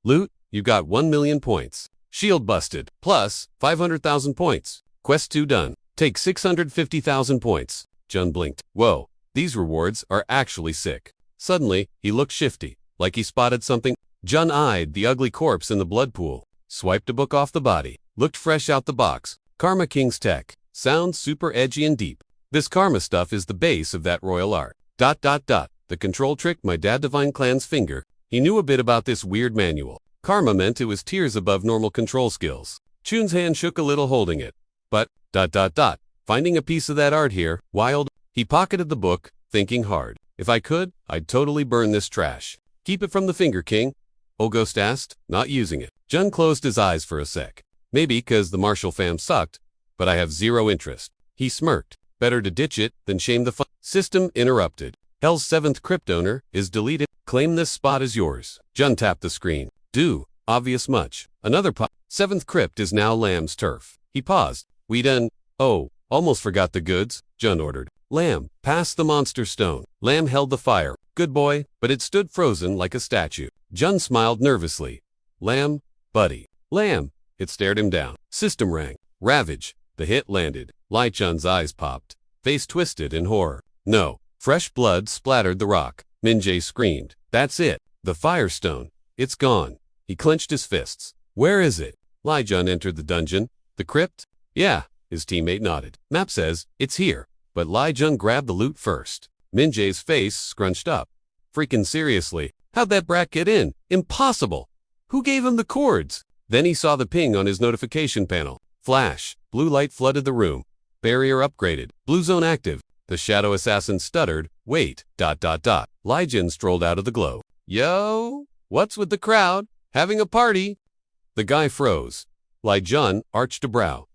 Loot, you got 1 million points. Shield busted, plus 500,000 points. Quest 2 done. Take 650,000 points. Jun blinked. Whoa, these rewards are actually sick. Suddenly, he looked shifty, like he spotted something. Jun eyed the ugly corpse in the blood pool. Swiped a book off the body. Looked fresh out the box. Karma King's tech. Sounds super edgy and deep. This karma stuff is the base of that royal art. ... The control trick my dad Divine Clan's finger. He knew a bit about this weird manual. Karma meant it was tiers above normal control skills. Chun's hand shook a little holding it. But ... Finding a piece of that art here, wild. He pocketed the book, thinking hard. If I could, I'd totally burn this trash. Keep it from the Finger King. Ghost asked, not using it. Jun closed his eyes for a sec. Maybe 'cause the Marshall fam sucked, but I have zero interest. He smirked. Better to ditch it than shame the fun. System interrupted. Hell's 7th crypt owner is deleted. Claim this spot as yours. Jun tapped the screen. Do. Obvious much. Another pop. 7th crypt is now Lamb's turf. He paused. We done. Oh, almost forgot the goods, Jun ordered. Lamb, pass the monster stone. Lamb held the fire. Good boy, but it stood frozen like a statue. Jun smiled nervously. Lamb, buddy. Lamb. It stared him down. System rang. Ravage. The hit landed. Lai Chun's eyes popped. Face twisted in horror. No. Fresh blood splattered the rock. Min-jae screamed. That's it. The firestone. It's gone. He clenched his fists. Where is it? Lai Jun entered the dungeon. The crypt? Yeah. His teammate nodded. Map says, it's here. But Lai Jun grabbed the loot first. Min-jae's face scrunched up. Freaking seriously. How'd that brat get in? Impossible. Who gave him the cords? Then he saw the ping on his notification panel. Flash. Blue light flooded the room. Barrier upgraded. Blue zone active. The shadow assassin stuttered. Wait. ... Lai Jun strolled out of the glow. Yo, what's with the crowd? Having a party? The guy froze. Lai Jun arched a brow.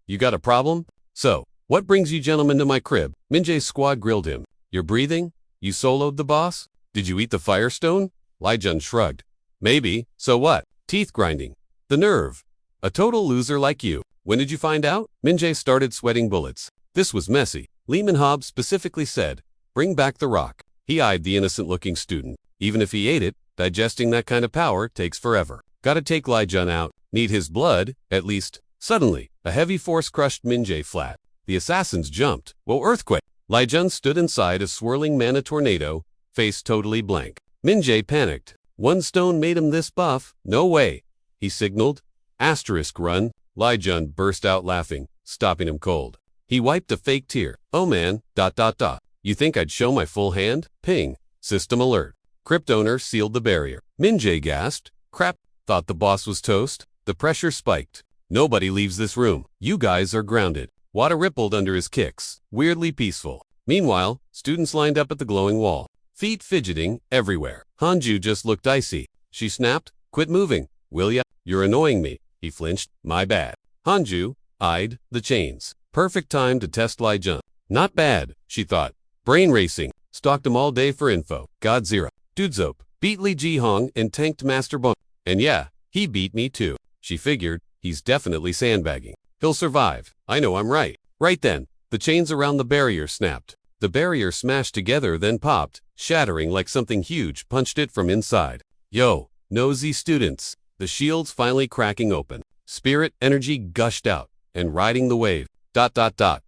You got a problem? So, what brings you gentlemen to my crib? Min-jae's squad grilled him. You're breathing? You soloed the boss? Did you eat the firestone? Lai Jun shrugged. Maybe. So what? Teeth grinding. The nerve. A total loser like you. When did you find out? Min-jae started sweating bullets. This was messy. Lehman Hobbs specifically said, bring back the rock. He eyed the innocent-looking student. Even if he ate it, digesting that kind of power takes forever. Gotta take Lai Jun out. Need his blood, at least. Suddenly, a heavy force crushed Min-jae flat. The assassins jumped. Whoa, earthquake! Lai Jun stood inside a swirling mana tornado, face totally blank. Min-jae panicked. One stone made him this buff? No way. He signaled. Asterisk run. Lai Jun burst out laughing, stopping him cold. He wiped a fake tear. Oh man, ... You think I'd show my full hand? Ping. System alert. Crypt owner sealed the barrier. Min-jae gasped. Crap. Thought the boss was toast. The pressure spiked. Nobody leaves this room. You guys are grounded. Water rippled under his kicks. Weirdly peaceful. Meanwhile, students lined up at the glowing wall. Feet fidgeting everywhere. Hanju just looked icy. She snapped. Quit moving. Will ya? You're annoying me. He flinched. My bad. Hanju eyed the chains. Perfect time to test Lai Jun. Not bad, she thought. Brain racing. Stalked him all day for info. Godzilla. Dudezope. Beat Li Ji-hong and tanked Master Bone. And yeah, he beat me too. She figured, he's definitely sandbagging. He'll survive. I know I'm right. Right then, the chains around the barrier snapped. The barrier smashed together then popped, shattering like something huge punched it from inside. Yo, nosy students. The shields finally cracking open. Spirit energy gushed out, and riding the wave. ...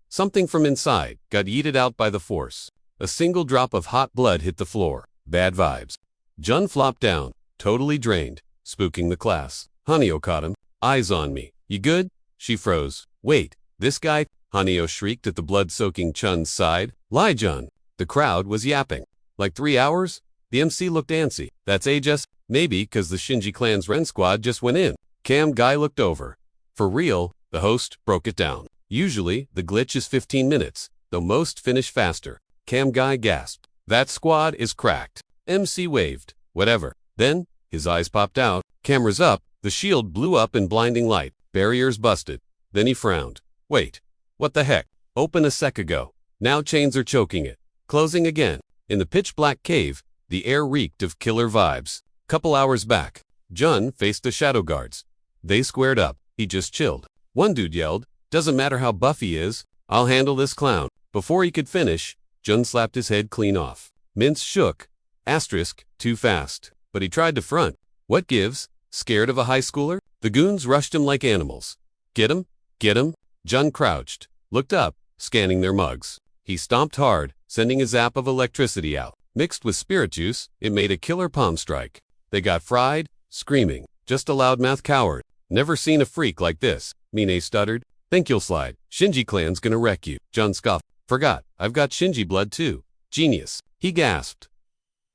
Something from inside got yeeted out by the force. A single drop of hot blood hit the floor. Bad vibes. Jun flopped down, totally drained, spooking the class. Hanyo caught him. Eyes on me. You good? She froze. Wait, this guy? Hanyo shrieked at the blood-soaking Chun's side. Lai Jun. The crowd was yapping. Like 3 hours? The MC looked antsy. That's ages? Maybe 'cause the Shinji clan's Ren squad just went in. Cam Guy looked over. For real, the host broke it down. Usually, the glitch is 15 minutes, though most finish faster. Cam Guy gasped. That squad is cracked. MC waved. Whatever. Then, his eyes popped out. Cameras up. The shield blew up in blinding light. Barriers busted. Then he frowned. Wait. What the heck? Open a sec ago. Now chains are choking it. Closing again. In the pitch-black cave, the air reeked of killer vibes. Couple hours back, Jun faced the shadow guards. They squared up. He just chilled. One dude yelled, doesn't matter how buff he is, I'll handle this clown. Before he could finish, Jun slapped his head clean off. Mince shook. Asterisk, too fast. But he tried to front. What gives? Scared of a high schooler? The goons rushed him like animals. Get him? Get him? Jun crouched, looked up, scanning their mugs. He stomped hard, sending a zap of electricity out. Mixed with spirit juice, it made a killer palm strike. They got fried, screaming. Just a loudmouth coward. Never seen a freak like this. Mine stuttered. Think you'll slide. Shinji clan's gonna wreck you. Jun scoffed. Forgot, I've got Shinji blood too. Genius. He gasped.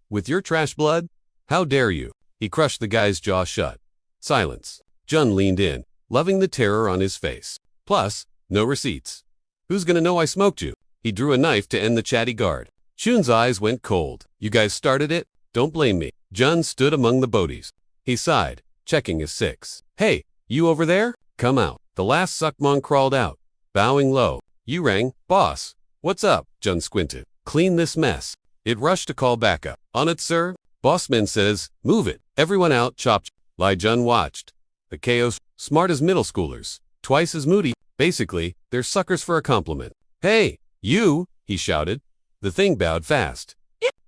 With your trash blood? How dare you? He crushed the guy's jaw shut. Silence. Jun leaned in, loving the terror on his face. Plus, no receipts. Who's gonna know I smoked you? He drew a knife to end the chatty guard. Shun's eyes went cold. You guys started it? Don't blame me. Jun stood among the bodies. He sighed, checking his 6. Hey, you over there? Come out. The last Suckmon crawled out, bowing low. You rang, boss. What's up? Jun squinted. Clean this mess. It rushed to call backup. On it, sir? Bossman says, move it. Everyone out, chop. Lai Jun watched. The KOs, smart as middle schoolers. Twice as moody. Basically, they're suckers for a compliment. Hey, you, he shouted. The thing bowed fast.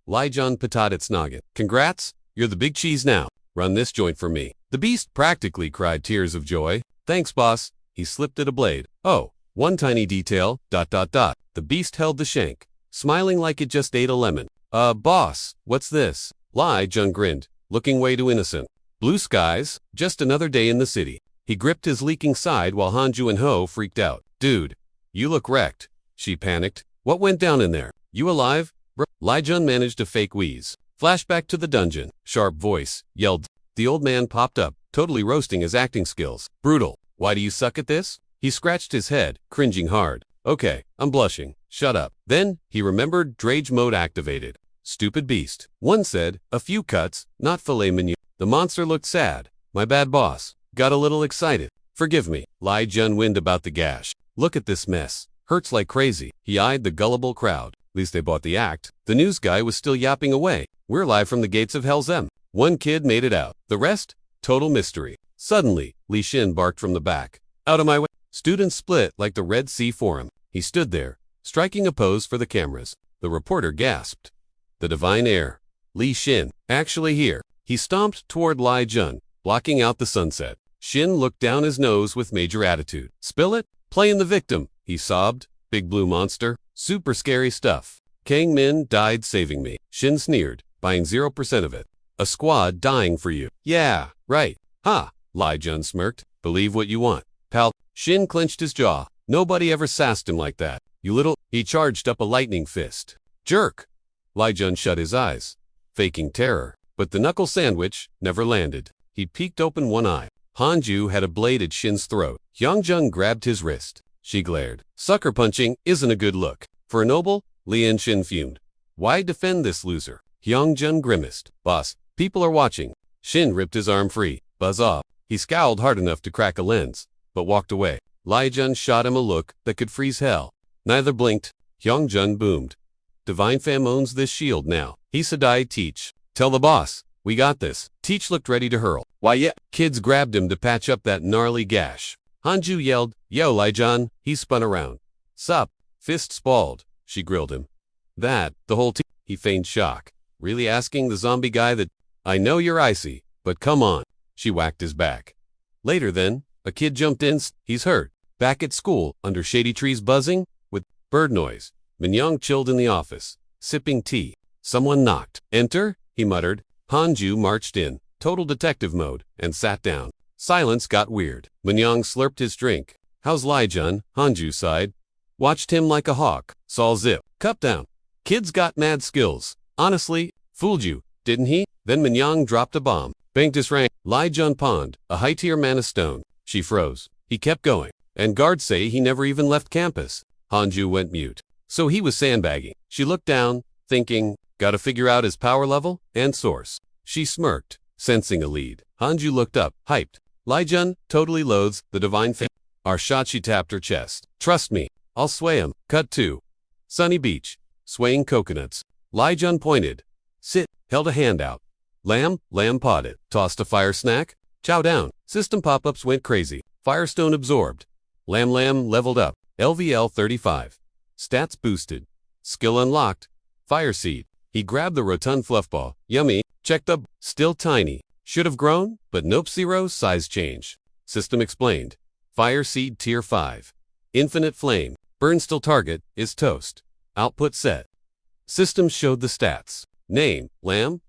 Lai Jun patted its noggin. Congrats, you're the big cheese now. Run this joint for me. The beast practically cried tears of joy. Thanks, boss. He slipped it a blade. Oh, one tiny detail, ... The beast held the shank, smiling like it just ate a lemon. Boss, what's this? Lai Jun grinned, looking way too innocent. Blue skies, just another day in the city. He gripped his leaking side while Hanju and Ho freaked out. Dude, you look wrecked. She panicked. What went down in there? You alive? Bro. Lai Jun managed a fake wheeze. Flashback to the dungeon. Sharp voice, yelled. The old man popped up, totally roasting his acting skills. Brutal. Why do you suck at this? He scratched his head, cringing hard. Okay, I'm blushing. Shut up. Then, he remembered Drage mode activated. Stupid beast. One said, a few cuts, not filet mignon. The monster looked sad. My bad, boss. Got a little excited. Forgive me. Lai Jun wind about the gash. Look at this mess. Hurts like crazy. He eyed the gullible crowd. At least they bought the act. The news guy was still yapping away. We're live from the gates of Hell's M. One kid made it out. The rest? Total mystery. Suddenly, Li Xin barked from the back. Out of my way. Students split like the Red Sea Forum. He stood there, striking a pose for the cameras. The reporter gasped. The divine heir. Li Xin. Actually here. He stomped toward Lai Jun, blocking out the sunset. Xin looked down his nose with major attitude. Spill it? Playing the victim, he sobbed. Big blue monster. Super scary stuff. Kang Min died saving me. Xin sneered, buying 0% of it. A squad dying for you. Yeah, right. Ha! Lai Jun smirked. Believe what you want. Pal. Xin clenched his jaw. Nobody ever sassed him like that. You little... He charged up a lightning fist. Jerk! Lai Jun shut his eyes, faking terror. But the knuckle sandwich never landed. He peeked open one eye. Hanju had a blade at Shin's throat. Hyungjun grabbed his wrist. She glared. Sucker punching isn't a good look. For a noble, Li and Shin fumed. Why defend this loser? Hyungjun grimaced. Boss, people are watching. Shin ripped his arm free. Buzz off. He scowled hard enough to crack a lens, but walked away. Lai Jun shot him a look that could freeze hell. Neither blinked. Hyungjun boomed. Divine Fam owns this shield now. He Sadai Teach. Tell the boss. We got this. Teach looked ready to hurl. Why yeah. Kids grabbed him to patch up that gnarly gash. Hanju yelled, Yo Lai Jun. He spun around. Sup? Fist spalled. She grilled him. That, the whole team. He feigned shock. Really asking the zombie guy that? I know you're icy, but come on. She whacked his back. Later then, a kid jumped in. He's hurt. Back at school, under shady trees buzzing, with bird noise. Minyoung chilled in the office, sipping tea. Someone knocked. Enter, he muttered. Hanju marched in, total detective mode, and sat down. Silence got weird. Minyoung slurped his drink. How's Lai Jun? Hanju sighed. Watched him like a hawk. Saw zip. Cup down. Kid's got mad skills. Honestly, fooled you, didn't he? Then Minyoung dropped a bomb. Banked his rank. Lai Jun pawned, a high-tier mana stone. She froze. He kept going. And guards say he never even left campus. Hanju went mute. So he was sandbagging. She looked down, thinking, gotta figure out his power level and source. She smirked, sensing a lead. Hanju looked up, hyped. Lai Jun totally loathes the divine fame. Our shot. She tapped her chest. Trust me, I'll sway him. Cut 2. Sunny beach. Swaying coconuts. Lai Jun pointed. Sit, held a hand out. Lamb potted. Tossed a fire snack. Chow down. System pop-ups went crazy. Firestone absorbed. Lamb leveled up. LVL 35. Stats boosted. Skill unlocked. Fire seed. He grabbed the rotund fluffball. Yummy. Checked up. Still tiny. Should have grown, but nope. 0 size change. System explained. Fire seed tier 5. Infinite flame. Burn still target is toast. Output set. System showed the stats. Name, Lamb,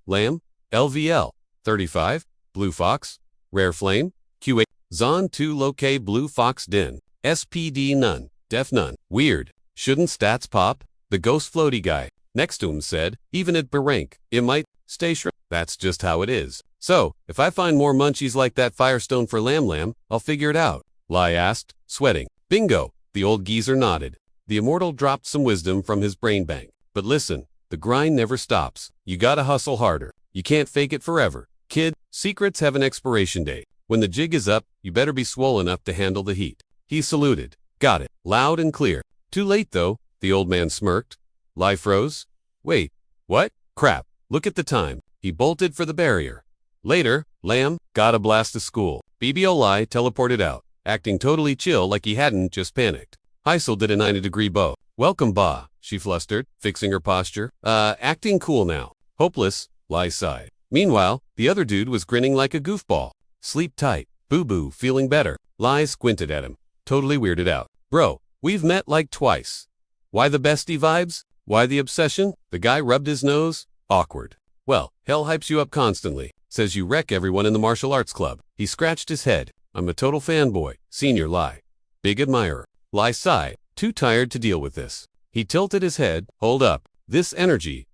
LVL, 35, Blue Fox, Rare Flame, QA, Zon 2 Low-K Blue Fox Den, SPD none, Def none. Weird. Shouldn't stats pop? The ghost floaty guy next to him said, even at B rank, it might stay shrunk. That's just how it is. So, if I find more munchies like that Firestone for Lamb, I'll figure it out. Lai asked, sweating. Bingo. The old geezer nodded. The immortal dropped some wisdom from his brain bank. But listen, the grind never stops. You gotta hustle harder. You can't fake it forever. Kid, Secrets have an expiration date. When the jig is up, you better be swole enough to handle the heat. He saluted. Got it. Loud and clear. Too late, though, the old man smirked. Lai froze. Wait. What? Crap. Look at the time. He bolted for the barrier. Later, Lamb, gotta blast to school. BBO Lai teleported out, acting totally chill like he hadn't just panicked. Heisel did a 90-degree bow. Welcome, Ba, she flustered, fixing her posture. Acting cool now. Hopeless, Lai sighed. Meanwhile, the other dude was grinning like a goofball. Sleep tight. Boo-boo, feeling better. Lai squinted at him, totally weirded out. Bro, we've met like twice. Why the bestie vibes? Why the obsession? The guy rubbed his nose. Awkward. Well, hell hypes you up constantly. Says you wreck everyone in the martial arts club. He scratched his head. I'm a total fanboy. Senior Lai. Big admirer. Lai sighed, too tired to deal with this. He tilted his head. Hold up. This energy, ...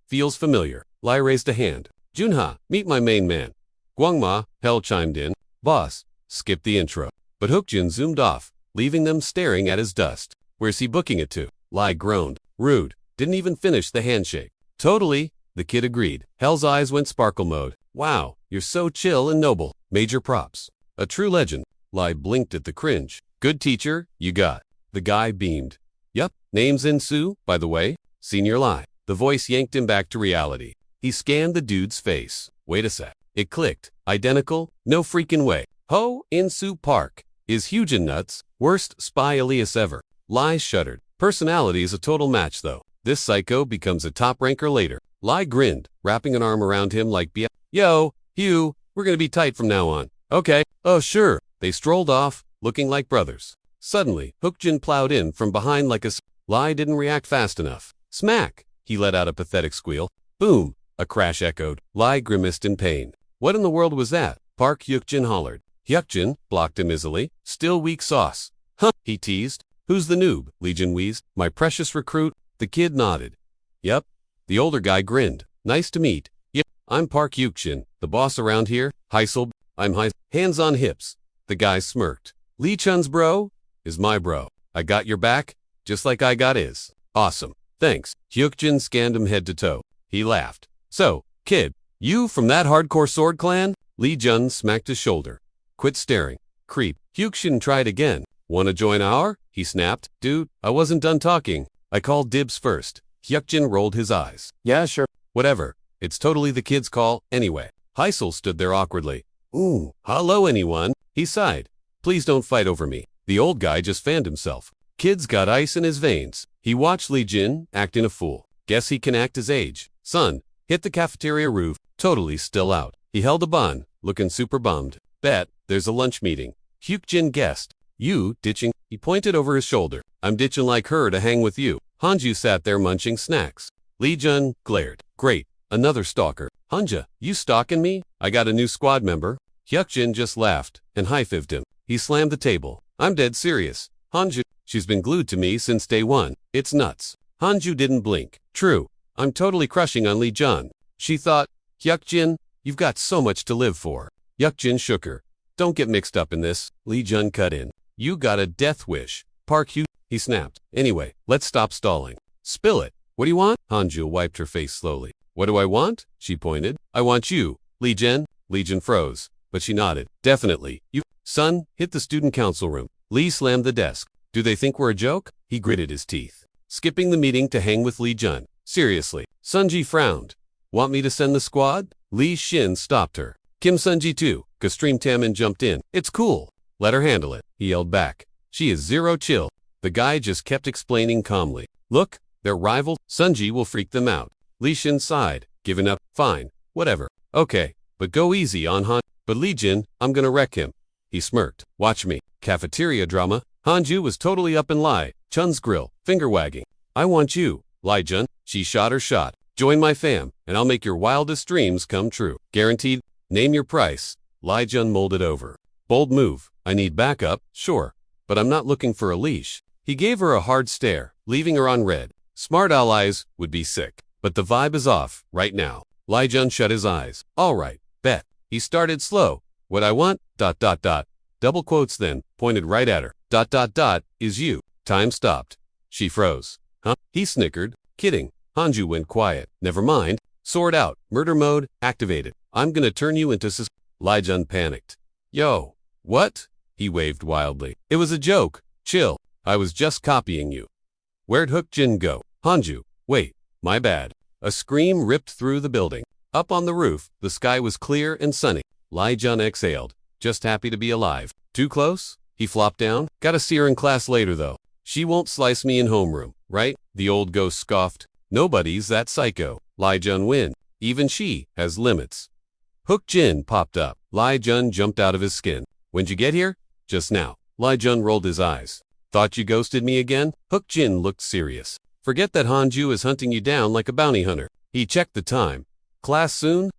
feels familiar. Lai raised a hand. Junha, meet my main man. Guangma, Hell chimed in. Boss, skip the intro. But Hookjin zoomed off, leaving them staring at his dust. Where's he booking it to? Lai groaned. Rude. Didn't even finish the handshake. Totally, the kid agreed. Hell's eyes went sparkle mode. Wow, you're so chill and noble. Major props. A true legend. Lai blinked at the cringe. Good teacher, you got. The guy beamed. Yup, name's Insu, by the way. Senior Lai. The voice yanked him back to reality. He scanned the dude's face. Wait a sec. It clicked. Identical? No freaking way. Ho, Insu Park. Is huge and nuts. Worst spy alias ever. Lai shuddered. Personality is a total match though. This psycho becomes a top ranker later. Lai grinned, wrapping an arm around him like Yo, Hugh, we're gonna be tight from now on. Okay. Oh sure. They strolled off, looking like brothers. Suddenly, Hookjin plowed in from behind like a Lai didn't react fast enough. Smack! He let out a pathetic squeal. Boom! A crash echoed. Lai grimaced in pain. What in the world was that? Park Hyukjin hollered. Hyukjin blocked him easily. Still weak sauce. Huh, he teased. Who's the noob? Legion wheezed. My precious recruit. The kid nodded. Yep. The older guy grinned. Nice to meet. Yep. I'm Park Hyukjin, the boss around here. Heisel. I'm Heisel. Hands on hips. The guy smirked. Lee Chun's bro? Is my bro. I got your back, just like I got his. Awesome. Thanks. Hyukjin scanned him head to toe. He laughed. So, kid, you from that hardcore sword clan? Lee Jun smacked his shoulder. Quit staring. Creep. Hyukjin tried again. Wanna join our? He snapped. Dude, I wasn't done talking. I called dibs first. Hyukjin rolled his eyes. Yeah, sure. Whatever. It's totally the kid's call, anyway. Heisel stood there awkwardly. Ooh, hello anyone. He sighed. Please don't fight over me. The old guy just fanned himself. Kid's got ice in his veins. He watched Lee Jin acting a fool. Guess he can act his age. Son, hit the cafeteria roof. Totally still out. He held a bun, looking super bummed. Bet, there's a lunch meeting. Hyukjin guessed. You, ditching? He pointed over his shoulder. I'm ditching like her to hang with you. Hanju sat there munching snacks. Lee Jun glared. Great, another stalker. Hanja, you stalking me? I got a new squad member. Hyukjin just laughed and high-fived him. He slammed the table. I'm dead serious. Hanju, she's been glued to me since day one. It's nuts. Hanju didn't blink. True. I'm totally crushing on Lee Jun. She thought, Hyukjin, you've got so much to live for. Hyukjin shook her. Don't get mixed up in this. Lee Jun cut in. You got a death wish. Park Hugh, he snapped. Anyway, let's stop stalling. Spill it. What do you want? Hanju wiped her face slowly. What do I want? She pointed. I want you. Lee Jin froze, but she nodded. Definitely. You. Son, hit the student council room. Lee slammed the desk. Do they think we're a joke? He gritted his teeth. Skipping the meeting to hang with Lee Jun. Seriously. Sunji frowned. Want me to send the squad? Lee Shin stopped her. Kim Sunji too. Kastream Taman jumped in. It's cool. Let her handle it. He yelled back. She is zero chill. The guy just kept explaining calmly. Look, they're rival. Sunji will freak them out. Lee Shin sighed. Giving up. Fine. Whatever. Okay. But go easy on Han. But Lee Jin, I'm gonna wreck him. He smirked. Watch me. Cafeteria drama. Hanju was totally up in Lai Chun's grill, finger wagging. I want you, Lai Jun. She shot her shot. Join my fam, and I'll make your wildest dreams come true. Guaranteed. Name your price. Lai Jun molded over. Bold move. I need backup, sure. But I'm not looking for a leash. He gave her a hard stare, leaving her on red. Smart allies would be sick. But the vibe is off, right now. Lai Jun shut his eyes. All right, bet. He started slow. What I want, ... Double quotes then, pointed right at her. ... is you. Time stopped. She froze. Huh? He snickered. Kidding. Hanju went quiet. Never mind. Sword out. Murder mode activated. I'm gonna turn you into Lie Jun panicked. Yo. What? He waved wildly. It was a joke. Chill. I was just copying you. Where'd Hook Jin go? Hanju. Wait. My bad. A scream ripped through the building. Up on the roof, the sky was clear and sunny. Lie Jun exhaled. Just happy to be alive. Too close? He flopped down. Gotta see her in class later though. She won't slice me in homeroom, right? The old ghost scoffed. Nobody's that psycho. Lie Jun win. Even she has limits. Hook Jin popped up. Lie Jun jumped out of his skin. When'd you get here? Just now. Lie Jun rolled his eyes. Thought you ghosted me again? Hook Jin looked serious. Forget that Hanju is hunting you down like a bounty hunter. He checked the time. Class soon?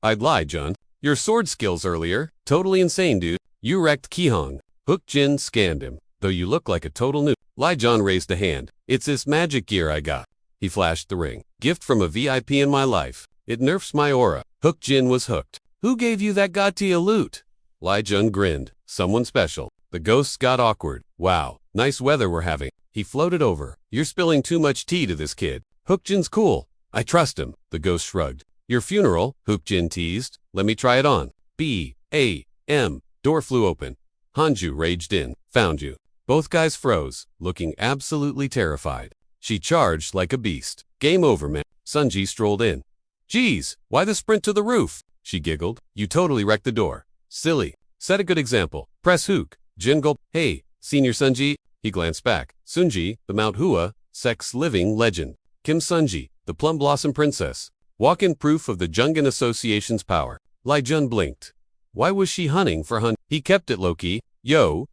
I'd lie, Jun. Your sword skills earlier. Totally insane, dude. You wrecked Kihong. Hook Jin scanned him. Though you look like a total noob. Lie Jun raised a hand. It's this magic gear I got. He flashed the ring. Gift from a VIP in my life. It nerfs my aura. Hook Jin was hooked. Who gave you that Gatia loot? Lie Jun grinned. Someone special. The ghosts got awkward. Wow. Nice weather we're having. He floated over. You're spilling too much tea to this kid. Hook Jin's cool. I trust him. The ghost shrugged. Your funeral? Hook Jin teased. Let me try it on. B-A-M. Door flew open. Hanju raged in. Found you. Both guys froze, looking absolutely terrified. She charged like a beast. Game over, man. Sunji strolled in. Geez, why the sprint to the roof? She giggled. You totally wrecked the door. Silly. Set a good example. Press Hook. Jin gulped. Hey, Senior Sunji. He glanced back. Sunji, the Mount Hua, sex living legend. Kim Sunji, the Plum Blossom Princess. Walk-in proof of the Jungan Association's power. Lie Jun blinked. Why was she hunting for Hun? He kept it low-key. Yo, ...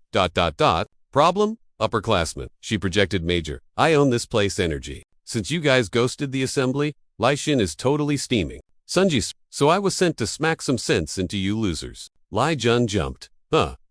Problem? Upperclassman. She projected major. I own this place energy. Since you guys ghosted the assembly, Lai Shin is totally steaming. Sunji, so I was sent to smack some sense into you losers. Lai Jun jumped.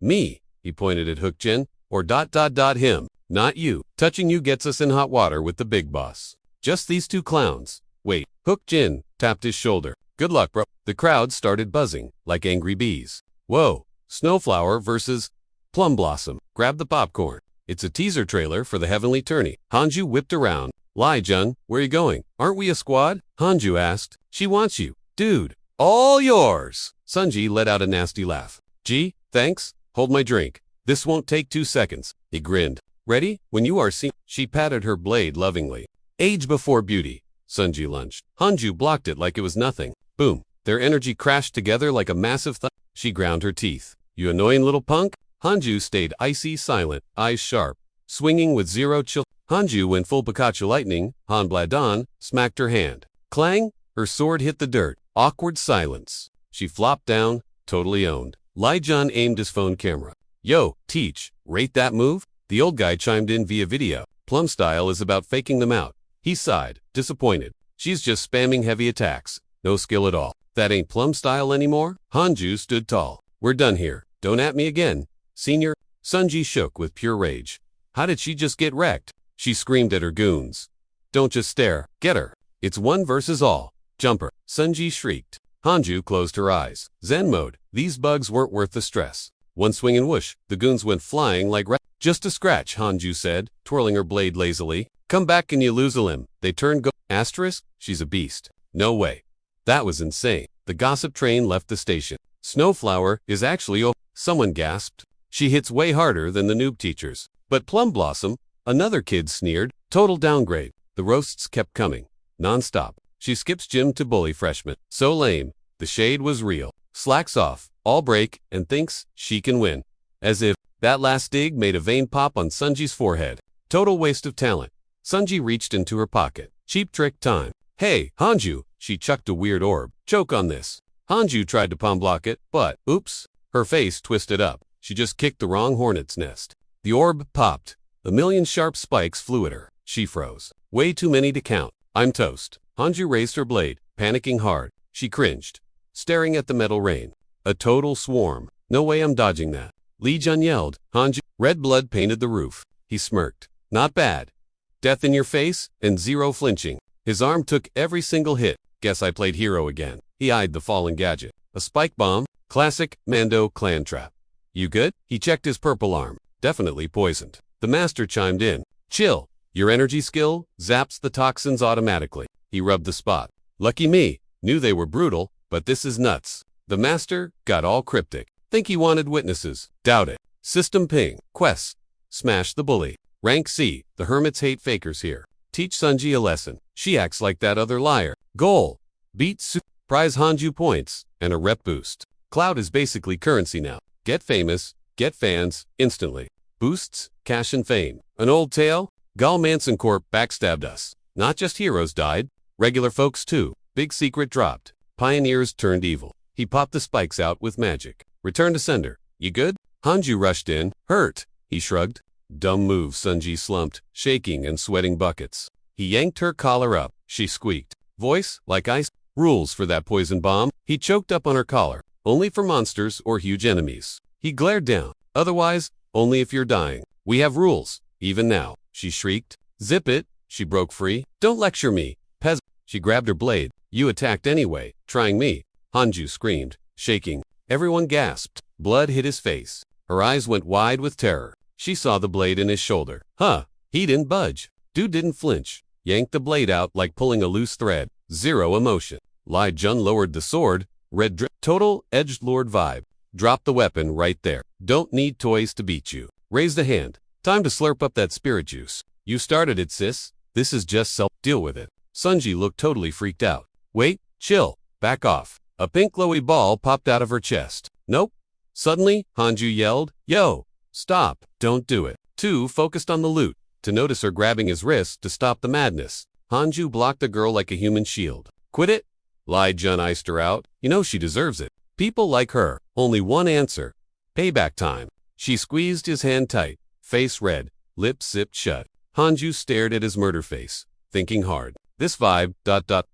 Me. He pointed at Hook Jin. Or ... him. Not you. Touching you gets us in hot water with the big boss. Just these two clowns. Wait. Hook Jin tapped his shoulder. Good luck, bro. The crowd started buzzing, like angry bees. Whoa. Snowflower versus Plum Blossom. Grab the popcorn. It's a teaser trailer for the Heavenly Tourney. Hanju whipped around. Lie Jun, where you going? Aren't we a squad? Hanju asked. She wants you. Dude. All yours. Sunji let out a nasty laugh. Gee, thanks. Hold my drink. This won't take 2 seconds. He grinned. Ready? When you are seen. She patted her blade lovingly. Age before beauty. Sunji lunged. Hanju blocked it like it was nothing. Boom. Their energy crashed together like a massive thud. She ground her teeth. You annoying little punk? Hanju stayed icy silent, eyes sharp, swinging with zero chill. Hanju went full Pikachu lightning. Han Bladon smacked her hand. Clang! Her sword hit the dirt. Awkward silence. She flopped down, totally owned. Lai Jun aimed his phone camera. Yo, teach, rate that move? The old guy chimed in via video. Plum style is about faking them out. He sighed, disappointed. She's just spamming heavy attacks. No skill at all. That ain't Plum style anymore? Hanju stood tall. We're done here. Don't at me again. Senior. Sunji shook with pure rage. How did she just get wrecked? She screamed at her goons. Don't just stare. Get her. It's one versus all. Jumper. Sunji shrieked. Hanju closed her eyes. Zen mode. These bugs weren't worth the stress. One swing and whoosh. The goons went flying like Just a scratch, Hanju said, twirling her blade lazily. Come back and you lose a limb. They turned Asterisk? She's a beast. No way. That was insane. The gossip train left the station. Snowflower is actually Someone gasped. She hits way harder than the noob teachers. But Plum Blossom, another kid sneered. Total downgrade. The roasts kept coming. Non-stop. She skips gym to bully freshmen. So lame. The shade was real. Slacks off. All break and thinks she can win. As if that last dig made a vein pop on Sunji's forehead. Total waste of talent. Sunji reached into her pocket. Cheap trick time. Hey, Hanju. She chucked a weird orb. Choke on this. Hanju tried to palm block it, but, oops. Her face twisted up. She just kicked the wrong hornet's nest. The orb popped. A million sharp spikes flew at her. She froze. Way too many to count. I'm toast. Hanju raised her blade, panicking hard. She cringed, staring at the metal rain. A total swarm. No way I'm dodging that. Lee Jun yelled. Hanju. Red blood painted the roof. He smirked. Not bad. Death in your face, and zero flinching. His arm took every single hit. Guess I played hero again. He eyed the fallen gadget. A spike bomb. Classic Mando clan trap. You good? He checked his purple arm. Definitely poisoned. The master chimed in. Chill. Your energy skill zaps the toxins automatically. He rubbed the spot. Lucky me. Knew they were brutal, but this is nuts. The master got all cryptic. Think he wanted witnesses. Doubt it. System ping. Quest. Smash the bully. Rank C. The hermits hate fakers here. Teach Sunji a lesson. She acts like that other liar. Goal. Beat Su. Prize Hanju points and a rep boost. Cloud is basically currency now. Get famous, get fans, instantly. Boosts, cash and fame. An old tale? Gal Manson Corp backstabbed us. Not just heroes died, regular folks too. Big secret dropped. Pioneers turned evil. He popped the spikes out with magic. Return to sender. You good? Hanju rushed in. Hurt. He shrugged. Dumb move, Sunji slumped, shaking and sweating buckets. He yanked her collar up. She squeaked. Voice, like ice. Rules for that poison bomb. He choked up on her collar. Only for monsters or huge enemies. He glared down. Otherwise, only if you're dying. We have rules. Even now. She shrieked. Zip it. She broke free. Don't lecture me, peasant. She grabbed her blade. You attacked anyway, trying me. Hanju screamed, shaking. Everyone gasped. Blood hit his face. Her eyes went wide with terror. She saw the blade in his shoulder. Huh. He didn't budge. Dude didn't flinch. Yanked the blade out like pulling a loose thread. Zero emotion. Lai Jun lowered the sword. Red drip. Total edgelord vibe. Drop the weapon right there. Don't need toys to beat you. Raised a hand. Time to slurp up that spirit juice. You started it, sis. This is just self. Deal with it. Sunji looked totally freaked out. Wait, chill. Back off. A pink glowy ball popped out of her chest. Nope. Suddenly, Hanju yelled, Yo! Stop. Don't do it. Too focused on the loot to notice her grabbing his wrist to stop the madness. Hanju blocked the girl like a human shield. Quit it? Lai Jun iced her out. You know she deserves it. People like her. Only one answer. Payback time. She squeezed his hand tight. Face red. Lips zipped shut. Hanju stared at his murder face. Thinking hard. This vibe,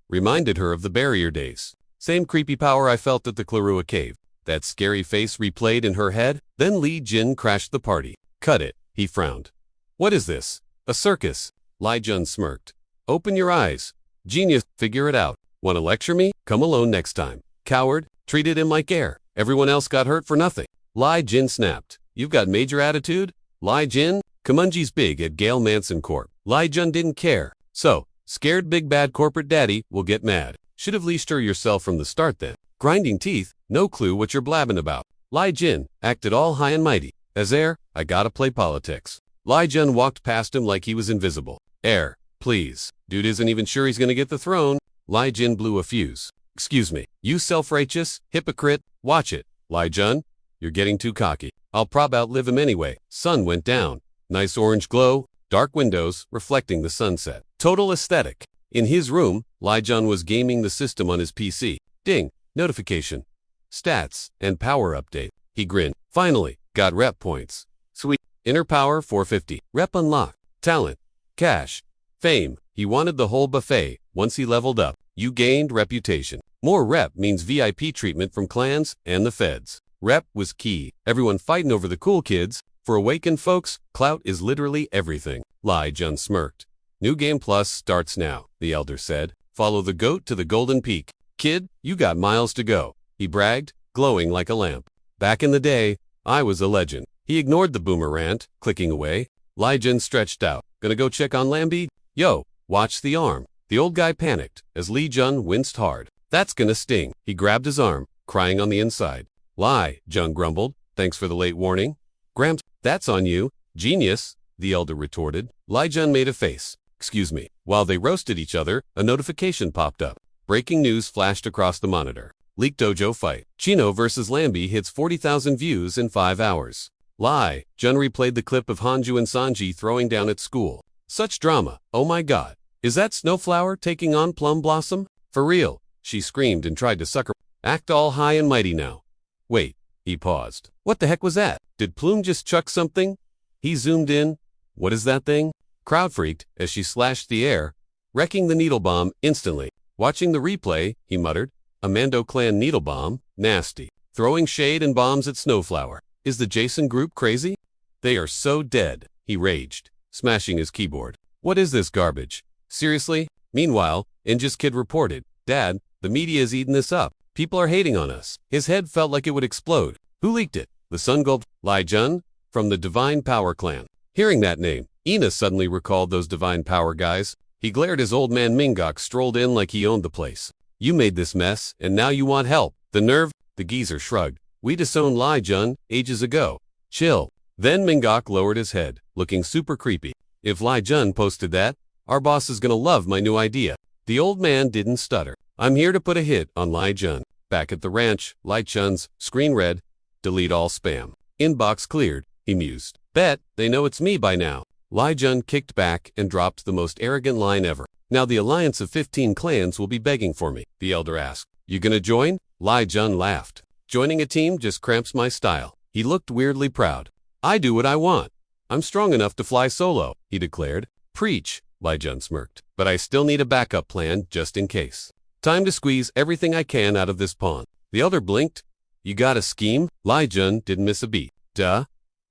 reminded her of the barrier days. Same creepy power I felt at the Clarua cave. That scary face replayed in her head. Then Li Jin crashed the party. Cut it. He frowned. What is this? A circus? Lai Jun smirked. Open your eyes. Genius, figure it out. Want to lecture me? Come alone next time. Coward, treated him like air. Everyone else got hurt for nothing. Lai Jin snapped. You've got major attitude? Lai Jin? Kamunji's big at Gale Manson Corp. Lai Jun didn't care. So, scared big bad corporate daddy will get mad. Should have leashed her yourself from the start then. Grinding teeth, no clue what you're blabbing about. Lai Jin acted all high and mighty. As heir, I gotta play politics. Lai Jun walked past him like he was invisible. Heir, please. Dude isn't even sure he's gonna get the throne. Lai Jin blew a fuse. Excuse me. You self-righteous, hypocrite, watch it. Lai Jun, you're getting too cocky. I'll prob outlive him anyway. Sun went down. Nice orange glow, dark windows reflecting the sunset. Total aesthetic. In his room, Lai Jun was gaming the system on his PC. Ding, notification. Stats and power update. He grinned. Finally, got rep points. Sweet. Inner power 450. Rep unlocked. Talent. Cash. Fame. He wanted the whole buffet. Once he leveled up, you gained reputation. More rep means VIP treatment from clans and the feds. Rep was key. Everyone fighting over the cool kids. For awakened folks, clout is literally everything. Lai Jun smirked. New Game Plus starts now, the elder said. Follow the goat to the golden peak. Kid, you got miles to go. He bragged, glowing like a lamp. Back in the day, I was a legend. He ignored the boomer rant, clicking away. Lai Jun stretched out. Gonna go check on Lambi? Yo, watch the arm. The old guy panicked as Li Jun winced hard. That's gonna sting. He grabbed his arm, crying on the inside. Lai, Jun grumbled. Thanks for the late warning. Gramps, that's on you. Genius, the elder retorted. Lai Jun made a face. Excuse me. While they roasted each other, a notification popped up. Breaking news flashed across the monitor. Leak Dojo fight. Chino vs. Lambi hits 40,000 views in 5 hours. Lai Jun replayed the clip of Hanju and Sanji throwing down at school. Such drama. Oh my god. Is that Snowflower taking on Plum Blossom? For real. She screamed and tried to sucker. Act all high and mighty now. Wait. He paused. What the heck was that? Did Plume just chuck something? He zoomed in. What is that thing? Crowd freaked as she slashed the air, wrecking the needle bomb instantly. Watching the replay, he muttered. A Mando clan needle bomb? Nasty. Throwing shade and bombs at Snowflower. Is the Jason group crazy? They are so dead, he raged, smashing his keyboard. What is this garbage? Seriously? Meanwhile, Inja's kid reported, Dad, the media is eating this up. People are hating on us. His head felt like it would explode. Who leaked it? The sun gulped. Lai Jun? From the Divine Power clan. Hearing that name, Ina suddenly recalled those Divine Power guys. He glared as old man Mingok strolled in like he owned the place. You made this mess, and now you want help. The nerve, the geezer shrugged. We disowned Lai Jun ages ago. Chill. Then Mingok lowered his head, looking super creepy. If Lai Jun posted that, our boss is gonna love my new idea. The old man didn't stutter. I'm here to put a hit on Lai Jun. Back at the ranch, Lai Chun's screen read, delete all spam. Inbox cleared, he mused. Bet they know it's me by now. Lai Jun kicked back and dropped the most arrogant line ever. Now the alliance of 15 clans will be begging for me, the elder asked. You gonna join? Lai Jun laughed. Joining a team just cramps my style. He looked weirdly proud. I do what I want. I'm strong enough to fly solo, he declared. Preach, Lai Jun smirked. But I still need a backup plan just in case. Time to squeeze everything I can out of this pawn. The elder blinked. You got a scheme? Lai Jun didn't miss a beat. Duh.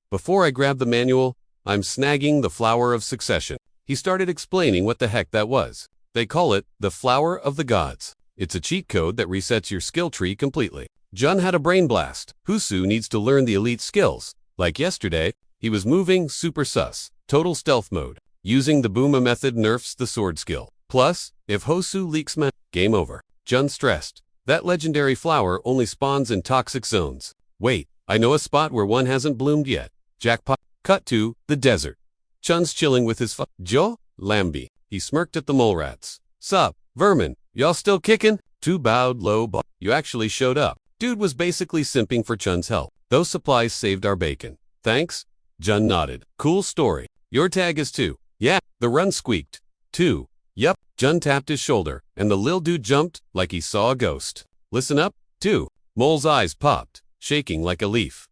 Before I grab the manual, I'm snagging the flower of succession. He started explaining what the heck that was. They call it the flower of the gods. It's a cheat code that resets your skill tree completely. Jun had a brain blast. Husu needs to learn the elite skills. Like yesterday, he was moving super sus, total stealth mode. Using the Buma method nerfs the sword skill. Plus, if Hosu leaks game over. Jun stressed. That legendary flower only spawns in toxic zones. Wait, I know a spot where one hasn't bloomed yet. Jackpot. Cut to the desert. Chun's chilling with his Jo Lambi. He smirked at the mole rats. Sup, vermin, y'all still kicking? Two bowed low. You actually showed up. Dude was basically simping for Chun's help. Those supplies saved our bacon. Thanks? Jun nodded. Cool story. Your tag is 2. Yeah, the run squeaked. 2. Yup. Jun tapped his shoulder, and the lil dude jumped like he saw a ghost. Listen up. 2. Mole's eyes popped, shaking like a leaf.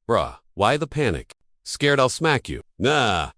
Bruh, why the panic? Scared I'll smack you. Nah.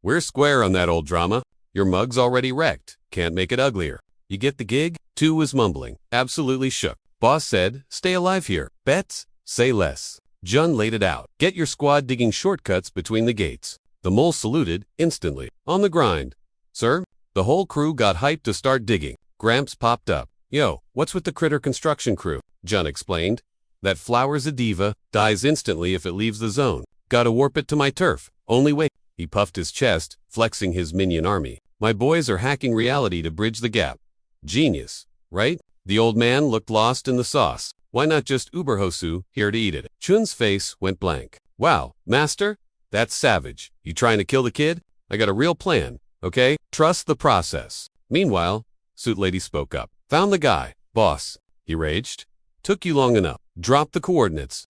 We're square on that old drama. Your mug's already wrecked. Can't make it uglier. You get the gig? 2 was mumbling, absolutely shook. Boss said, stay alive here. Bets? Say less. Jun laid it out. Get your squad digging shortcuts between the gates. The mole saluted instantly. On the grind. Sir? The whole crew got hyped to start digging. Gramps popped up. Yo, what's with the critter construction crew? Jun explained. That flower's a diva, dies instantly if it leaves the zone. Gotta warp it to my turf. Only way. He puffed his chest, flexing his minion army. My boys are hacking reality to bridge the gap. Genius, right? The old man looked lost in the sauce. Why not just Uber Hosu here to eat it? Chun's face went blank. Wow, master? That's savage. You trying to kill the kid? I got a real plan, okay? Trust the process. Meanwhile, Suit Lady spoke up. Found the guy. Boss, he raged. Took you long enough. Drop the coordinates.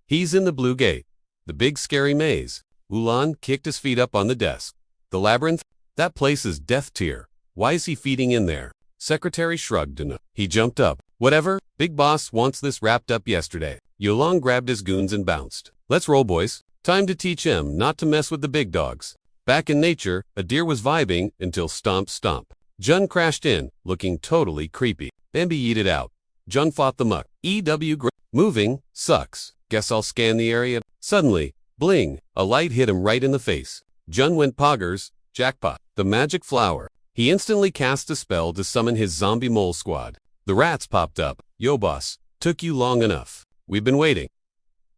He's in the blue gate. The big scary maze. Ulan kicked his feet up on the desk. The labyrinth? That place is death tier. Why is he feeding in there? Secretary shrugged and he jumped up. Whatever, big boss wants this wrapped up yesterday. Yulong grabbed his goons and bounced. Let's roll, boys. Time to teach him not to mess with the big dogs. Back in nature, a deer was vibing until stomp stomp. Jun crashed in, looking totally creepy. Bambi yeeted out. Jun fought the muck. Moving sucks. Guess I'll scan the area. Suddenly, bling, a light hit him right in the face. Jun went poggers. Jackpot. The magic flower. He instantly cast a spell to summon his zombie mole squad. The rats popped up. Yo boss, took you long enough. We've been waiting.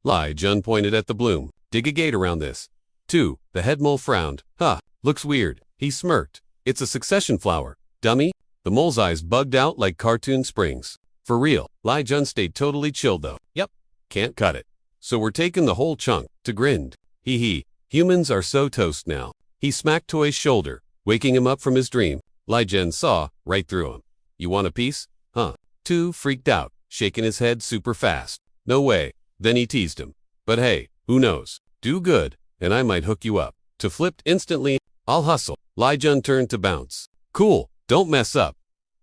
Lai Jun pointed at the bloom. Dig a gate around this. 2. The head mole frowned. Huh, looks weird. He smirked. It's a succession flower. Dummy. The mole's eyes bugged out like cartoon springs. For real. Lai Jun stayed totally chilled though. Yep. Can't cut it. So we're taking the whole chunk. To grinned. Hee hee. Humans are so toast now. He smacked Toy's shoulder, waking him up from his dream. Lai Jun saw right through him. You want a piece? Huh. 2 freaked out, shaking his head super fast. No way. Then he teased him. But hey, who knows? Do good, and I might hook you up. To flipped instantly, I'll hustle. Lai Jun turned to bounce. Cool, don't mess up.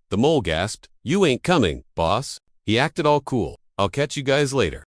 The mole gasped. You ain't coming, boss. He acted all cool. I'll catch you guys later.